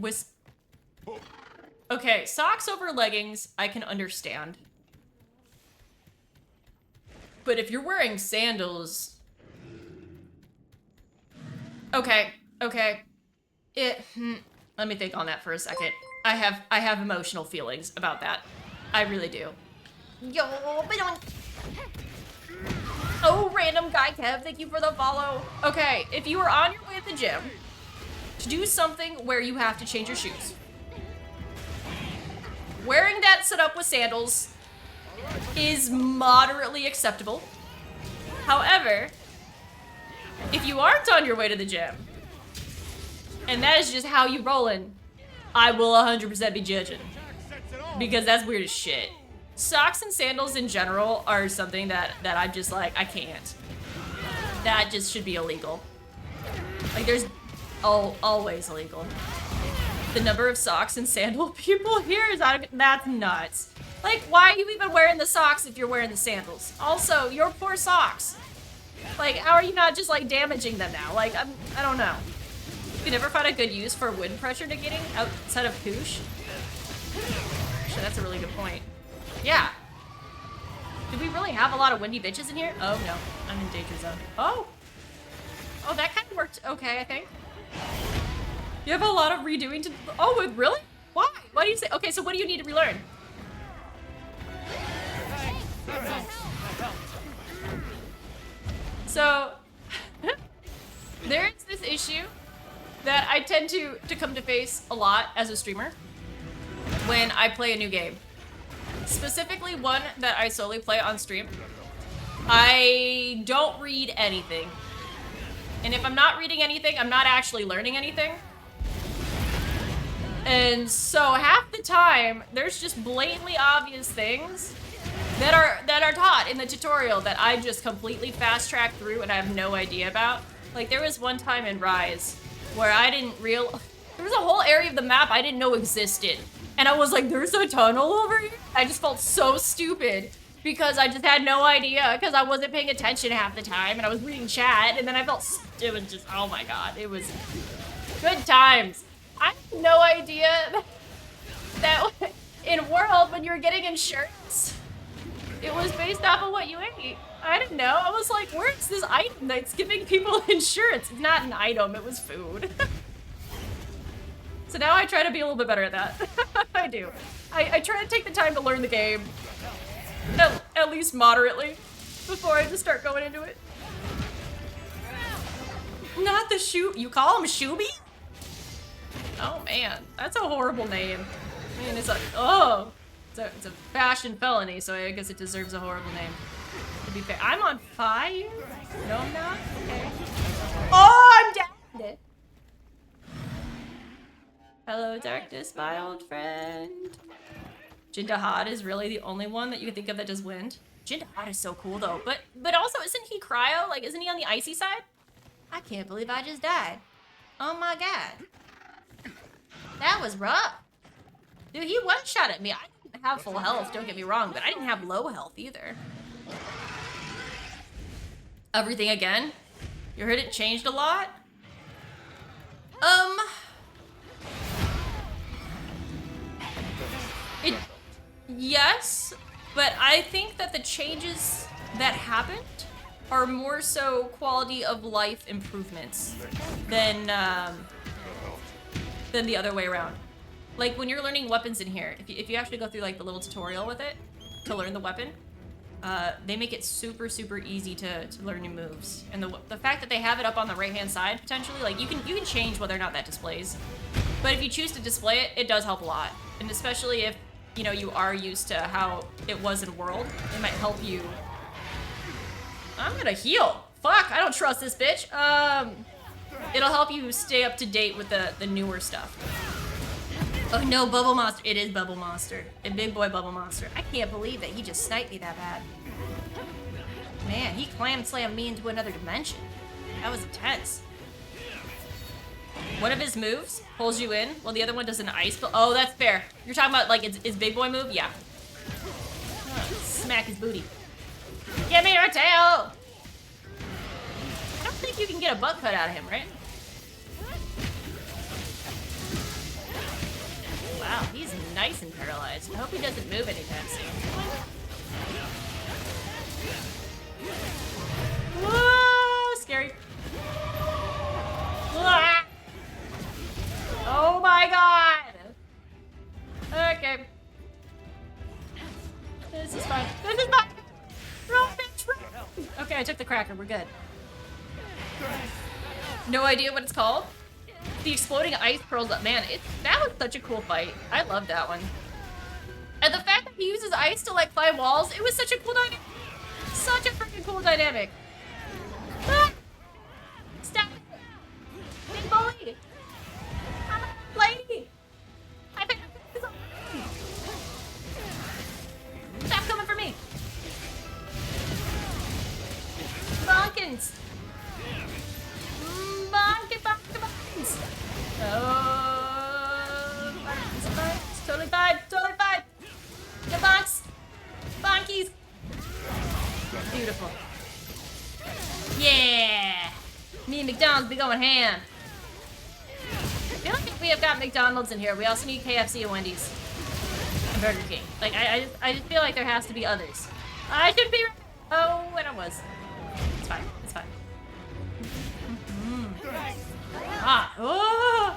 Okay, socks over leggings, I can understand. But if you're wearing sandals... Okay. Let me think on that for a second. I have emotional feelings about that. I really do. Yo, oh, random guy Kev, thank you for the follow. Okay, if you are on your way to the gym, to do something where you have to change your shoes. Wearing that set up with sandals is moderately acceptable. However, if you aren't on your way to the gym, and that is just how you rollin', I will 100% be judging. Because that's weird as shit. Socks and sandals in general are something that I'm just like, I can't. That just should be illegal. Like, there's always illegal. The number of socks and sandal people here is that's nuts. Like, why are you even wearing the socks if you're wearing the sandals? Also, your poor socks. Like, how are you not just like damaging them now? Like, I don't know. You never find a good use for wind pressure negating outside of Koosh? Actually, that's a really good point. Yeah. Do we really have a lot of windy bitches in here? Oh no, I'm in danger zone. Oh. Oh, that kind of worked okay, I think. You have a lot of redoing to. Oh, really? Why? Why do you say? Okay, so what do you need to relearn? So, there's this issue that I tend to come to face a lot as a streamer when I play a new game. Specifically one that I solely play on stream. I don't read anything. And if I'm not reading anything, I'm not actually learning anything. And so half the time, there's just blatantly obvious things that are taught in the tutorial that I just completely fast-track through and I have no idea about. Like, there was one time in Rise where I didn't there was a whole area of the map I didn't know existed. And I was like, there's a tunnel over here? I just felt so stupid because I just had no idea because I wasn't paying attention half the time and I was reading chat and then I felt, it was just, oh my god, it was good times. I had no idea that in World, when you were getting insurance, it was based off of what you ate. I didn't know. I was like, where's this item that's giving people insurance? It's not an item, it was food. So now I try to be a little bit better at that. I do. I try to take the time to learn the game. At least moderately. Before I just start going into it. Not the shoe. You call him Shooby? Oh man, that's a horrible name. I mean, it's like, oh. It's a fashion felony, so I guess it deserves a horrible name. To be fair. I'm on fire? No, I'm not? Okay. Oh, I'm dead! Hello, darkness, my old friend. Jindahad is really the only one that you can think of that does wind. Jindahad is so cool, though. But also, isn't he cryo? Like, isn't he on the icy side? I can't believe I just died. Oh my god. That was rough. Dude, he one-shot at me. I didn't have full health, don't get me wrong, but I didn't have low health either. Everything again? You heard it changed a lot? Yes, but I think that the changes that happened are more so quality of life improvements than the other way around. Like when you're learning weapons in here, if you actually go through like the little tutorial with it to learn the weapon, they make it super easy to learn new moves. And the fact that they have it up on the right hand side potentially, like you can change whether or not that displays. But if you choose to display it, it does help a lot. And especially if you know you are used to how it was in World, it might help you. I'm gonna heal. Fuck, I don't trust this bitch. It'll help you stay up to date with the newer stuff. Oh no, Bubble Monster. It is Bubble Monster. A big boy Bubble Monster. I can't believe that he just sniped me that bad. Man, he clam slammed me into another dimension. That was intense. One of his moves pulls you in, while the other one does an ice. Oh, that's fair. You're talking about like his big boy move? Yeah. Smack his booty. Give me your tail! I don't think you can get a butt cut out of him, right? Wow, he's nice and paralyzed. I hope he doesn't move anytime soon. Whoa, scary. Ah! Oh my god! Okay. This is fine. This is fine! Run, bitch, run! Okay, I took the cracker. We're good. No idea what it's called? The exploding ice pearls up. Man, that was such a cool fight. I love that one. And the fact that he uses ice to like climb walls, it was such a cool dynamic. Such a freaking cool dynamic. Ah! Stop it! Big bully! I'm a lady! I picked this up. Stop coming for me! Bonkins! Bonkins! Oh, Me and McDonald's be going ham. I feel like we have got McDonald's in here. We also need KFC and Wendy's. And Burger King. Like, I just feel like there has to be others. I should be... Oh, and I was. It's fine. It's fine. Ah. Oh!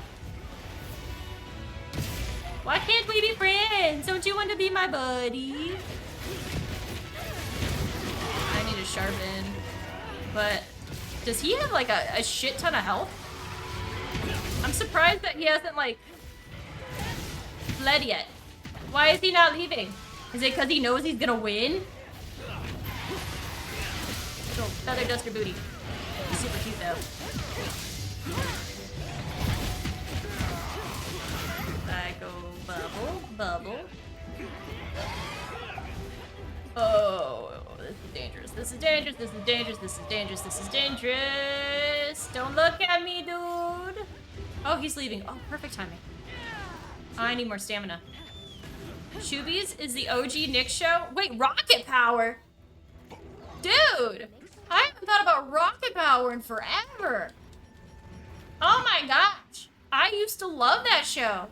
Why can't we be friends? Don't you want to be my buddy? I need to sharpen. But does he have like a shit ton of health? I'm surprised that he hasn't like fled yet. Why is he not leaving? Is it because he knows he's gonna win? Little feather duster booty. He's super cute though. I go bubble, bubble. Oh, this is dangerous. This is dangerous. This is dangerous. This is dangerous. This is dangerous. Don't look at me, dude. Oh, he's leaving. Oh, perfect timing. I need more stamina. Shoobies is the OG Nick show? Wait, rocket power? Dude, I haven't thought about rocket power in forever. Oh my gosh. I used to love that show.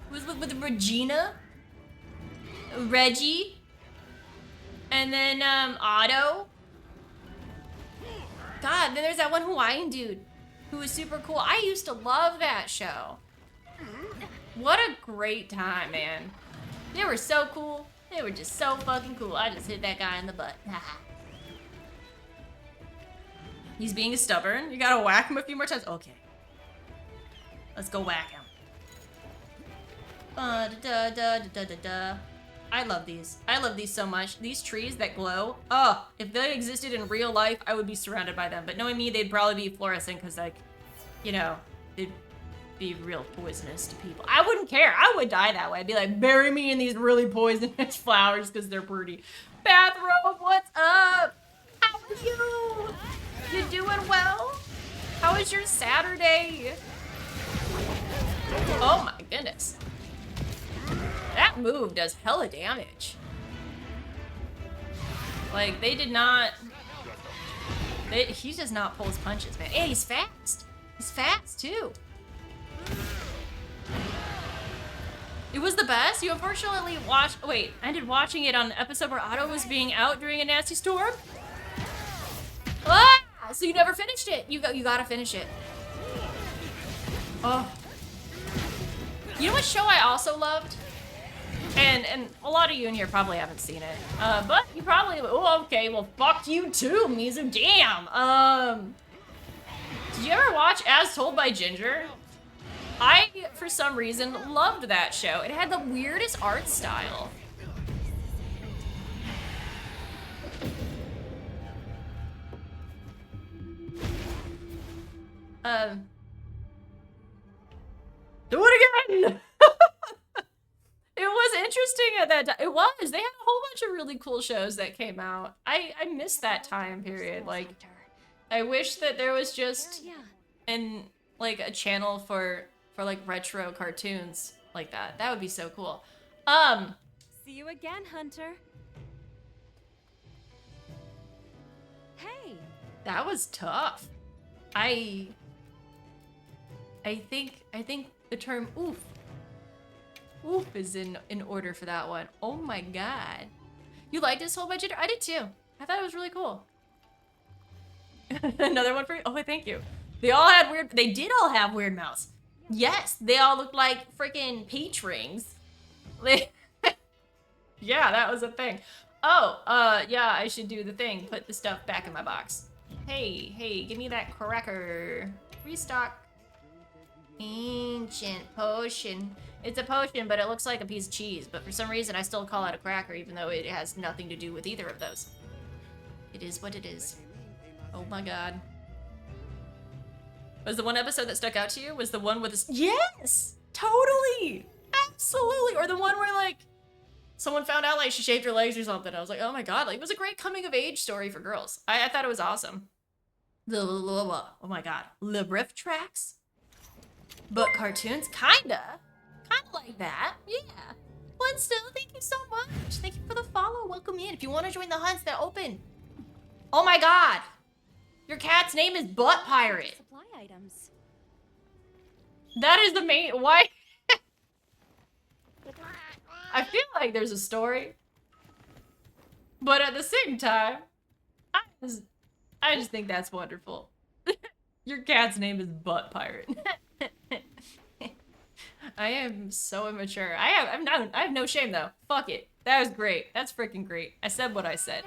It was with Regina, Reggie, and then Otto. God, then there's that one Hawaiian dude who was super cool. I used to love that show. What a great time, man. They were so cool. They were just so fucking cool. I just hit that guy in the butt. He's being stubborn. You gotta whack him a few more times. Okay. Let's go whack him. I love these. I love these so much. These trees that glow. Oh, if they existed in real life, I would be surrounded by them. But knowing me, they'd probably be fluorescent because, like, you know, they'd be real poisonous to people. I wouldn't care. I would die that way. I'd be like, bury me in these really poisonous flowers because they're pretty. Bathrobe, what's up? How are you? You doing well? How was your Saturday? Oh my goodness. That move does hella damage. Like, they did not... he does not pull his punches, man. And he's fast. He's fast, too. It was the best. You unfortunately watched... Wait, I ended watching it on the episode where Otto was being out during a nasty storm? Ah! So you never finished it. You gotta finish it. Oh. You know what show I also loved? And a lot of you in here probably haven't seen it. But you probably, oh, okay, well, fuck you too, Mizu, damn. Did you ever watch As Told by Ginger? I, for some reason, loved that show. It had the weirdest art style. Do it again! It was interesting at that time. It was. They had a whole bunch of really cool shows that came out. I missed that time period. Like, I wish that there was just like a channel for like retro cartoons like that. That would be so cool. See you again, Hunter. Hey. That was tough. I think the term oof is in order for that one. Oh my god. You liked this whole budget? I did too. I thought it was really cool. Another one for you? Oh, thank you. They did all have weird mouths. Yes, they all looked like freaking peach rings. Yeah, that was a thing. Oh, yeah, I should do the thing. Put the stuff back in my box. Hey, give me that cracker. Restock. Ancient potion. It's a potion, but it looks like a piece of cheese. But for some reason, I still call it a cracker, even though it has nothing to do with either of those. It is what it is. Oh my god. Was the one episode that stuck out to you? Was the one with this? Yes! Totally! Absolutely! Or the one where, like, someone found out, like, she shaved her legs or something. I was like, oh my god. Like, it was a great coming-of-age story for girls. I thought it was awesome. Oh my god. Le riff tracks? But cartoons? Kinda like that. Yeah. But still, thank you so much. Thank you for the follow. Welcome in. If you want to join the hunts, they're open. Oh my god. Your cat's name is Butt Pirate. Supply items. That is the main. Why? I feel like there's a story, but at the same time, I just think that's wonderful. Your cat's name is Butt Pirate. I am so immature. I have no shame though. Fuck it. That was great. That's freaking great. I said what I said.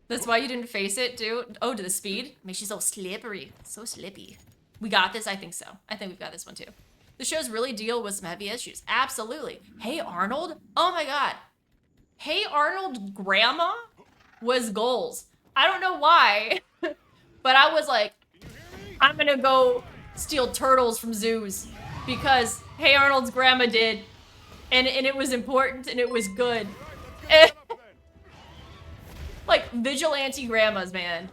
That's why you didn't face it, dude. Oh, to the speed? Makes you so slippery. So slippy. We got this? I think so. I think we've got this one too. The shows really deal with some heavy issues. Absolutely. Hey Arnold? Oh my god. Hey Arnold grandma was goals. I don't know why, but I was like, I'm gonna go steal turtles from zoos because Hey Arnold's grandma did, and it was important and it was good. Like vigilante grandmas, man.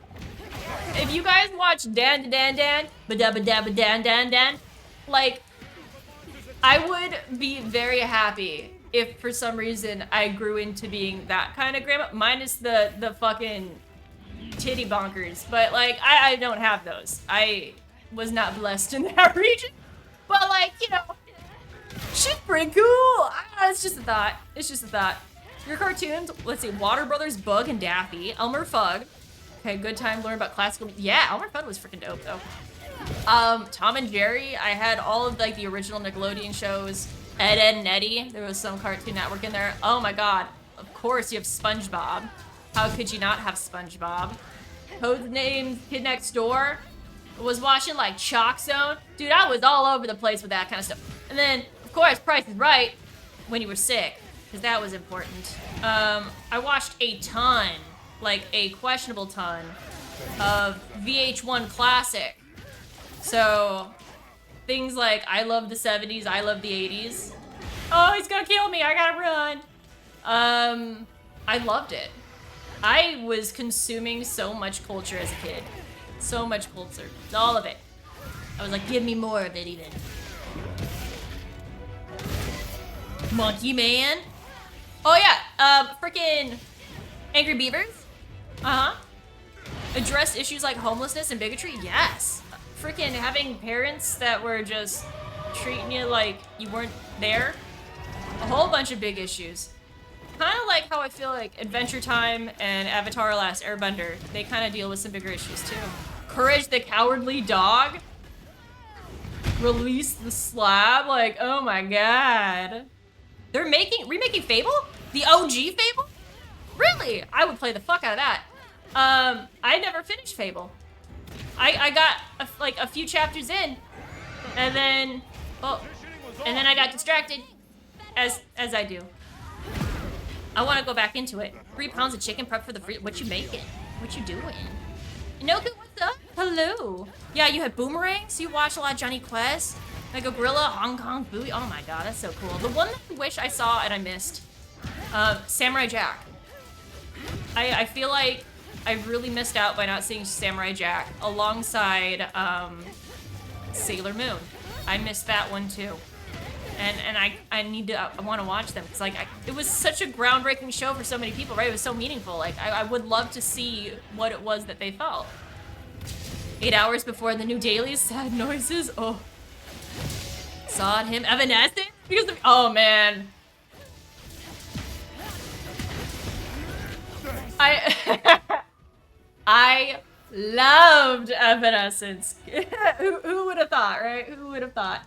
If you guys watch Dan Dan Dan, ba-da-ba-da-ba Dan Dan Dan, like, I would be very happy if for some reason I grew into being that kind of grandma, minus the fucking titty bonkers. But like, I don't have those. I was not blessed in that region. But like, you know, she's pretty cool. It's just a thought. It's just a thought. Your cartoons, let's see, Water Brothers, Bug and Daffy, Elmer Fudd. Okay, good time to learn about classical. Yeah, Elmer Fudd was freaking dope though. Tom and Jerry, I had all of like the original Nickelodeon shows. Ed, Edd and Eddy, there was some Cartoon Network in there. Oh my god, of course you have SpongeBob. How could you not have SpongeBob? Codenamed Kid Next Door. Was watching like Chalk Zone. Dude, I was all over the place with that kind of stuff. And then, of course, Price is Right when you were sick, because that was important. I watched a ton, like a questionable ton, of VH1 Classic. So, things like I love the 70s, I love the 80s. Oh, he's gonna kill me, I gotta run. I loved it. I was consuming so much culture as a kid. So much culture. All of it. I was like, give me more of it even. Monkey Man. Oh yeah, freaking Angry Beavers. Uh-huh. Address issues like homelessness and bigotry. Yes. Freaking having parents that were just treating you like you weren't there. A whole bunch of big issues. Kind of like how I feel like Adventure Time and Avatar: Last Airbender, they kind of deal with some bigger issues too. Courage the Cowardly Dog. Release the Slab. Like, oh my god. They're remaking Fable? The OG Fable? Really? I would play the fuck out of that. I never finished Fable. I got a few chapters in, and then, I got distracted, as I do. I want to go back into it. 3 pounds of chicken prep for the free. What you making? What you doing? Inoku, what's up? Hello. Yeah, you had Boomerangs. You watched a lot of Johnny Quest. Like a Gorilla, Hong Kong Booey. Oh my god, that's so cool. The one that I wish I saw and I missed. Samurai Jack. I feel like I really missed out by not seeing Samurai Jack alongside Sailor Moon. I missed that one too. And I want to watch them because like it was such a groundbreaking show for so many people, right? It was so meaningful. Like I would love to see what it was that they felt. 8 hours before the new dailies, sad noises. Oh, saw him Evanescence because of, oh man. I loved Evanescence. Who would have thought, right? Who would have thought?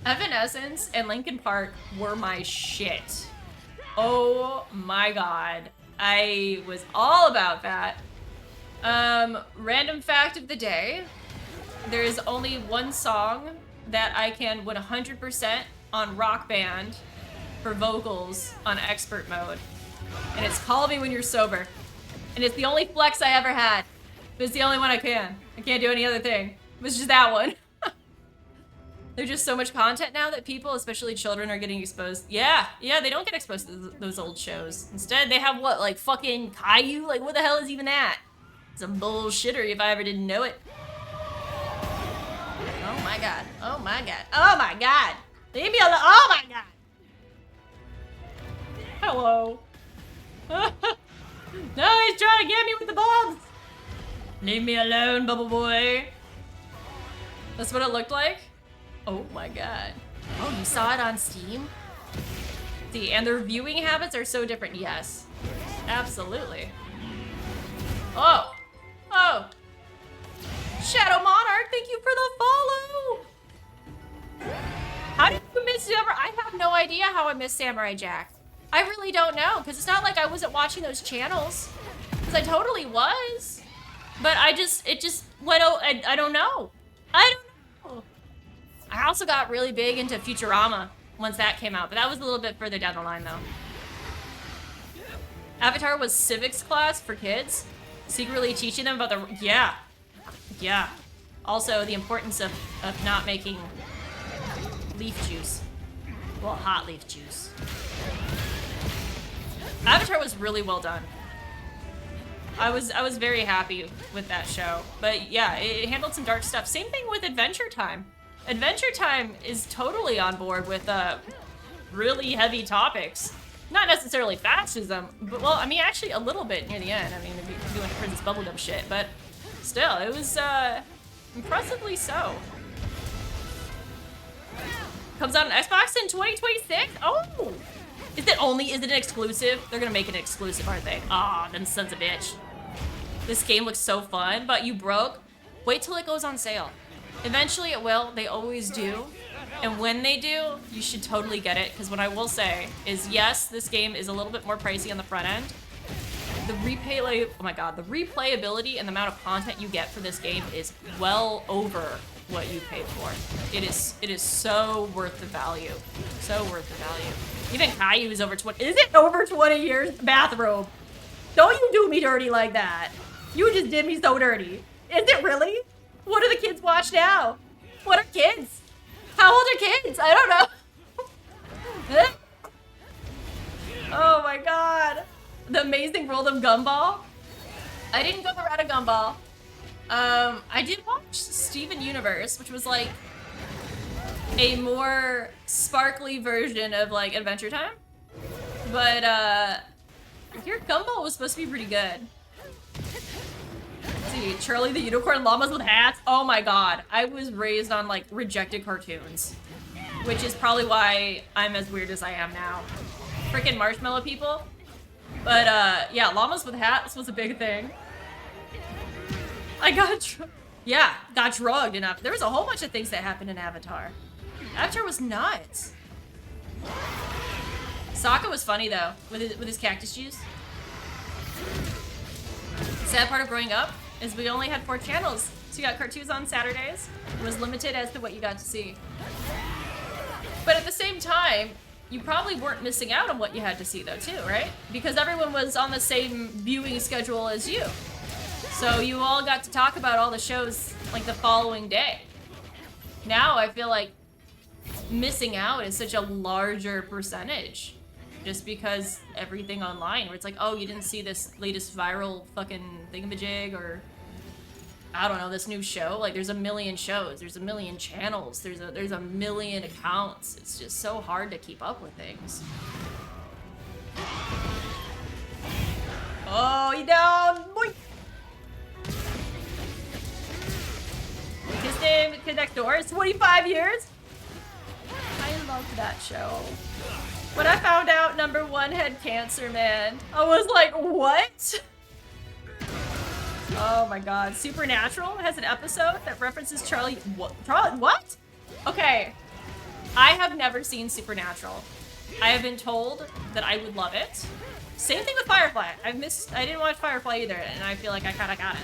Evanescence and Linkin Park were my shit. Oh my god. I was all about that. Random fact of the day. There is only one song that I can 100% on Rock Band for vocals on expert mode. And it's Call Me When You're Sober. And it's the only flex I ever had. But it's the only one I can. I can't do any other thing. It was just that one. There's just so much content now that people, especially children, are getting exposed. Yeah, they don't get exposed to those old shows. Instead, they have what, like fucking Caillou? Like, what the hell is even that? It's a bullshitter if I ever didn't know it. Oh my god. Oh my god. Oh my god. Leave me alone. Oh my god. Hello. No, he's trying to get me with the bulbs. Leave me alone, bubble boy. That's what it looked like? Oh my god. Oh, you saw it on Steam? See, and their viewing habits are so different. Yes. Absolutely. Oh. Oh. Shadow Monarch, thank you for the follow. How did you miss Samurai? I have no idea how I missed Samurai Jack. I really don't know, because it's not like I wasn't watching those channels. Because I totally was. But it just went, I don't know. I don't know. I also got really big into Futurama once that came out, but that was a little bit further down the line, though. Avatar was civics class for kids, secretly teaching them about the, yeah. Also, the importance of not making leaf juice. Well, hot leaf juice. Avatar was really well done. I was very happy with that show. But yeah, it handled some dark stuff. Same thing with Adventure Time. Adventure Time is totally on board with really heavy topics. Not necessarily fascism, but well, I mean, actually a little bit near the end. I mean, doing Princess Bubblegum shit, but still, it was impressively so. Comes out on Xbox in 2026. Oh, is it an exclusive? They're gonna make it an exclusive, aren't they? Ah, them sons of bitch. This game looks so fun, but you broke. Wait till it goes on sale. Eventually it will. They always do. And when they do, you should totally get it. Because what I will say is, yes, this game is a little bit more pricey on the front end. The replayability and the amount of content you get for this game is well over what you paid for. It is so worth the value. So worth the value. Even Caillou is over 20. Is it over 20 years? Bathrobe. Don't you do me dirty like that. You just did me so dirty. Is it really? What do the kids watch now? What are kids? How old are kids? I don't know. Oh my god. The Amazing World of Gumball. I didn't go the route of Gumball. I did watch Steven Universe, which was like a more sparkly version of like Adventure Time. But I hear Gumball was supposed to be pretty good. Let's see, Charlie the Unicorn, llamas with hats. Oh my god, I was raised on like rejected cartoons, which is probably why I'm as weird as I am now. Freaking marshmallow people. But yeah, llamas with hats was a big thing. I got drugged enough. There was a whole bunch of things that happened in Avatar. Avatar was nuts. Sokka was funny though, with his cactus juice. Sad part of growing up is we only had 4 channels. So you got cartoons on Saturdays. It was limited as to what you got to see. But at the same time, you probably weren't missing out on what you had to see though too, right? Because everyone was on the same viewing schedule as you. So you all got to talk about all the shows like the following day. Now I feel like missing out is such a larger percentage. Just because everything online, where it's like, oh, you didn't see this latest viral fucking thingamajig, or I don't know, this new show. Like, there's a million shows, there's a million channels, there's a million accounts. It's just so hard to keep up with things. Oh, you down, boy. His name, Kid Next Door, is 25 years. I loved that show. When I found out #1 had cancer, man, I was like, what? Oh my god. Supernatural has an episode that references Charlie. What? What? Okay. I have never seen Supernatural. I have been told that I would love it. Same thing with Firefly. I didn't watch Firefly either, and I feel like I kinda got it.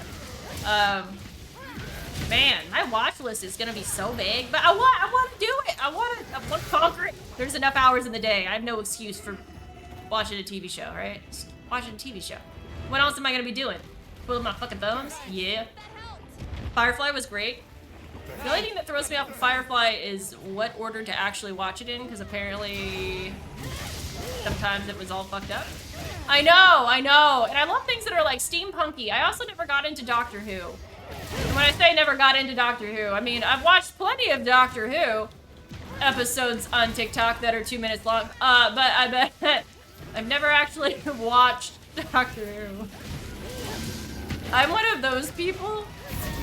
Man, my watch list is gonna be so big, but I want to do it. I want to conquer it. There's enough hours in the day. I have no excuse for watching a TV show, right? Just watching a TV show. What else am I gonna be doing? Twiddling my fucking thumbs? Yeah. Firefly was great. The only thing that throws me off of Firefly is what order to actually watch it in, because apparently sometimes it was all fucked up. I know. And I love things that are like steampunky. I also never got into Doctor Who. And when I say never got into Doctor Who, I mean, I've watched plenty of Doctor Who episodes on TikTok that are 2 minutes long, but I bet I've never actually watched Doctor Who. I'm one of those people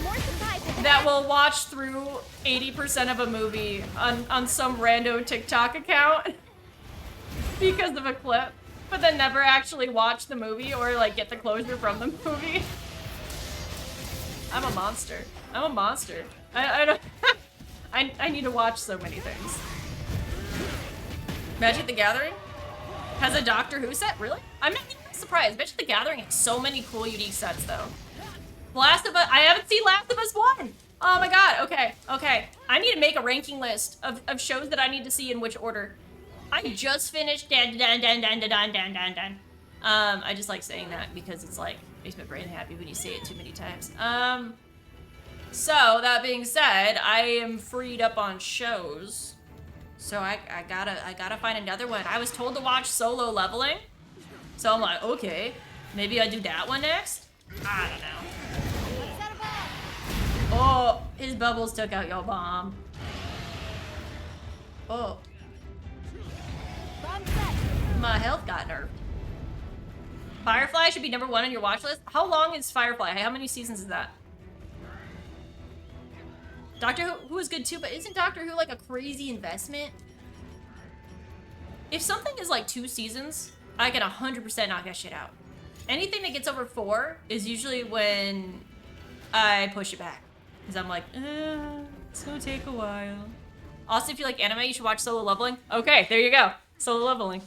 More surprises. that will watch through 80% of a movie on some rando TikTok account because of a clip, but then never actually watch the movie or like get the closure from the movie. I'm a monster. I'm a monster. I don't. I need to watch so many things. Magic the Gathering has a Doctor Who set, really? I'm not even surprised. Magic the Gathering has so many cool, unique sets, though. Last of Us, I haven't seen Last of Us 1. Oh my god, okay, okay. I need to make a ranking list of shows that I need to see in which order. I just finished I just like saying that because it's like, makes my brain happy when you say it too many times. So, that being said, I am freed up on shows. So I gotta find another one. I was told to watch Solo Leveling. So I'm like, okay, maybe I do that one next? I don't know. What's that about? Oh, his bubbles took out your bomb. Oh, Bomb set. my health got nerfed. Firefly should be #1 on your watch list. How long is Firefly? How many seasons is that? Doctor Who is good too, but isn't Doctor Who like a crazy investment? If something is like 2 seasons, I can 100% knock that shit out. Anything that gets over 4 is usually when I push it back. Because I'm like, it's gonna take a while. Also, if you like anime, you should watch Solo Leveling. Okay, there you go. Solo Leveling.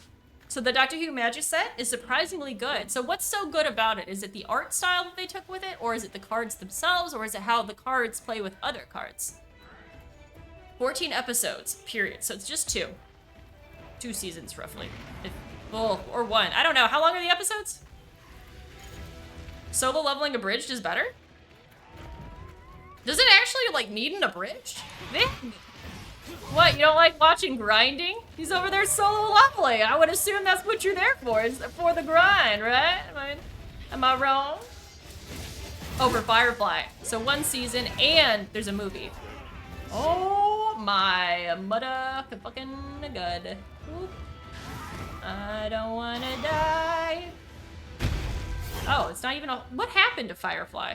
So the Doctor Who Magic set is surprisingly good. So what's so good about it? Is it the art style that they took with it? Or is it the cards themselves? Or is it how the cards play with other cards? 14 episodes, period. So it's just 2. 2 seasons, roughly. Or 1. I don't know. How long are the episodes? Solo Leveling Abridged is better? Does it actually, like, need an abridged? What, you don't like watching grinding? He's over there solo leveling. I would assume that's what you're there for, is for the grind, right? Am I wrong? Over Firefly. So 1 season and there's a movie. Oh my mother fucking god. Oop. I don't wanna die. Oh, it's not even a, what happened to Firefly?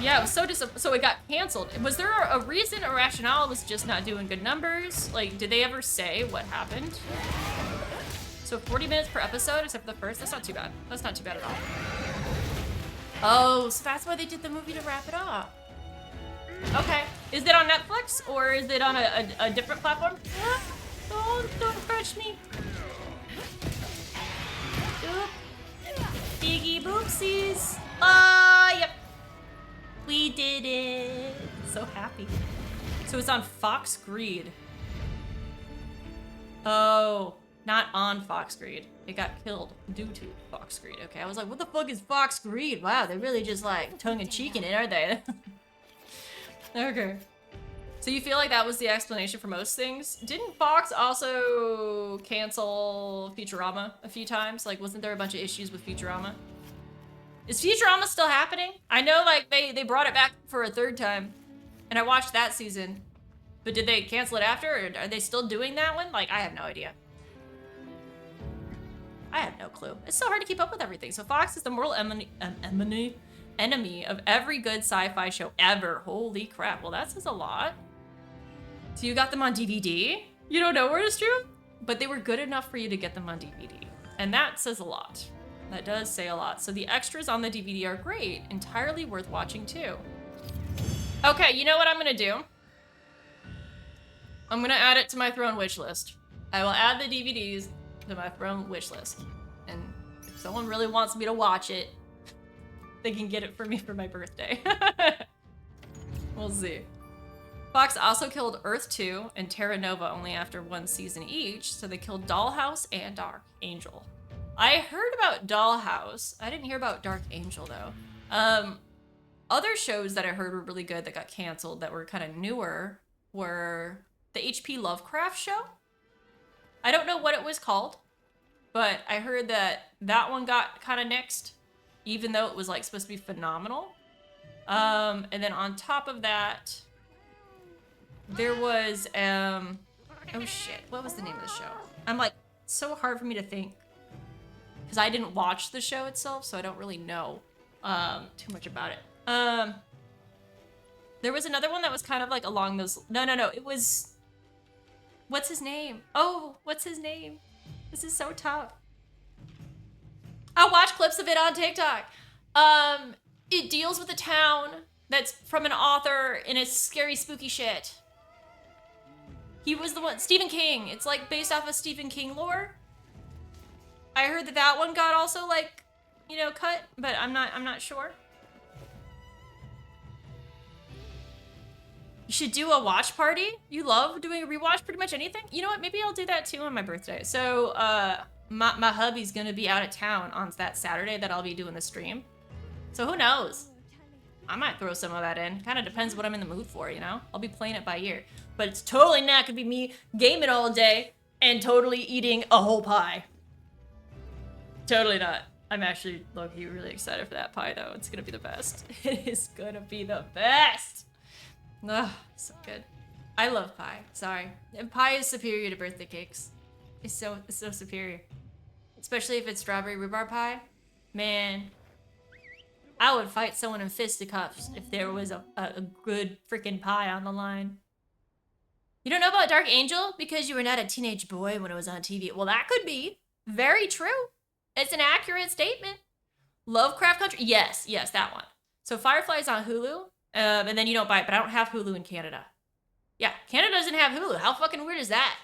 Yeah, it was so it got canceled. Was there a reason or rationale? It was just not doing good numbers? Like, did they ever say what happened? So 40 minutes per episode, except for the first. That's not too bad. That's not too bad at all. Oh, so that's why they did the movie to wrap it up. Okay. Is it on Netflix or is it on a different platform? Don't crush me. Oop. Biggie boopsies. Yep. We did it. So happy. So it's on Fox Greed. Oh, not on Fox Greed. It got killed due to Fox Greed. Okay, I was like, what the fuck is Fox Greed? Wow, they're really just like tongue-in-cheek in it, aren't they? Okay. So you feel like that was the explanation for most things? Didn't Fox also cancel Futurama a few times? Like, wasn't there a bunch of issues with Futurama? Is Futurama still happening? I know, like, they brought it back for a 3rd time, and I watched that season. But did they cancel it after, or are they still doing that one? Like, I have no idea. I have no clue. It's so hard to keep up with everything. So Fox is the mortal enemy of every good sci-fi show ever. Holy crap. Well, that says a lot. So you got them on DVD? You don't know where it's true? But they were good enough for you to get them on DVD. And that says a lot. That does say a lot. So the extras on the DVD are great. Entirely worth watching too. Okay, you know what I'm gonna do? I'm gonna add it to my Throne wish list. I will add the DVDs to my Throne wish list. And if someone really wants me to watch it, they can get it for me for my birthday. We'll see. Fox also killed Earth 2 and Terra Nova only after 1 season each, so they killed Dollhouse and Dark Angel. I heard about Dollhouse. I didn't hear about Dark Angel, though. Other shows that I heard were really good that got canceled that were kind of newer were the H.P. Lovecraft show. I don't know what it was called, but I heard that one got kind of nixed, even though it was like supposed to be phenomenal. And then on top of that, there was, oh shit, what was the name of the show? I'm like, so hard for me to think. because I didn't watch the show itself, so I don't really know too much about it. There was another one that was kind of like along those. No, it was. What's his name? Oh, what's his name? This is so tough. I watch clips of it on TikTok. It deals with a town that's from an author and it's scary, spooky shit. He was the one, Stephen King. It's like based off of Stephen King lore. I heard that one got also like, you know, cut, but I'm not sure. You should do a watch party. You love doing a rewatch pretty much anything. You know what? Maybe I'll do that too on my birthday. So, my hubby's gonna be out of town on that Saturday that I'll be doing the stream. So who knows? I might throw some of that in. Kind of depends what I'm in the mood for, you know? I'll be playing it by ear. But it's totally not gonna be me gaming all day and totally eating a whole pie. Totally not. I'm actually low-key really excited for that pie though. It's gonna be the best. It is gonna be the best. Ugh, so good. I love pie. Sorry. And pie is superior to birthday cakes. It's so superior. Especially if it's strawberry rhubarb pie. Man, I would fight someone in fisticuffs if there was a good freaking pie on the line. You don't know about Dark Angel because you were not a teenage boy when it was on TV. Well, that could be. Very true. It's an accurate statement. Lovecraft Country? Yes, that one. So Firefly's on Hulu, and then you don't buy it, but I don't have Hulu in Canada. Yeah, Canada doesn't have Hulu. How fucking weird is that?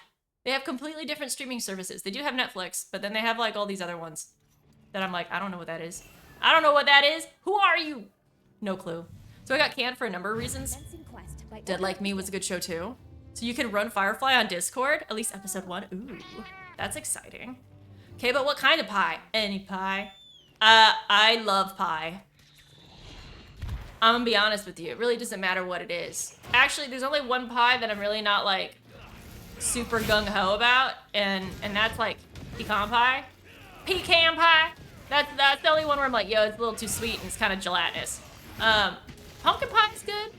They have completely different streaming services. They do have Netflix, but then they have like all these other ones that I'm like, I don't know what that is. I don't know what that is. Who are you? No clue. So I got canned for a number of reasons. Dead Like Me was a good show too. So you can run Firefly on Discord, at least episode 1. Ooh, that's exciting. Okay, but what kind of pie? Any pie. I love pie. I'm gonna be honest with you. It really doesn't matter what it is. Actually, there's only one pie that I'm really not like super gung-ho about, and that's like pecan pie. Pecan pie. That's the only one where I'm like, yo, it's a little too sweet and it's kind of gelatinous. Pumpkin pie is good.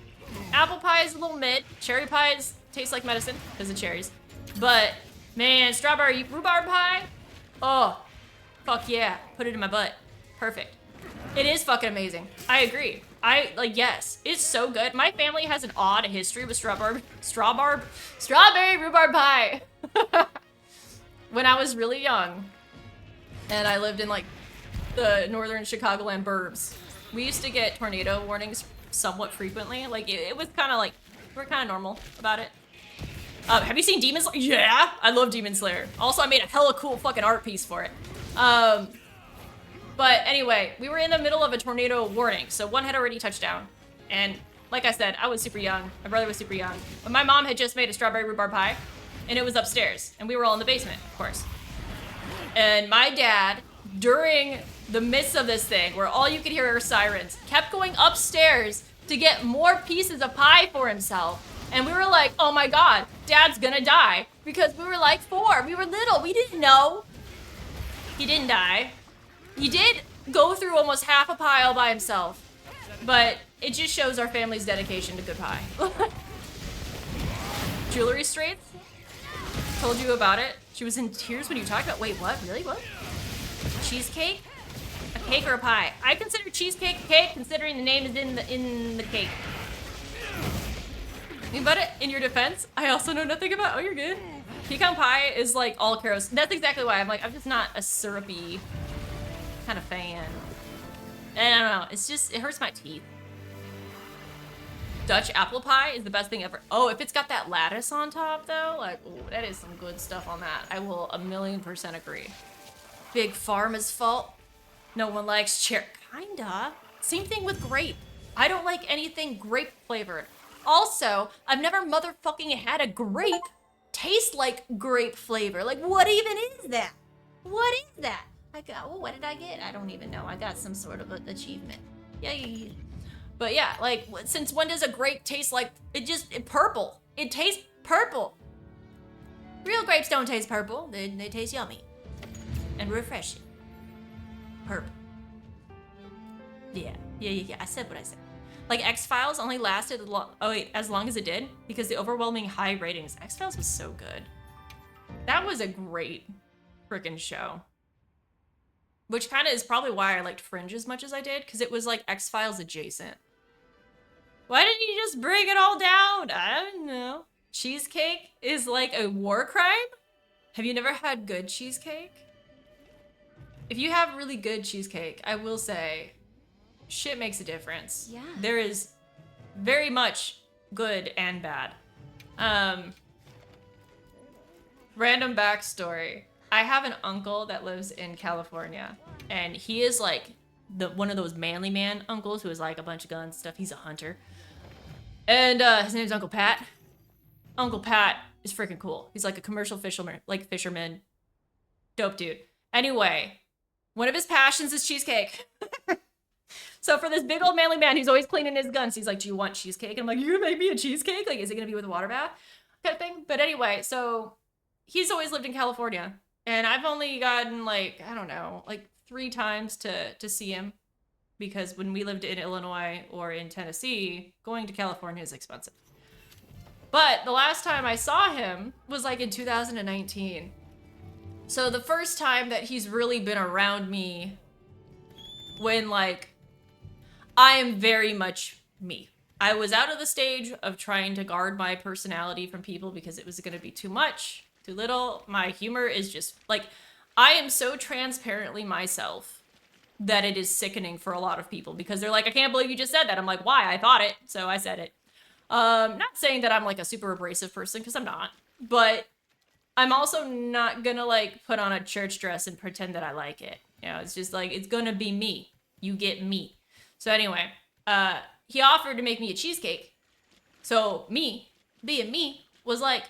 Apple pie is a little mid. Cherry pies taste like medicine because of cherries. But man, strawberry rhubarb pie. Oh, fuck yeah. Put it in my butt. Perfect. It is fucking amazing. I agree. Yes, it's so good. My family has an odd history with strawberry rhubarb pie. When I was really young and I lived in like the northern Chicagoland burbs, we used to get tornado warnings somewhat frequently. Like it was kind of like, we're kind of normal about it. Have you seen Demon Slayer? Yeah, I love Demon Slayer. Also, I made a hella cool fucking art piece for it. But anyway, we were in the middle of a tornado warning, so one had already touched down. And like I said, I was super young. My brother was super young. But my mom had just made a strawberry rhubarb pie, and it was upstairs. And we were all in the basement, of course. And my dad, during the midst of this thing, where all you could hear are sirens, kept going upstairs to get more pieces of pie for himself. And we were like, oh my God, Dad's gonna die. Because we were like 4, we were little, we didn't know. He didn't die. He did go through almost half a pie all by himself. But it just shows our family's dedication to good pie. Jewelry Straits? Told you about it. She was in tears when you talked about, wait, what, really, what? Cheesecake? A cake or a pie? I consider cheesecake a cake, considering the name is in the cake. But in your defense, I also know nothing about, oh, you're good. Pecan pie is like all Caro's. That's exactly why I'm just not a syrupy kind of fan. And I don't know, it's just, it hurts my teeth. Dutch apple pie is the best thing ever. Oh, if it's got that lattice on top though, like, ooh, that is some good stuff on that. I will 1,000,000% agree. Big Pharma's fault. No one likes cherry. Kinda. Same thing with grape. I don't like anything grape flavored. Also, I've never motherfucking had a grape taste like grape flavor. Like, what even is that? What is that? Oh, what did I get? I don't even know. I got some sort of an achievement. Yay. But yeah, like, since when does a grape taste like, purple? It tastes purple. Real grapes don't taste purple. They taste yummy and refreshing. Purple. Yeah. I said what I said. Like, X-Files only lasted as long as it did because the overwhelming high ratings. X-Files was so good. That was a great freaking show. which kind of is probably why I liked Fringe as much as I did, because it was like X-Files adjacent. Why didn't you just bring it all down? I don't know. Cheesecake is like a war crime? Have you never had good cheesecake? If you have really good cheesecake, I will say, shit makes a difference. Yeah. There is very much good and bad. Random backstory. I have an uncle that lives in California, and he is like one of those manly man uncles who has like a bunch of guns and stuff. He's a hunter. And his name's Uncle Pat. Uncle Pat is freaking cool. He's like a commercial fisherman. Dope dude. Anyway, one of his passions is cheesecake. So for this big old manly man, he's always cleaning his guns. He's like, do you want cheesecake? And I'm like, you gonna make me a cheesecake? Like, is it gonna be with a water bath? Kind of thing. But anyway, so he's always lived in California. And I've only gotten like, I don't know, like 3 times to see him. Because when we lived in Illinois or in Tennessee, going to California is expensive. But the last time I saw him was like in 2019. So the first time that he's really been around me when like, I am very much me. I was out of the stage of trying to guard my personality from people because it was going to be too much, too little. My humor is just like, I am so transparently myself that it is sickening for a lot of people because they're like, I can't believe you just said that. I'm like, why? I thought it, so I said it. Not saying that I'm like a super abrasive person because I'm not, but I'm also not gonna like put on a church dress and pretend that I like it. You know, it's just like, it's gonna be me. You get me. So anyway, he offered to make me a cheesecake. So me, being me, was like,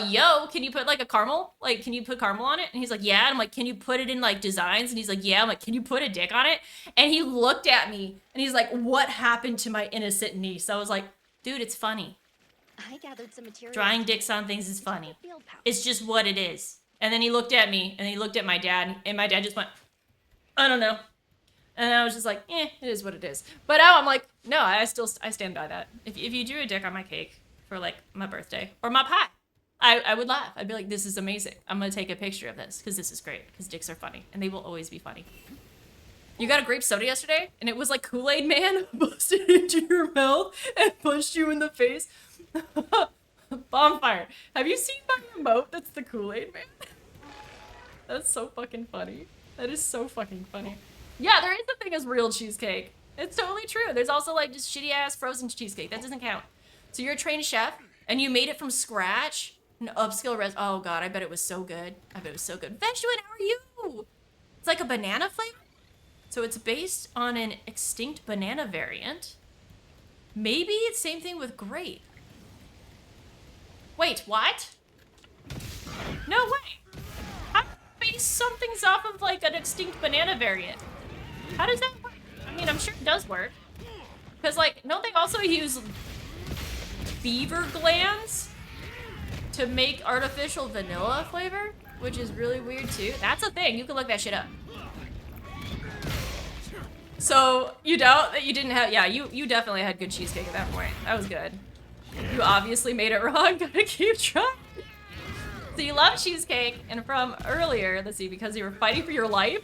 yo, can you put like a caramel? Like, can you put caramel on it? And he's like, yeah. And I'm like, can you put it in like designs? And he's like, yeah. I'm like, can you put a dick on it? And he looked at me and he's like, what happened to my innocent niece? I was like, dude, it's funny. I gathered some material. Drawing dicks on things is funny. Field pouch. It's just what it is. And then he looked at me and he looked at my dad and my dad just went, I don't know. And I was just like, it is what it is. But now I'm like, no, I stand by that. If you drew a dick on my cake for like my birthday or my pie, I would laugh. I'd be like, this is amazing. I'm going to take a picture of this because this is great because dicks are funny and they will always be funny. You got a grape soda yesterday and it was like Kool-Aid Man busted into your mouth and punched you in the face. Bonfire. Have you seen my emote that's the Kool-Aid Man? That's so fucking funny. That is so fucking funny. Yeah, there is a thing as real cheesecake. It's totally true. There's also like just shitty ass frozen cheesecake. That doesn't count. So you're a trained chef and you made it from scratch. An upscale oh god, I bet it was so good. I bet it was so good. Vegetuin, how are you? It's like a banana flavor. So it's based on an extinct banana variant. Maybe it's same thing with grape. Wait, what? No way. How do you base something's off of like an extinct banana variant? How does that work? I mean, I'm sure it does work. Because like, don't they also use beaver glands to make artificial vanilla flavor? Which is really weird too. That's a thing. You can look that shit up. So, you doubt that you didn't have... Yeah, you definitely had good cheesecake at that point. That was good. You obviously made it wrong. Gotta keep trying. So you love cheesecake, and from earlier, let's see, because you were fighting for your life,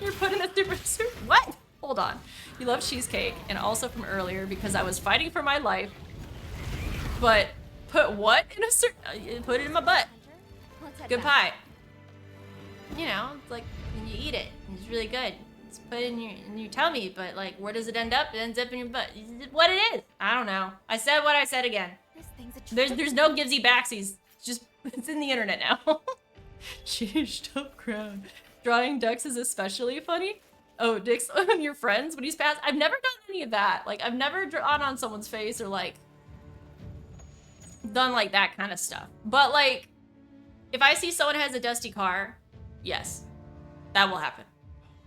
you're putting a super... What? Hold on. You love cheesecake, and also from earlier, because I was fighting for my life, but put what in a certain... Put it in my butt. Let's head Good back. pie. You know, it's like, when you eat it, it's really good. It's put in your tummy, but like, where does it end up? It ends up in your butt. What it is? I don't know. I said what I said again. This thing's a There's no givesy backsies. It's just, it's in the internet now. Changed up crowd. Drawing ducks is especially funny. Oh, dicks on your friends when he's passed. I've never done any of that. Like, I've never drawn on someone's face or like, done like that kind of stuff. But like, if I see someone has a dusty car, yes, that will happen.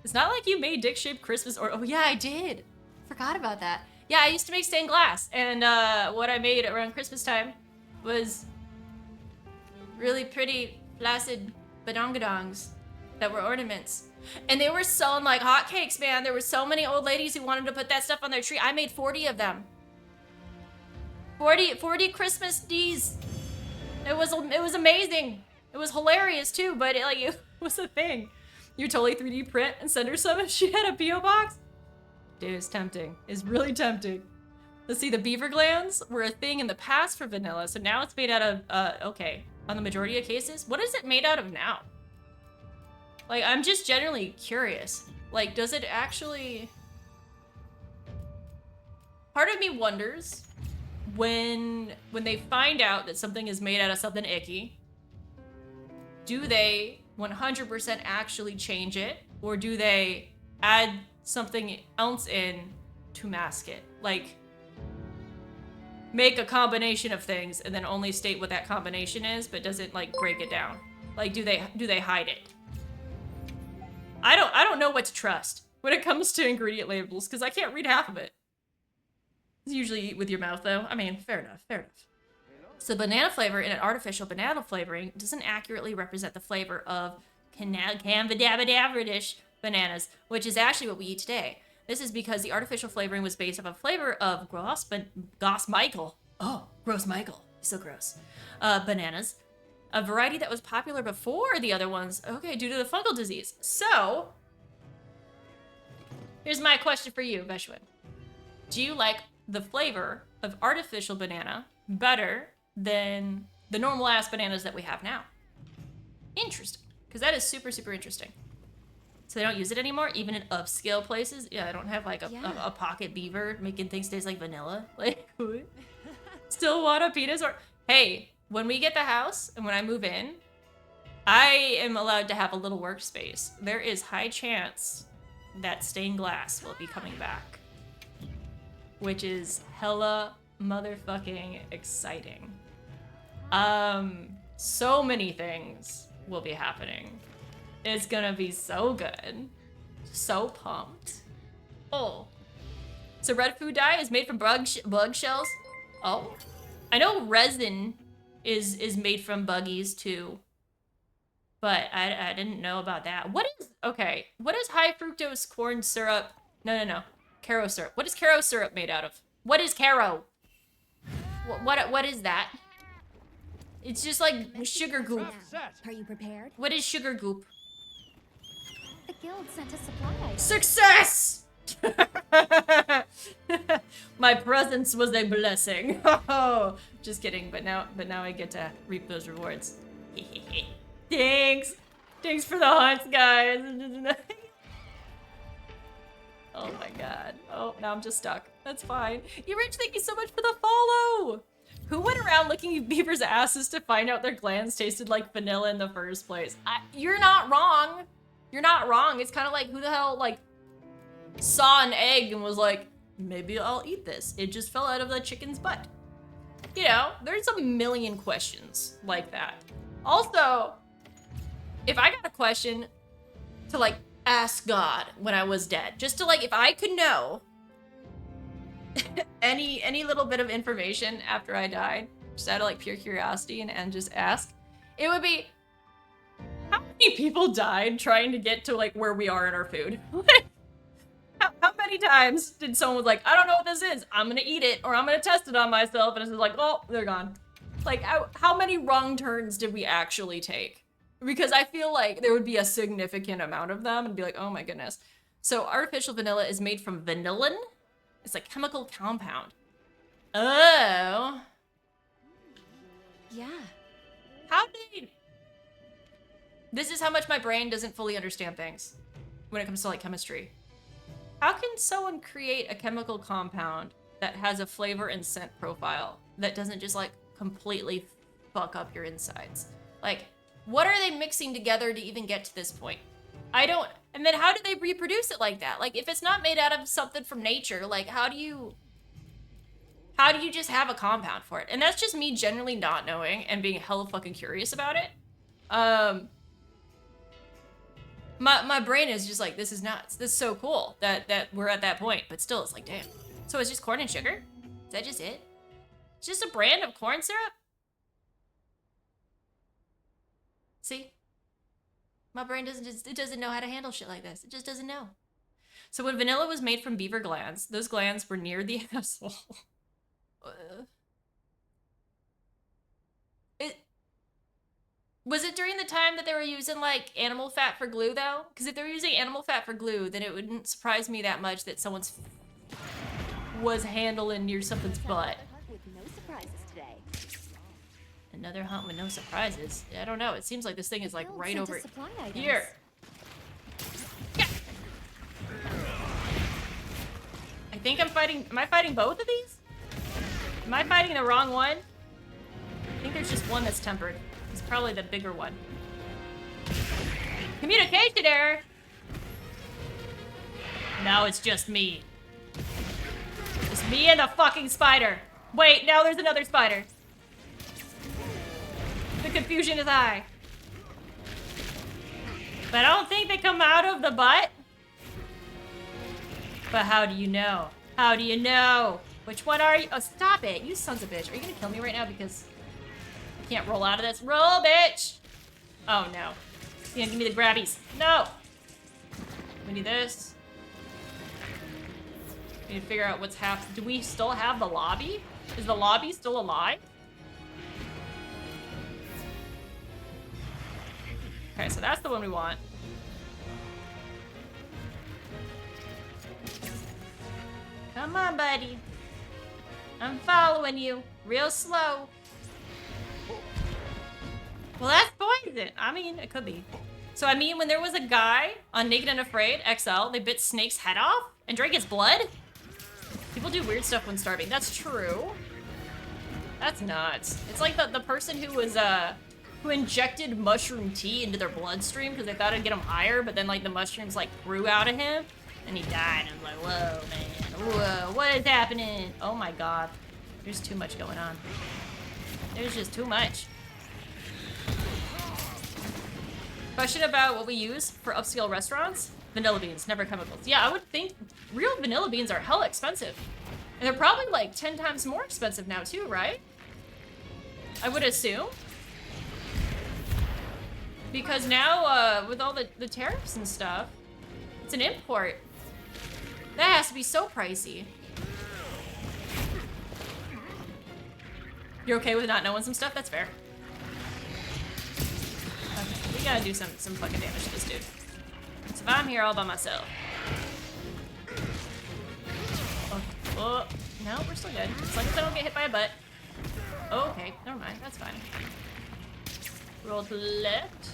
It's not like you made dick-shaped Christmas or... Oh, yeah, I did. Forgot about that. Yeah, I used to make stained glass. And what I made around Christmas time was really pretty, flaccid badongadongs that were ornaments. And they were selling like hotcakes, man. There were so many old ladies who wanted to put that stuff on their tree. I made 40 of them. 40 Christmas D's. It was amazing. It was hilarious, too, but it was a thing. You totally 3D print and send her some if she had a P.O. box? Dude, it's tempting. It's really tempting. Let's see, the beaver glands were a thing in the past for vanilla, so now it's made out of, okay. On the majority of cases, what is it made out of now? Like, I'm just generally curious. Like, does it actually... Part of me wonders when they find out that something is made out of something icky, do they 100% actually change it, or do they add something else in to mask it? Like, make a combination of things and then only state what that combination is, but doesn't like break it down. Like, do they hide it? I don't know what to trust when it comes to ingredient labels, because I can't read half of it. It's usually eat with your mouth though. I mean, fair enough, fair enough. So banana flavor in an artificial banana flavoring doesn't accurately represent the flavor of Canvadabadish bananas, which is actually what we eat today. This is because the artificial flavoring was based on a flavor of Gross Michael. Oh, Gross Michael. So gross. Bananas. A variety that was popular before the other ones. Okay, due to the fungal disease. So, here's my question for you, Veshwin. Do you like the flavor of artificial banana better than the normal ass bananas that we have now? Interesting. Because that is super, super interesting. So they don't use it anymore, even in upscale places. Yeah, I don't have like a pocket beaver making things taste like vanilla. Like, still want a penis or... Hey, when we get the house and when I move in, I am allowed to have a little workspace. There is high chance that stained glass will be coming back, which is hella motherfucking exciting. So many things will be happening. It's gonna be so good. So pumped. Oh. So red food dye is made from bug shells? Oh. I know resin is made from buggies too. But I didn't know about that. What is, okay, what is high fructose corn syrup? No. Caro syrup. What is caro syrup made out of? What is caro? What is that? It's just like sugar goop. Are you prepared? What is sugar goop? The guild sent us Success! supplies. My presence was a blessing. Just kidding, but now I get to reap those rewards. Thanks. Thanks for the haunts, guys. Oh my god. Oh, now I'm just stuck. That's fine. Rich, thank you so much for the follow. Who went around licking beavers' asses to find out their glands tasted like vanilla in the first place? You're not wrong. You're not wrong. It's kind of like, who the hell, like, saw an egg and was like, maybe I'll eat this. It just fell out of the chicken's butt. You know, there's a million questions like that. Also, if I got a question to, like, ask God when I was dead, just to, like, if I could know any little bit of information after I died, just out of, like, pure curiosity and just ask, it would be, how many people died trying to get to, like, where we are in our food? How many times did someone was like, I don't know what this is, I'm gonna eat it, or I'm gonna test it on myself, and it's just like, oh, they're gone. Like, how many wrong turns did we actually take? Because I feel like there would be a significant amount of them, and be like, oh my goodness. So artificial vanilla is made from vanillin. It's a chemical compound. Oh. Yeah. How did... This is how much my brain doesn't fully understand things when it comes to, like, chemistry. How can someone create a chemical compound that has a flavor and scent profile that doesn't just, like, completely fuck up your insides? Like, what are they mixing together to even get to this point? I don't... And then how do they reproduce it like that? Like, if it's not made out of something from nature, like, how do you just have a compound for it? And that's just me generally not knowing and being hella fucking curious about it. My brain is just like, this is nuts. This is so cool that we're at that point. But still, it's like, damn. So it's just corn and sugar? Is that just it? It's just a brand of corn syrup? See? My brain doesn't know how to handle shit like this. It just doesn't know. So when vanilla was made from beaver glands, those glands were near the asshole. Was it during the time that they were using, like, animal fat for glue, though? Because if they were using animal fat for glue, then it wouldn't surprise me that much that someone's was handling near something's butt. With no surprises today. Another hunt with no surprises. I don't know. It seems like this thing is, like, Guild right sent over us supply items. here. Yeah. I think I'm fighting... Am I fighting both of these? Am I fighting the wrong one? I think there's just one that's tempered. It's probably the bigger one. Communication error! Now it's just me. It's me and the fucking spider. Wait, now there's another spider. The confusion is high. But I don't think they come out of the butt. But how do you know? How do you know? Which one are you? Oh, stop it. You sons of bitch. Are you gonna kill me right now because I can't roll out of this? Roll, bitch! Oh, no. You're gonna give me the grabbies. No! We need this. We need to figure out what's happening. Do we still have the lobby? Is the lobby still alive? Okay, so that's the one we want. Come on, buddy. I'm following you. Real slow. Well, that's poison. I mean, it could be. So, I mean, when there was a guy on Naked and Afraid, XL, they bit Snake's head off and drank his blood? People do weird stuff when starving. That's true. That's nuts. It's like the person who was, who injected mushroom tea into their bloodstream because they thought it'd get him higher, but then, like, the mushrooms, like, grew out of him, and he died. And I'm like, whoa, man. Whoa, what is happening? Oh, my God. There's too much going on. There's just too much. Question about what we use for upscale restaurants? Vanilla beans, never chemicals. Yeah, I would think real vanilla beans are hella expensive. And they're probably like 10 times more expensive now too, right? I would assume. Because now, with all the tariffs and stuff, it's an import. That has to be so pricey. You're okay with not knowing some stuff? That's fair. Okay, we gotta do some fucking damage to this dude. So if I'm here all by myself. Oh, no, we're still good. As long as I don't get hit by a butt. Oh, okay, never mind, that's fine. Roll to the left.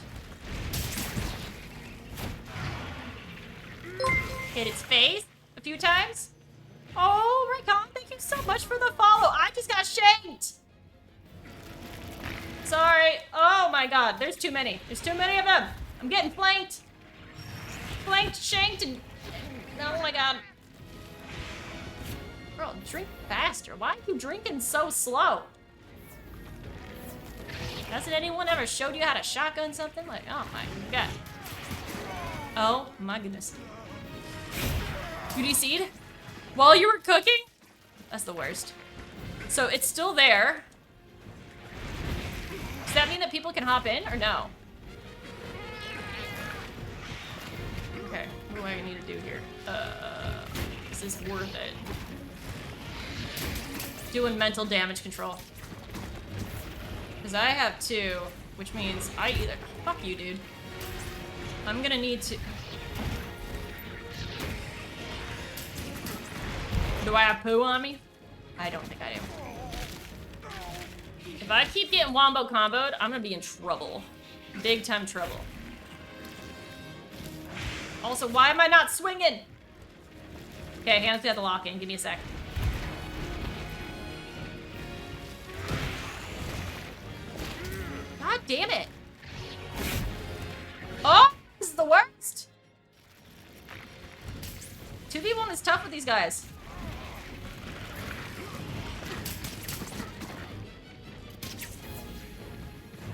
Hit its face a few times. Oh, Raycon, thank you so much for the follow. I just got shanked. Sorry. Oh my God, there's too many. There's too many of them. I'm getting flanked. Flanked, shanked, and oh my God. Bro, drink faster. Why are you drinking so slow? Hasn't anyone ever showed you how to shotgun something? Like, oh my God. Oh my goodness. You DC'd? While you were cooking? That's the worst. So it's still there. Does that mean that people can hop in or no? Okay, what do I need to do here? Is this worth it? Doing mental damage control. Because I have 2, which means I either... Fuck you, dude. I'm gonna need to... Do I have poo on me? I don't think I do. If I keep getting wombo comboed, I'm gonna be in trouble. Big time trouble. Also, why am I not swinging? Okay, hands got the lock in. Give me a sec. God damn it. Oh, this is the worst. 2v1 is tough with these guys.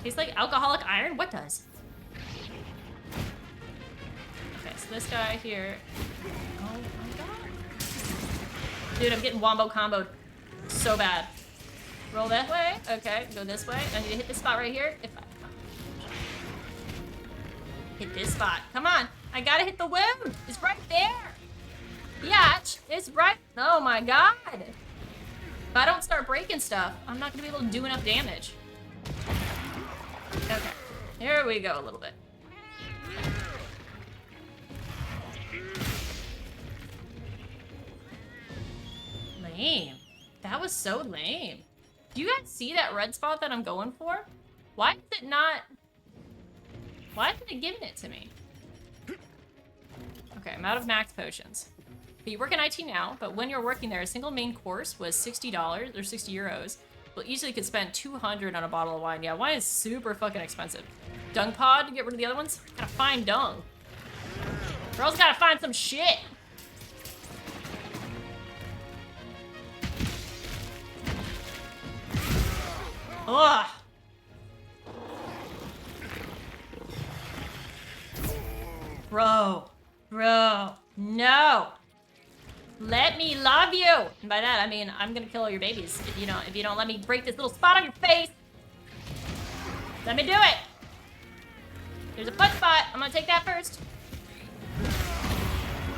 Tastes like alcoholic iron? What does? Okay, so this guy here. Oh my God. Dude, I'm getting wombo comboed so bad. Roll that way. Okay, go this way. I need to hit this spot right here. If I hit this spot. Come on. I gotta hit the wound. It's right there. Biatch. It's right. Oh my God. If I don't start breaking stuff, I'm not gonna be able to do enough damage. Okay. Here we go a little bit. Lame. That was so lame. Do you guys see that red spot that I'm going for? Why is it not... Why isn't it giving it to me? Okay, I'm out of max potions. But you work in IT now, but when you're working there, a single main course was $60 or 60 euros. Well, easily could spend 200 on a bottle of wine. Yeah, wine is super fucking expensive. Dung pod to get rid of the other ones? Gotta find dung. Girls gotta find some shit. Ugh. Bro, no. Let me love you. And by that, I mean, I'm gonna kill all your babies if you don't let me break this little spot on your face. Let me do it. There's a foot spot. I'm gonna take that first.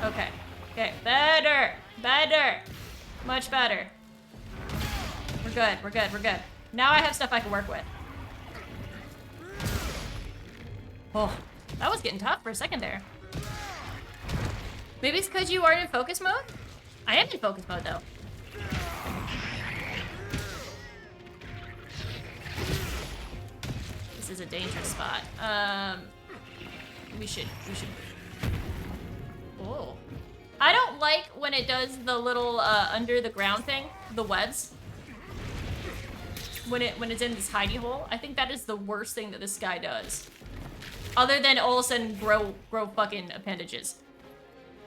Okay. Okay, better. Much better. We're good. Now I have stuff I can work with. Oh, that was getting tough for a second there. Maybe it's because you aren't in focus mode? I am in focus mode though. This is a dangerous spot. We should. Oh. I don't like when it does the little under the ground thing, the webs. When it's in this hidey hole. I think that is the worst thing that this guy does. Other than all of a sudden grow fucking appendages.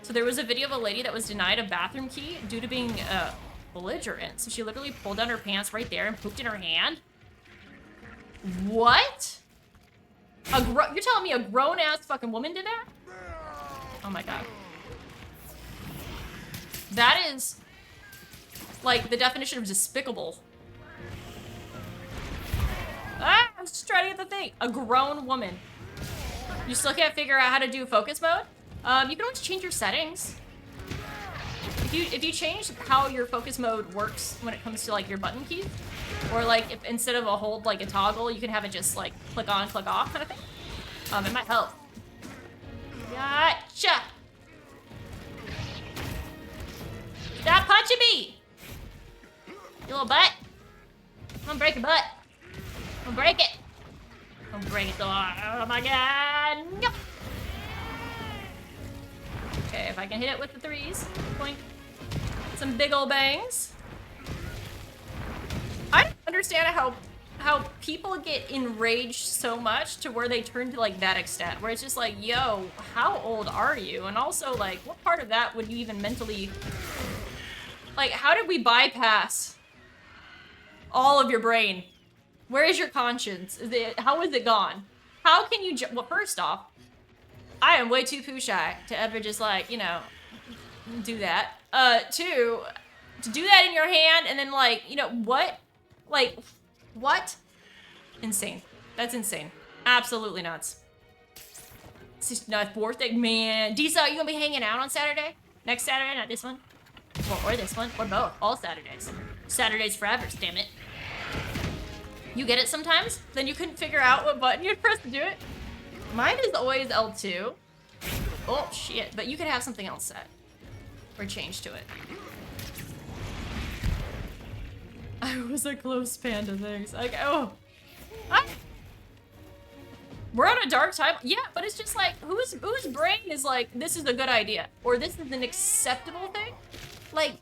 So there was a video of a lady that was denied a bathroom key due to being belligerent. So she literally pulled down her pants right there and pooped in her hand. What? You're telling me a grown-ass fucking woman did that? Oh my god. That is like the definition of despicable. Ah, I was just trying to get the thing. A grown woman. You still can't figure out how to do focus mode? You can always change your settings. If you change how your focus mode works when it comes to like your button keys, or like if instead of a hold like a toggle, you can have it just like click on, click off kind of thing. It might help. Gotcha. Stop punching me, you little butt. I'm gonna break your butt. I'm gonna break it. I'm gonna break it. Oh my god. No. Okay, if I can hit it with the threes. Boink. Some big ol' bangs. I don't understand how people get enraged so much to where they turn to like that extent, where it's just like, yo, how old are you? And also like, what part of that would you even mentally, like, how did we bypass all of your brain? Where is your conscience? How is it gone? How can you, well, first off, I am way too poo shy to ever just like, you know, do that. Two, to do that in your hand and then like, you know, what? Like, what? Insane. That's insane. Absolutely nuts. It's just not birthday, man. Disa, you gonna be hanging out on Saturday? Next Saturday, not this one? Or this one, or both. All Saturdays. Saturdays forever, damn it. You get it sometimes? Then you couldn't figure out what button you'd press to do it? Mine is always L2. Oh, shit. But you could have something else set. Or change to it. I was a close panda, thanks. Like, oh. We're on a dark time. Yeah, but it's just like, whose brain is like, this is a good idea? Or this is an acceptable thing? Like,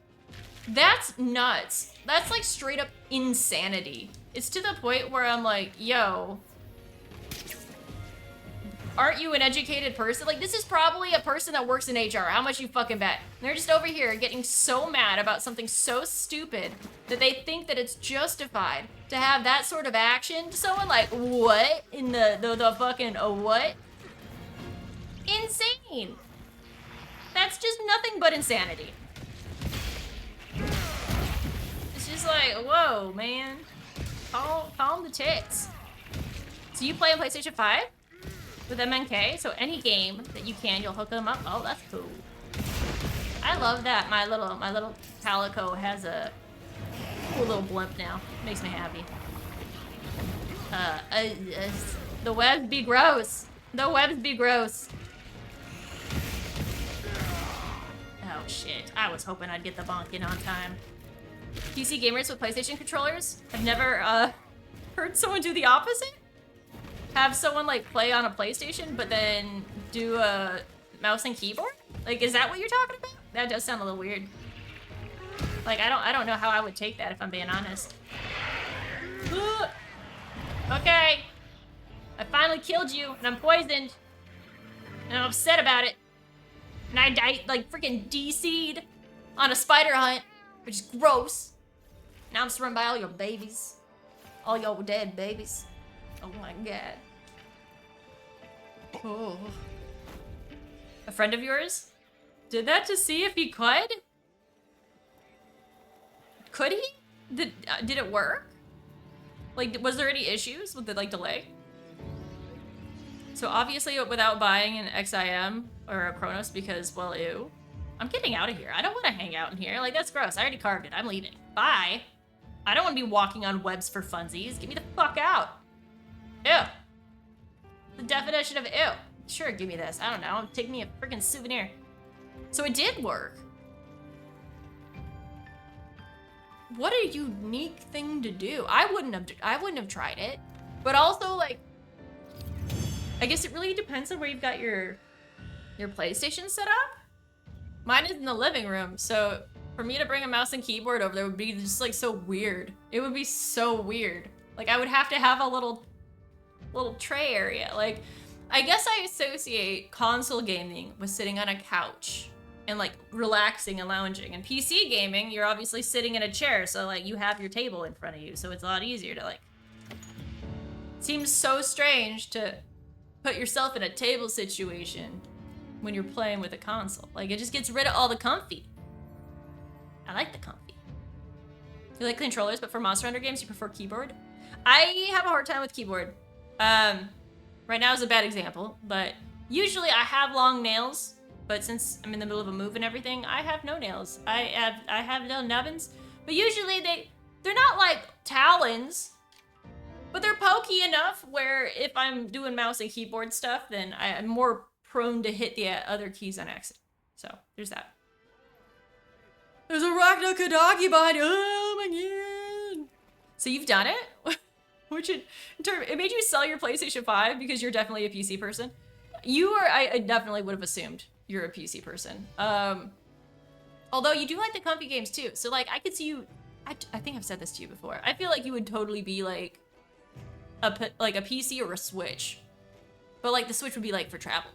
that's nuts. That's like straight up insanity. It's to the point where I'm like, yo, aren't you an educated person? Like, this is probably a person that works in HR. How much you fucking bet? And they're just over here getting so mad about something so stupid that they think that it's justified to have that sort of action to someone. Like, what? In the fucking, what? Insane. That's just nothing but insanity. It's just like, whoa, man. Calm the tits. So you play on PlayStation 5? With MNK, so any game that you can, you'll hook them up. Oh, that's cool. I love that my little Calico has a cool little blimp now. Makes me happy. The webs be gross. The webs be gross. Oh shit, I was hoping I'd get the bonk in on time. PC gamers with PlayStation controllers? I've never heard someone do the opposite. Have someone like play on a PlayStation, but then do a mouse and keyboard? Like, is that what you're talking about? That does sound a little weird. Like, I don't know how I would take that if I'm being honest. Okay. I finally killed you, and I'm poisoned. And I'm upset about it. And I died, like, freaking DC'd on a spider hunt, which is gross. Now I'm surrounded by all your babies. All your dead babies. Oh my god. Oh. A friend of yours did that to see if he could? Could he? Did it work? Like, was there any issues with the, like, delay? So obviously without buying an XIM or a Chronos because, well, ew. I'm getting out of here. I don't want to hang out in here. Like, that's gross. I already carved it. I'm leaving. Bye. I don't want to be walking on webs for funsies. Get me the fuck out. Ew. The definition of ew. Sure, give me this. I don't know. Take me a freaking souvenir. So it did work. What a unique thing to do. I wouldn't have tried it. But also, like, I guess it really depends on where you've got your PlayStation set up. Mine is in the living room, so for me to bring a mouse and keyboard over there would be just like so weird. It would be so weird. Like, I would have to have a little tray area. Like, I guess I associate console gaming with sitting on a couch and like relaxing and lounging. And PC gaming, you're obviously sitting in a chair, so like you have your table in front of you, so it's a lot easier to like. It seems so strange to put yourself in a table situation when you're playing with a console. Like, it just gets rid of all the comfy. I like the comfy. You like controllers, but for Monster Hunter games, you prefer keyboard? I have a hard time with keyboard. Right now is a bad example, but usually I have long nails, but since I'm in the middle of a move and everything, I have no nails. I have no nubbins, but usually they're not like talons, but they're pokey enough where if I'm doing mouse and keyboard stuff, then I'm more prone to hit the other keys on accident. So there's that. There's a Ragnar Kadagi behind you. Oh my god. So you've done it? It made you sell your PlayStation 5 because you're definitely a PC person. I definitely would have assumed you're a PC person. Although you do like the comfy games too. So like I could see you, I think I've said this to you before. I feel like you would totally be like a PC or a Switch. But like the Switch would be like for travel.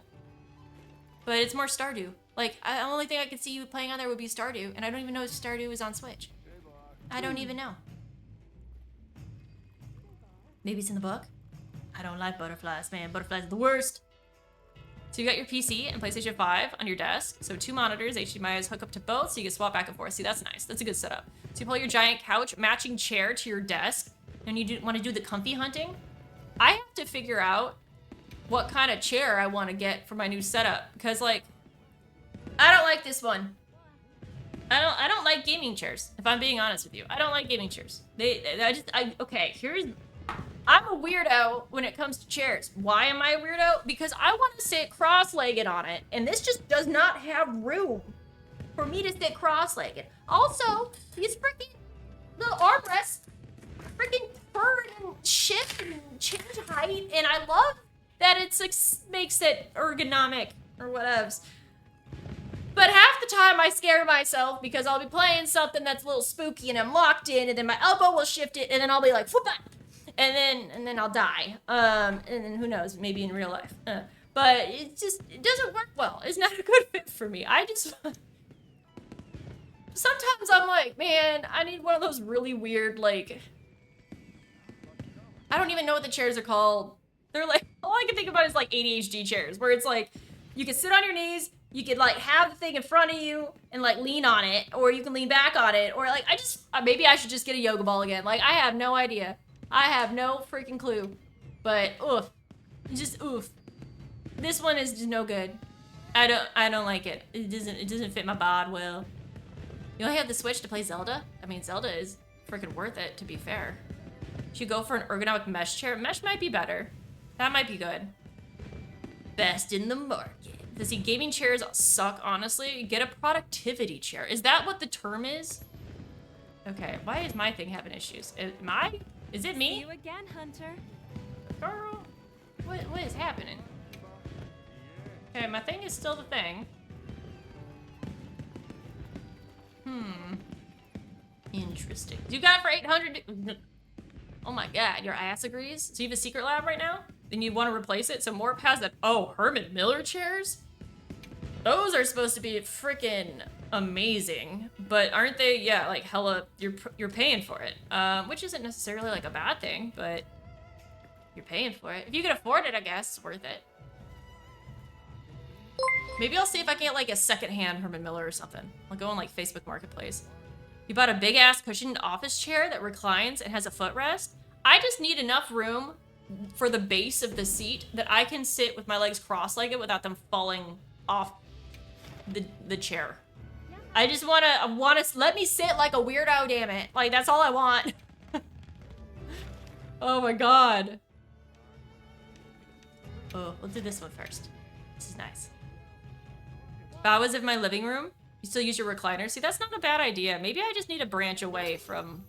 But it's more Stardew. Like, the only thing I could see you playing on there would be Stardew, and I don't even know if Stardew is on Switch. I don't even know. Maybe it's in the book? I don't like butterflies, man. Butterflies are the worst. So you got your PC and PlayStation 5 on your desk. So 2 monitors, HDMI's hook up to both, so you can swap back and forth. See, that's nice. That's a good setup. So you pull your giant couch, matching chair to your desk, and you want to do the comfy hunting. I have to figure out what kind of chair I want to get for my new setup, because like, I don't like this one. I don't like gaming chairs, if I'm being honest with you. I don't like gaming chairs. Okay, I'm a weirdo when it comes to chairs. Why am I a weirdo? Because I want to sit cross-legged on it, and this just does not have room for me to sit cross-legged. Also, these freaking little armrests freaking turn and shift and change height, and I love that it makes it ergonomic or whatevs. But half the time I scare myself because I'll be playing something that's a little spooky and I'm locked in, and then my elbow will shift it, and then I'll be like, whoop, and then I'll die. And then who knows, maybe in real life. But it doesn't work well. It's not a good fit for me. Sometimes I'm like, man, I need one of those really weird, like, I don't even know what the chairs are called. They're like, all I can think about is like ADHD chairs, where it's like, you can sit on your knees, you could like have the thing in front of you and like lean on it, or you can lean back on it, or like, maybe I should just get a yoga ball again. Like, I have no idea. I have no freaking clue. But oof. Just oof. This one is just no good. I don't like it. It doesn't fit my bod well. You only have the Switch to play Zelda? I mean, Zelda is freaking worth it, to be fair. Should you go for an ergonomic mesh chair? Mesh might be better. That might be good. Best in the market. Does see, gaming chairs suck, honestly. Get a productivity chair. Is that what the term is? Okay, why is my thing having issues? Is it me? See you again, Hunter. Girl, what is happening? Okay, my thing is still the thing. Interesting. You got it for 800. Oh my god, your ass agrees? So you have a secret lab right now? Then you want to replace it? So Morp has that. Oh, Herman Miller chairs? Those are supposed to be freaking amazing, but aren't they? Yeah, like hella. You're paying for it, which isn't necessarily like a bad thing, but you're paying for it. If you can afford it, I guess it's worth it. Maybe I'll see if I can get like a secondhand Herman Miller or something. I'll go on like Facebook Marketplace. You bought a big ass cushioned office chair that reclines and has a footrest. I just need enough room for the base of the seat that I can sit with my legs cross-legged without them falling off the chair. I just wanna let me sit like a weirdo, damn it. Like that's all I want. Oh my god. Oh, we'll do this one first. This is nice. If I was in my living room, you still use your recliner. See, that's not a bad idea. Maybe I just need to branch away from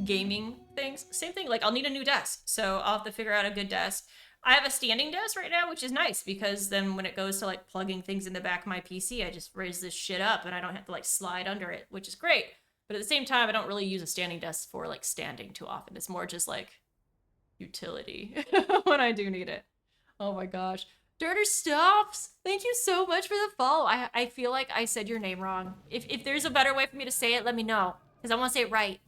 gaming things. Same thing, like I'll need a new desk. So I'll have to figure out a good desk. I have a standing desk right now, which is nice because then when it goes to like plugging things in the back of my PC, I just raise this shit up and I don't have to like slide under it, which is great. But at the same time, I don't really use a standing desk for like standing too often. It's more just like utility when I do need it. Oh my gosh. Dirter Stops, thank you so much for the follow. I feel like I said your name wrong. If there's a better way for me to say it, let me know. Because I want to say it right.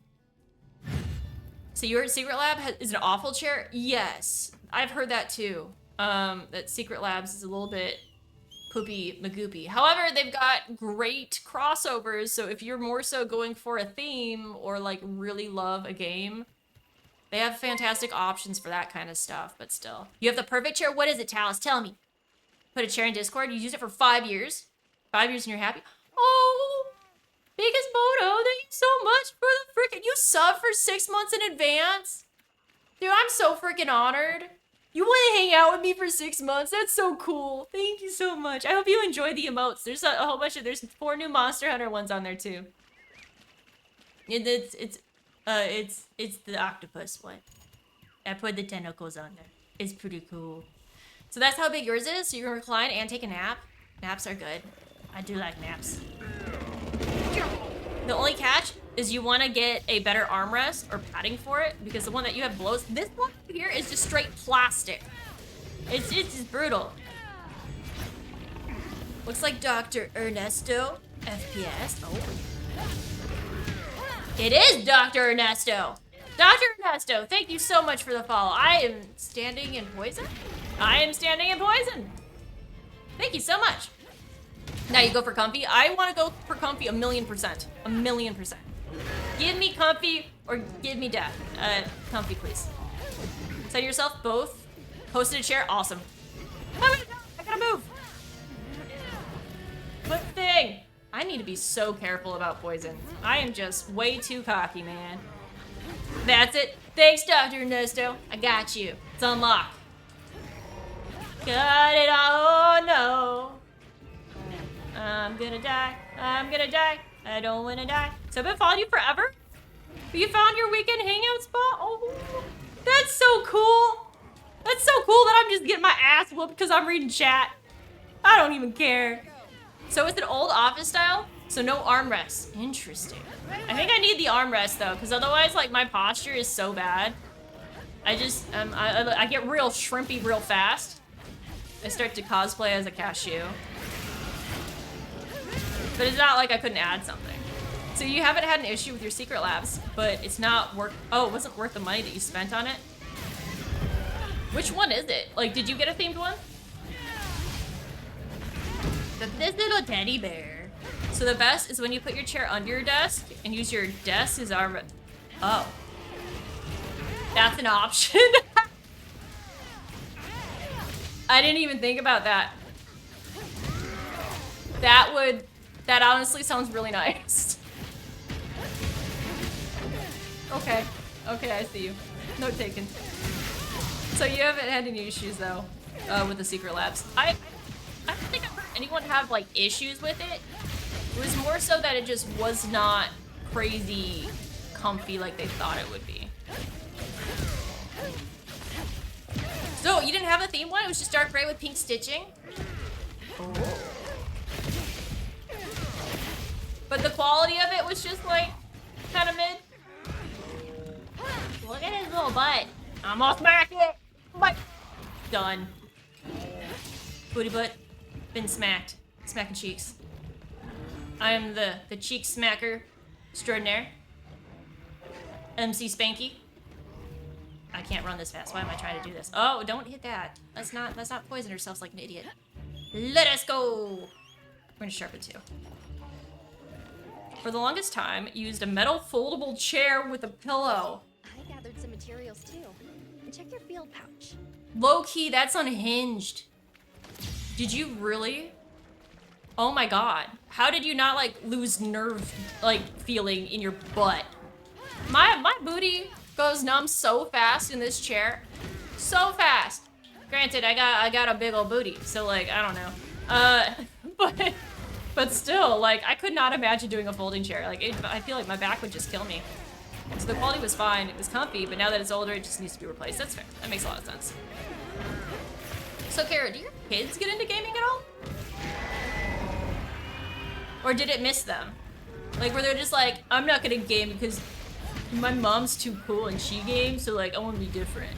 So your Secret Lab is an awful chair? Yes. I've heard that too. That Secret Labs is a little bit poopy magoopy. However, they've got great crossovers. So if you're more so going for a theme or like really love a game, they have fantastic options for that kind of stuff, but still. You have the perfect chair? What is it, Talus? Tell me. Put a chair in Discord. You used it for 5 years. 5 years and you're happy? Oh, biggest Moto, thank you so much for the freaking... You sub for 6 months in advance? Dude, I'm so freaking honored. You want to hang out with me for 6 months? That's so cool. Thank you so much. I hope you enjoy the emotes. There's a whole bunch of... There's 4 new Monster Hunter ones on there, too. It's the octopus one. I put the tentacles on there. It's pretty cool. So that's how big yours is. So you can recline and take a nap. Naps are good. I do like naps. The only catch is you want to get a better armrest or padding for it because the one that you have blows. This one here is just straight plastic. It's just brutal. Looks like Dr. Ernesto FPS. Oh. It is Dr. Ernesto. Dr. Ernesto, thank you so much for the follow. I am standing in poison. I am standing in poison. Thank you so much. Now you go for comfy. I want to go for comfy 1,000,000%. 1,000,000%. Give me comfy or give me death. Comfy, please. Set yourself both. Posted a chair. Awesome. I gotta move. What thing? I need to be so careful about poison. I am just way too cocky, man. That's it. Thanks, Dr. Ernesto. I got you. It's unlocked. Got it all. Oh, no. I'm gonna die. I'm gonna die. I don't wanna die. So I've been following you forever? But you found your weekend hangout spot? Oh, that's so cool. That's so cool that I'm just getting my ass whooped because I'm reading chat. I don't even care. So it's an old office style, so no armrests. Interesting. I think I need the armrest though, because otherwise, like, my posture is so bad. I just, I get real shrimpy real fast. I start to cosplay as a cashew. But it's not like I couldn't add something. So you haven't had an issue with your secret labs, but it's not worth, oh, it wasn't worth the money that you spent on it? Which one is it? Like, did you get a themed one? This little teddy bear. So the best is when you put your chair under your desk and use your desk as arm. Oh. That's an option. I didn't even think about that. That honestly sounds really nice. Okay. Okay, I see you. Note taken. So you haven't had any issues though with the secret labs. I don't think I've heard anyone have like issues with it. It was more so that it just was not crazy comfy like they thought it would be. So you didn't have a theme one? It was just dark gray with pink stitching? Oh. But the quality of it was just like kind of mid. Look at his little butt. I'm off smack it. Butt. Done. Booty butt. Been smacked. Smacking cheeks. I am the cheek smacker extraordinaire. MC Spanky. I can't run this fast. Why am I trying to do this? Oh, don't hit that. Let's not poison ourselves like an idiot. Let us go. We're gonna sharpen too. For the longest time, used a metal foldable chair with a pillow. I gathered some materials too. And check your field pouch. Low key, that's unhinged. Did you really? Oh my god. How did you not like lose nerve like feeling in your butt? My booty goes numb so fast in this chair. So fast. Granted, I got a big old booty, so like I don't know. But still, like I could not imagine doing a folding chair. Like I feel like my back would just kill me. So the quality was fine, it was comfy, but now that it's older, it just needs to be replaced. That's fair. That makes a lot of sense. So Kara, do your kids get into gaming at all? Or did it miss them? Like where they're just like, I'm not gonna game because my mom's too cool and she games, so like I want to be different.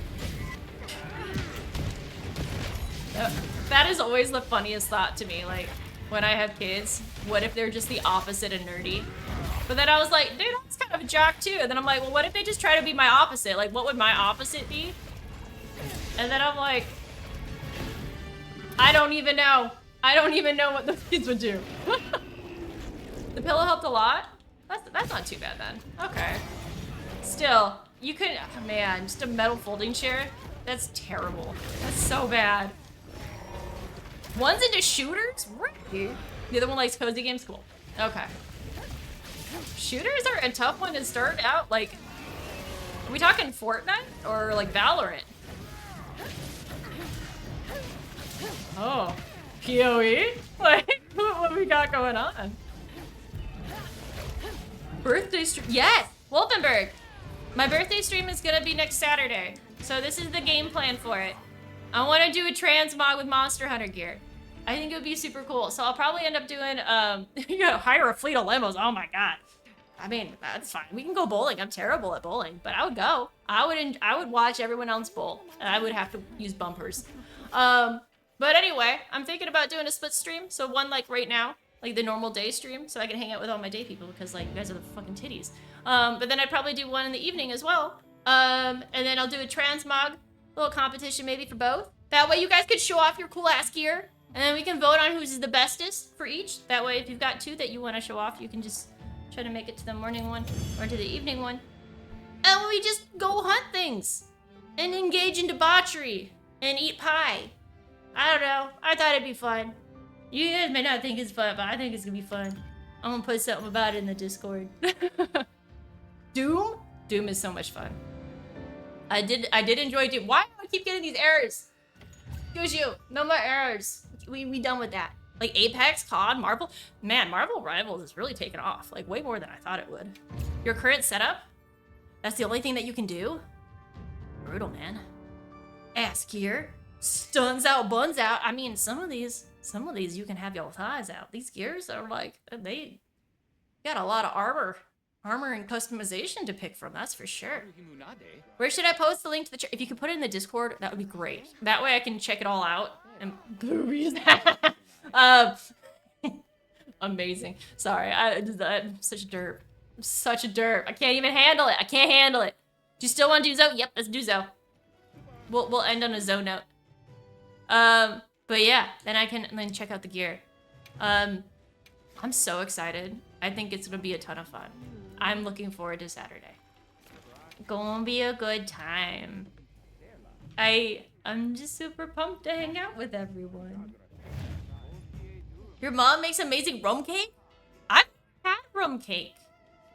That is always the funniest thought to me. Like when I have kids, what if they're just the opposite of nerdy? But then I was like, dude, that's kind of a jock too. And then I'm like, well, what if they just try to be my opposite? Like, what would my opposite be? And then I'm like, I don't even know. I don't even know what the kids would do. The pillow helped a lot? That's not too bad then. Okay. Still, you could, oh man, just a metal folding chair? That's terrible. That's so bad. One's into shooters? Really? The other one likes cozy games? Cool. Okay. Shooters are a tough one to start out. Like, are we talking Fortnite or like Valorant? Oh, PoE? Like, what we got going on? Birthday stream? Yes, Wolfenberg. My birthday stream is gonna be next Saturday, so this is the game plan for it. I want to do a transmog with Monster Hunter gear. I think it would be super cool. So I'll probably end up doing, you gotta hire a fleet of limos. Oh my god. I mean, that's fine. We can go bowling. I'm terrible at bowling, but I would go. I would watch everyone else bowl, and I would have to use bumpers. But anyway, I'm thinking about doing a split stream. So one like right now, like the normal day stream, so I can hang out with all my day people because like you guys are the fucking titties. But then I'd probably do one in the evening as well. And then I'll do a transmog, little competition maybe for both. That way you guys could show off your cool ass gear. And then we can vote on who's the bestest for each. That way if you've got two that you want to show off, you can just try to make it to the morning one or to the evening one. And we just go hunt things and engage in debauchery and eat pie. I don't know. I thought it'd be fun. You guys may not think it's fun, but I think it's gonna be fun. I'm gonna put something about it in the Discord. Doom? Doom is so much fun. I did enjoy Doom. Why do I keep getting these errors? Excuse you, no more errors. We done with that. Like Apex, COD, Marvel. Man, Marvel Rivals is really taking off. Like way more than I thought it would. Your current setup? That's the only thing that you can do? Brutal, man. Ass gear. Stuns out, buns out. I mean, some of these you can have your thighs out. These gears are like, they got a lot of armor and customization to pick from, that's for sure. Where should I post the link to the if you could put it in the Discord, that would be great. That way I can check it all out. And boobies. Amazing. Sorry, I'm such a derp. I'm such a derp. I can't even handle it. I can't handle it. Do you still want to do Zoe? Yep, let's do Zoe. We'll end on a Zoe note. But yeah, then I can then check out the gear. I'm so excited. I think it's gonna be a ton of fun. I'm looking forward to Saturday. Gonna be a good time. I'm just super pumped to hang out with everyone. Your mom makes amazing rum cake? I've had rum cake.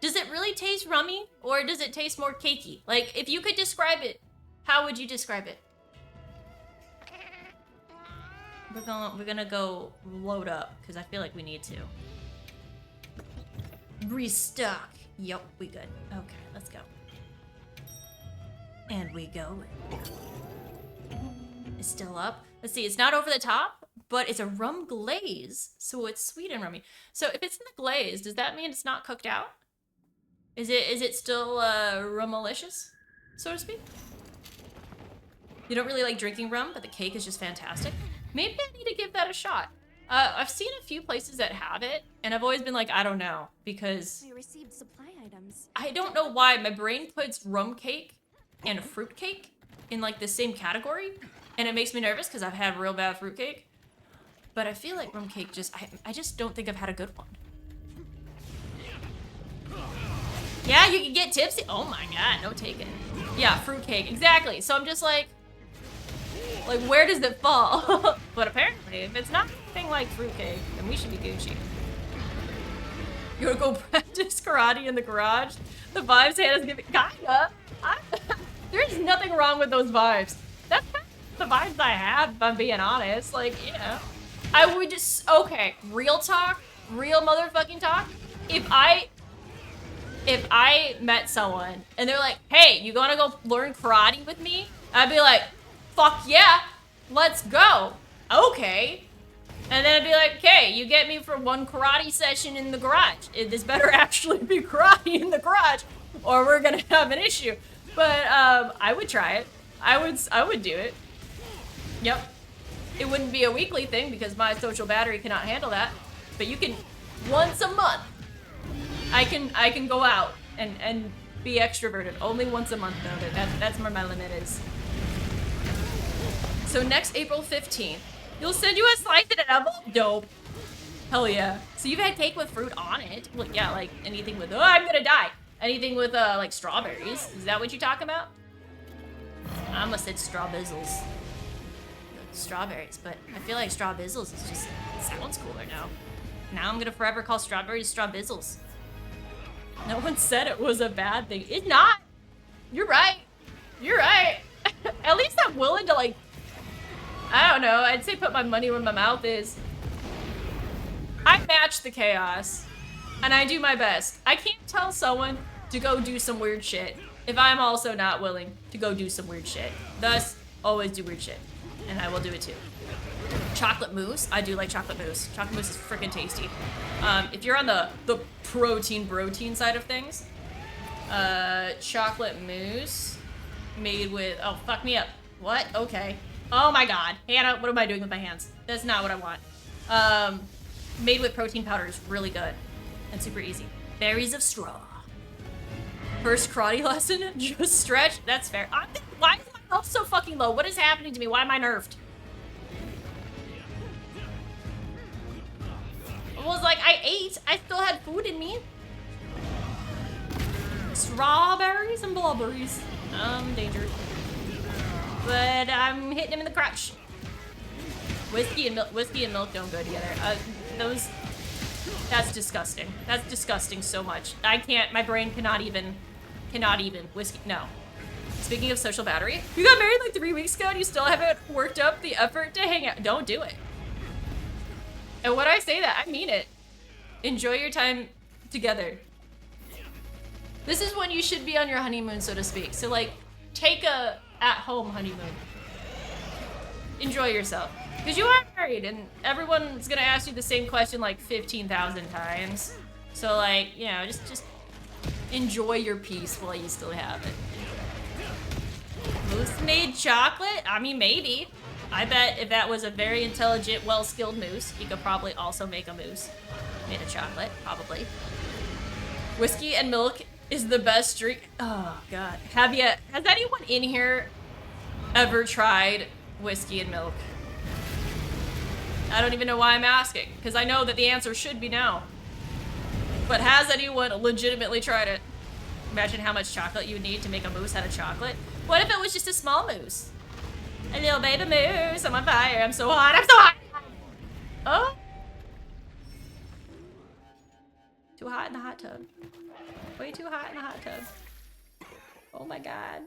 Does it really taste rummy or does it taste more cakey? Like, if you could describe it, how would you describe it? We're gonna go load up because I feel like we need to. Restock. Yep, we good. Okay, let's go. And we go. It's still up. Let's see, it's not over the top, but it's a rum glaze, so it's sweet and rummy. So if it's in the glaze, does that mean it's not cooked out? Is it still rum-malicious, so to speak? You don't really like drinking rum, but the cake is just fantastic. Maybe I need to give that a shot. I've seen a few places that have it, and I've always been like, I don't know, because We received supply items. I don't know why my brain puts rum cake and fruit cake in like the same category, and it makes me nervous because I've had real bad fruit cake. But I feel like rum cake I just don't think I've had a good one. Yeah, you can get tipsy. Oh my god, no taking. Yeah, fruit cake, exactly. So I'm just like where does it fall? But apparently, if it's not anything like fruit cake, then we should be Gucci. You wanna go practice karate in the garage? The vibes Hannah's giving, kinda. There's nothing wrong with those vibes. That's kind of the vibes I have, if I'm being honest. Like, you know, I would just, okay, real talk, real motherfucking talk. If I met someone and they're like, hey, you gonna go learn karate with me? I'd be like, fuck yeah, let's go. Okay. And then I'd be like, okay, you get me for one karate session in the garage. This better actually be karate in the garage or we're gonna have an issue. But I would try it. I would do it. Yep. It wouldn't be a weekly thing because my social battery cannot handle that. But you can, once a month, I can go out and be extroverted. Only once a month though. That's where my limit is. So next April 15th, you'll send you a slice in an envelope? Dope. Hell yeah. So you've had cake with fruit on it. Well, yeah, like anything with, oh, I'm gonna die. Anything with like strawberries. Is that what you're talking about? I almost said strawbizzles. Strawberries, but I feel like strawbizzles is just, it sounds cooler now. Now I'm gonna forever call strawberries strawbizzles. No one said it was a bad thing. It's not. You're right. You're right. At least I'm willing to like, I don't know, I'd say put my money where my mouth is. I match the chaos, and I do my best. I can't tell someone to go do some weird shit if I'm also not willing to go do some weird shit. Thus, always do weird shit, and I will do it too. Chocolate mousse, I do like chocolate mousse. Chocolate mousse is freaking tasty. If you're on the protein side of things, chocolate mousse made with, oh, fuck me up. What? Okay. Oh my god. Hannah, what am I doing with my hands? That's not what I want. Made with protein powder is really good and super easy. Berries of straw. First karate lesson, just stretch. That's fair. Why is my health so fucking low? What is happening to me? Why am I nerfed? It was like I ate. I still had food in me. Strawberries and blueberries. Danger. But I'm hitting him in the crotch. Whiskey and milk don't go together. That's disgusting. That's disgusting so much. I can't, my brain cannot even, whiskey, no. Speaking of social battery, you got married like 3 weeks ago and you still haven't worked up the effort to hang out. Don't do it. And when I say that, I mean it. Enjoy your time together. This is when you should be on your honeymoon, so to speak. So like, take a at-home honeymoon. Enjoy yourself. Because you are married and everyone's gonna ask you the same question like 15,000 times. So like, you know, just enjoy your peace while you still have it. Mousse made chocolate? I mean, maybe. I bet if that was a very intelligent, well-skilled moose, you could probably also make a mousse made of chocolate, probably. Whiskey and milk is the best drink. Oh god. Has anyone in here ever tried whiskey and milk? I don't even know why I'm asking, because I know that the answer should be no. But has anyone legitimately tried it? Imagine how much chocolate you would need to make a mousse out of chocolate. What if it was just a small mousse? A little baby mousse, I'm on fire, I'm so hot, I'm so hot! Oh! Too hot in the hot tub. Way too hot in the hot tub. Oh my god.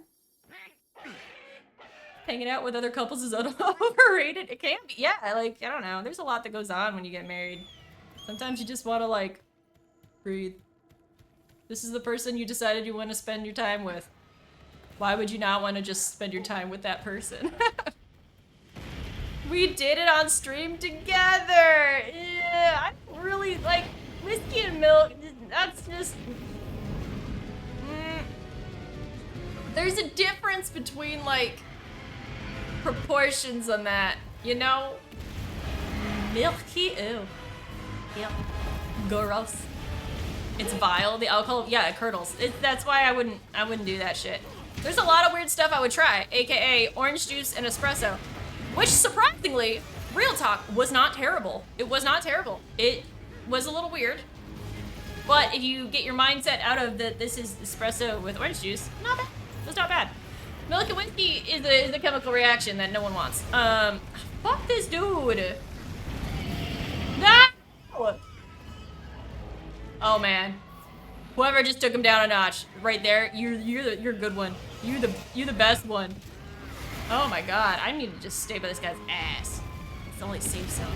Hanging out with other couples is overrated. It can be. Yeah, like, I don't know. There's a lot that goes on when you get married. Sometimes you just want to, like, breathe. This is the person you decided you want to spend your time with. Why would you not want to just spend your time with that person? We did it on stream together! Yeah, I really, like, whiskey and milk, that's just... There's a difference between, like, proportions on that, you know? Milky, ew. Yep. Gross. It's vile, the alcohol, yeah, it curdles. That's why I wouldn't do that shit. There's a lot of weird stuff I would try, aka orange juice and espresso. Which, surprisingly, real talk, was not terrible. It was not terrible. It was a little weird. But if you get your mindset out of that this is espresso with orange juice, not bad. It's not bad. Milk and whiskey is a chemical reaction that no one wants. Fuck this dude. No! Oh man. Whoever just took him down a notch, right there, you're a good one. You're the best one. Oh my god, I need to just stay by this guy's ass. It's the only safe zone.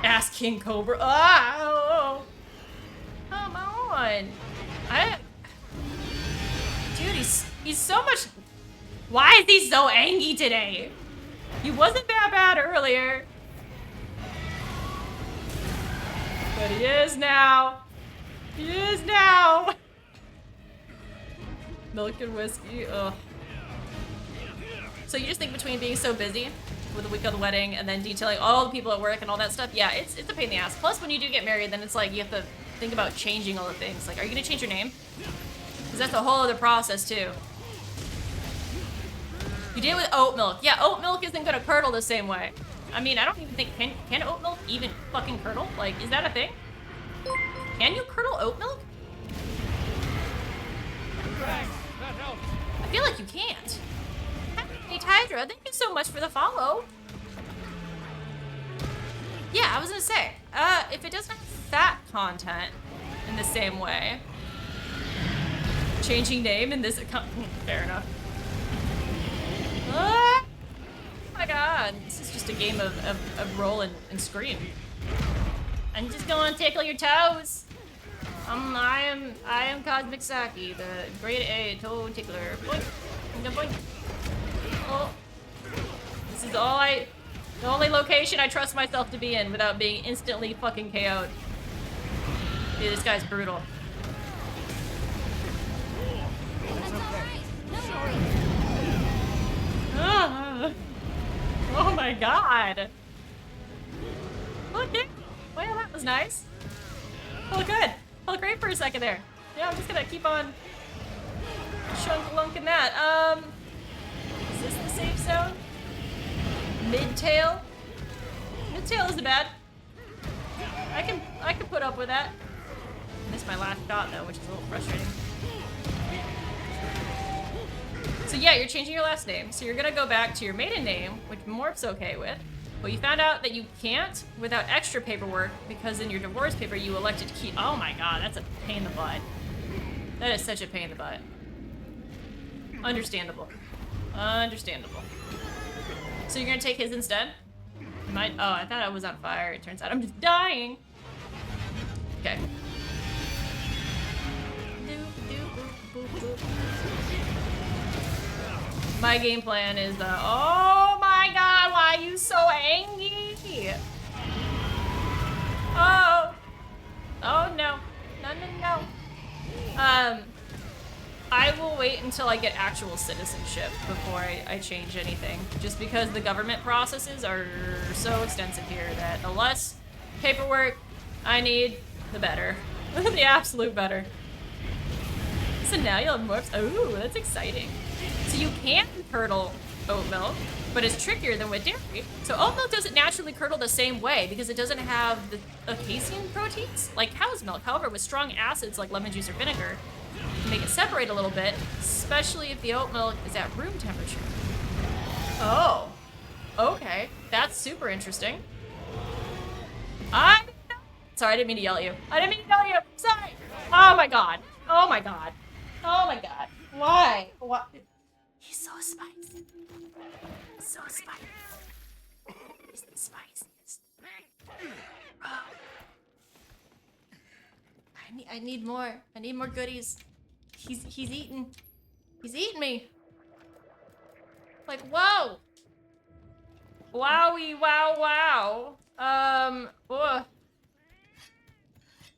Ass King Cobra. Oh! Come on. Dude, he's so much. Why is he so angry today? He wasn't that bad earlier. But he is now. He is now. Milk and whiskey. Ugh. So you just think between being so busy with the week of the wedding and then detailing all the people at work and all that stuff, yeah, it's a pain in the ass. Plus, when you do get married, then it's like you have to think about changing all the things. Like, are you gonna change your name? Because that's a whole other process too. You did it with oat milk. Yeah, oat milk isn't gonna curdle the same way. I mean, I don't even think, can oat milk even fucking curdle? Like, is that a thing? Can you curdle oat milk? I feel like you can't. Hey, Hydra, thank you so much for the follow. Yeah, I was gonna say, if it doesn't have fat content in the same way, changing name in this account, fair enough. Oh my god, this is just a game of roll and scream. I'm just gonna tickle your toes. I am Cosmic Saki, the grade A toe tickler. Boink, boink. Oh, this is the only location I trust myself to be in without being instantly fucking KO'd. Dude, this guy's brutal. That's alright. No worries. Oh my god. Okay. Well, that was nice. Oh, good. Felt great for a second there. Yeah, I'm just gonna keep on chunk-lunking that. Is this the safe zone? Mid-tail? Mid-tail isn't bad. I can put up with that. Missed my last shot though, which is a little frustrating. So yeah, you're changing your last name. So you're gonna go back to your maiden name, which Morph's okay with. But you found out that you can't without extra paperwork because in your divorce paper you elected to keep. Oh my god, that's a pain in the butt. That is such a pain in the butt. Understandable. Understandable. So you're gonna take his instead? Oh, I thought I was on fire. It turns out I'm just dying. Okay. My game plan is oh my god, why are you so angry? Oh. Oh no. No. I will wait until I get actual citizenship before I change anything. Just because the government processes are so extensive here that the less paperwork I need, the better. The absolute better. So now you'll have morphs. Ooh, that's exciting. So you can curdle oat milk, but it's trickier than with dairy. So oat milk doesn't naturally curdle the same way because it doesn't have the casein proteins like cow's milk. However, with strong acids like lemon juice or vinegar, you can make it separate a little bit, especially if the oat milk is at room temperature. Oh, okay. That's super interesting. Sorry, I didn't mean to yell at you. I didn't mean to yell at you. Sorry. Oh my god. Oh my god. Oh my god. Why? What? He's so spicy. So spicy. He's the spiciest. Oh. I need more. I need more goodies. He's eating. He's eating me. Like, whoa. Wowie, wow. Ugh.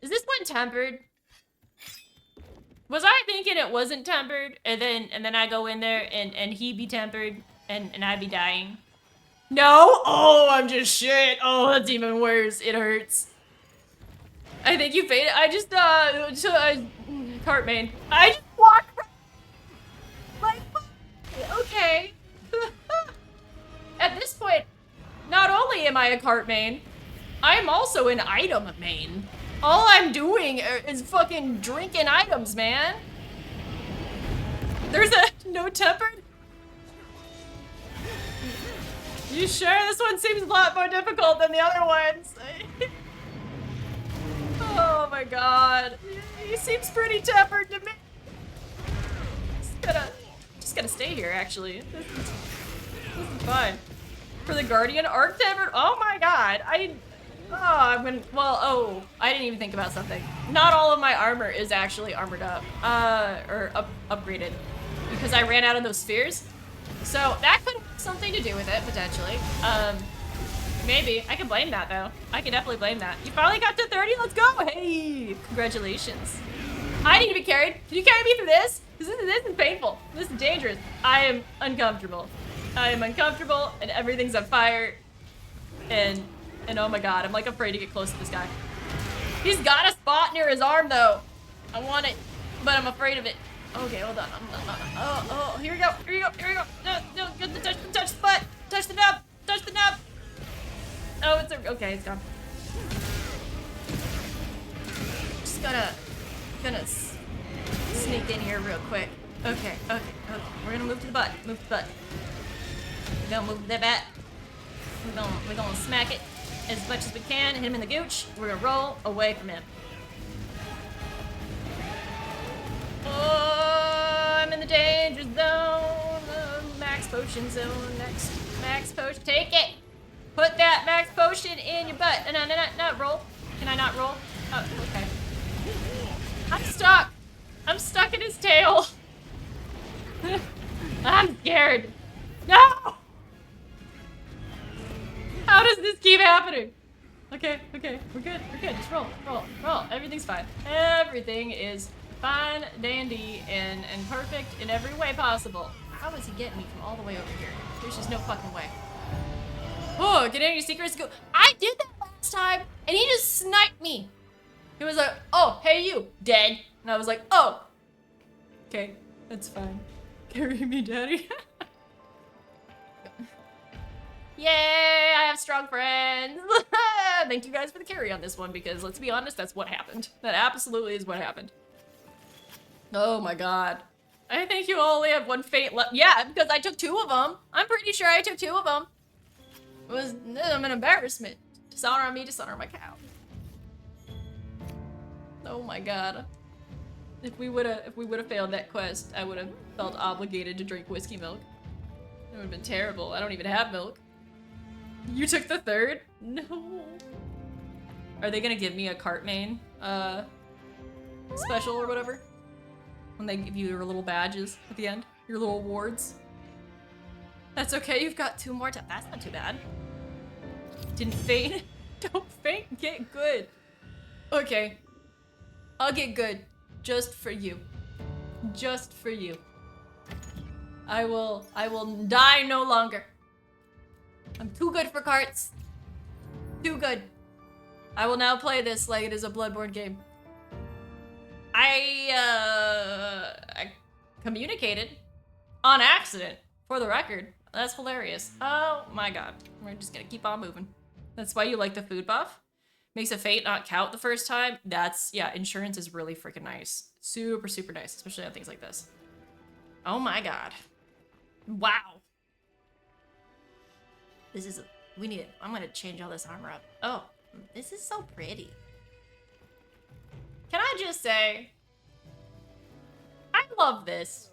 Is this one tempered? Was I thinking it wasn't tempered? And then I go in there and he be tempered and I be dying? No? Oh, I'm just shit. Oh, that's even worse. It hurts. I think you faded. I just, cart main. I just walked like, okay. At this point, not only am I a cart main, I'm also an item main. All I'm doing is fucking drinking items, man. There's a no tempered? You sure? This one seems a lot more difficult than the other ones. Oh my god. He seems pretty tempered to me. Just gotta stay here, actually. This is fine. For the Guardian arc tempered? Oh my god. I didn't even think about something. Not all of my armor is actually armored up, upgraded, because I ran out of those spheres. So that could have something to do with it, potentially. Maybe. I can blame that, though. I can definitely blame that. You finally got to 30? Let's go! Hey! Congratulations. I need to be carried. Can you carry me through this? Because this is painful. This is dangerous. I am uncomfortable. I am uncomfortable, and everything's on fire. And oh my god, I'm like afraid to get close to this guy. He's got a spot near his arm, though. I want it, but I'm afraid of it. Okay, hold on. Oh, here we go. No, get the touch the butt. Touch the nub. Oh, okay, it's gone. Just gonna sneak in here real quick. Okay. We're gonna move to the butt. We're gonna move to the butt. We're gonna smack it as much as we can. Hit him in the gooch. We're gonna roll away from him. Oh, I'm in the danger zone. Max potion zone. Next. Max potion. Take it. Put that max potion in your butt. No, roll. Can I not roll? Oh, okay. I'm stuck. I'm stuck in his tail. I'm scared. No! How does this keep happening? Okay. We're good. Just roll. Everything's fine. Everything is fine, dandy, and perfect in every way possible. How is he getting me from all the way over here? There's just no fucking way. Oh, get any secrets? Go. I did that last time, and he just sniped me. He was like, oh, hey you, dead. And I was like, oh. Okay, that's fine. Carry me, daddy. Yay, I have strong friends. Thank you guys for the carry on this one, because let's be honest, that's what happened. That absolutely is what happened. Oh my god. I think you only have one fate left. Yeah, because I took 2 of them. I'm pretty sure I took 2 of them. It was an embarrassment. Dishonor on me, dishonor on my cow. Oh my god. If we would have failed that quest, I would have felt obligated to drink whiskey milk. It would have been terrible. I don't even have milk. You took the 3rd? No. Are they gonna give me a cart main special or whatever? When they give you your little badges at the end? Your little awards? That's okay, you've got 2 more. That's not too bad. Didn't faint? Don't faint, get good. Okay. I'll get good. Just for you. Just for you. I will die no longer. I'm too good for carts. Too good. I will now play this like it is a Bloodborne game. I communicated on accident, for the record. That's hilarious. Oh my god. We're just gonna keep on moving. That's why you like the food buff? Makes a fate not count the first time. That's, yeah, insurance is really freaking nice. Super, super nice, especially on things like this. Oh my god. Wow. This is, I'm gonna change all this armor up. Oh, this is so pretty. Can I just say, I love this.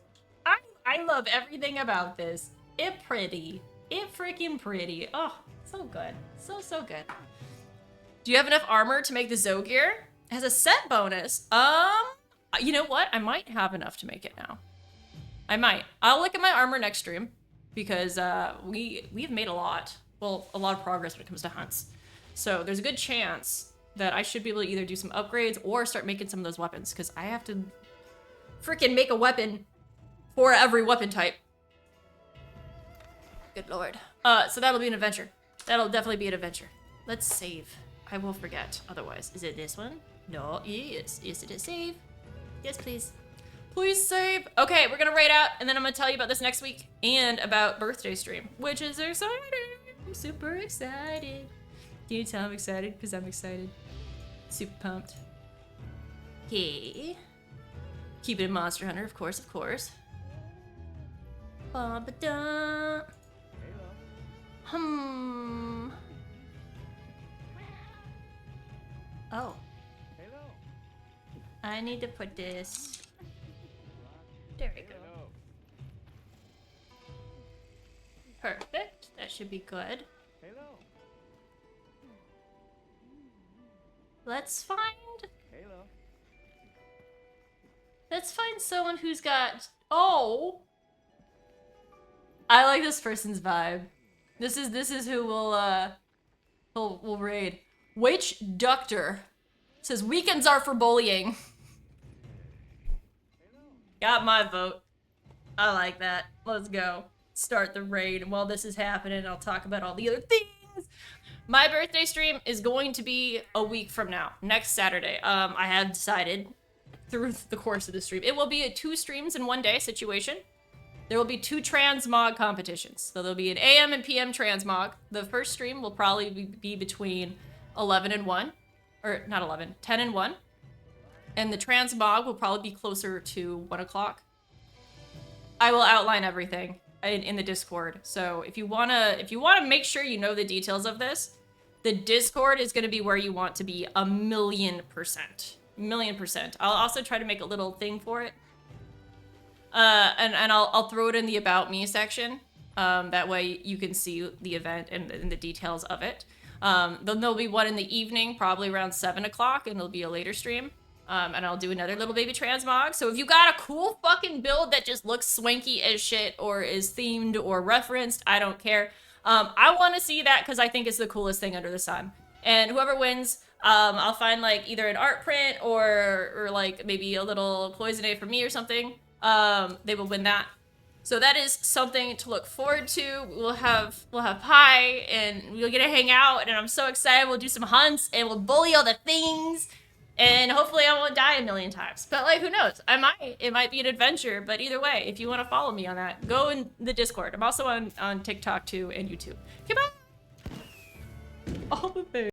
I love everything about this. It pretty. It freaking pretty. Oh, so good. So, so good. Do you have enough armor to make the Zogir? It has a set bonus. You know what? I might have enough to make it now. I might. I'll look at my armor next stream because we've made a lot. Well, a lot of progress when it comes to hunts. So there's a good chance that I should be able to either do some upgrades or start making some of those weapons because I have to freaking make a weapon for every weapon type. Good lord. So that'll be an adventure. That'll definitely be an adventure. Let's save. I will forget otherwise. Is it this one? No, yes. Is it a save? Yes, please. Please save. Okay, we're gonna raid out, and then I'm gonna tell you about this next week and about birthday stream, which is exciting. I'm super excited. Can you tell I'm excited? Because I'm excited. Super pumped. Okay. Keep it in Monster Hunter, of course, of course. Ba-ba-da. Oh. I need to put this. There we go. Perfect. That should be good. Let's find someone who's got. Oh. I like this person's vibe. This is who will raid. Witch Ductor says weekends are for bullying. Got my vote. I like that. Let's go. Start the raid. And while this is happening, I'll talk about all the other things. My birthday stream is going to be a week from now, next Saturday. I have decided through the course of the stream. It will be a 2 streams in 1 day situation. There will be 2 transmog competitions. So there'll be an AM and PM transmog. The first stream will probably be between 11 and 1. Or not 11, 10 and 1. And the transmog will probably be closer to 1 o'clock. I will outline everything in the Discord. So if you wanna make sure you know the details of this, the Discord is gonna be where you want to be 1,000,000%. 1,000,000%. I'll also try to make a little thing for it. And I'll throw it in the About Me section. That way you can see the event and the details of it. Then there'll be one in the evening, probably around 7 o'clock, and it'll be a later stream. And I'll do another little baby transmog. So if you got a cool fucking build that just looks swanky as shit or is themed or referenced, I don't care. I want to see that because I think it's the coolest thing under the sun. And whoever wins, I'll find like either an art print or like maybe a little cloisonne for me or something. They will win that. So that is something to look forward to. We'll have pie and we'll get to hang out and I'm so excited. We'll do some hunts and we'll bully all the things and hopefully I won't die 1,000,000 times. But like, who knows? It might be an adventure, but either way, if you want to follow me on that, go in the Discord. I'm also on TikTok too and YouTube. Okay, bye.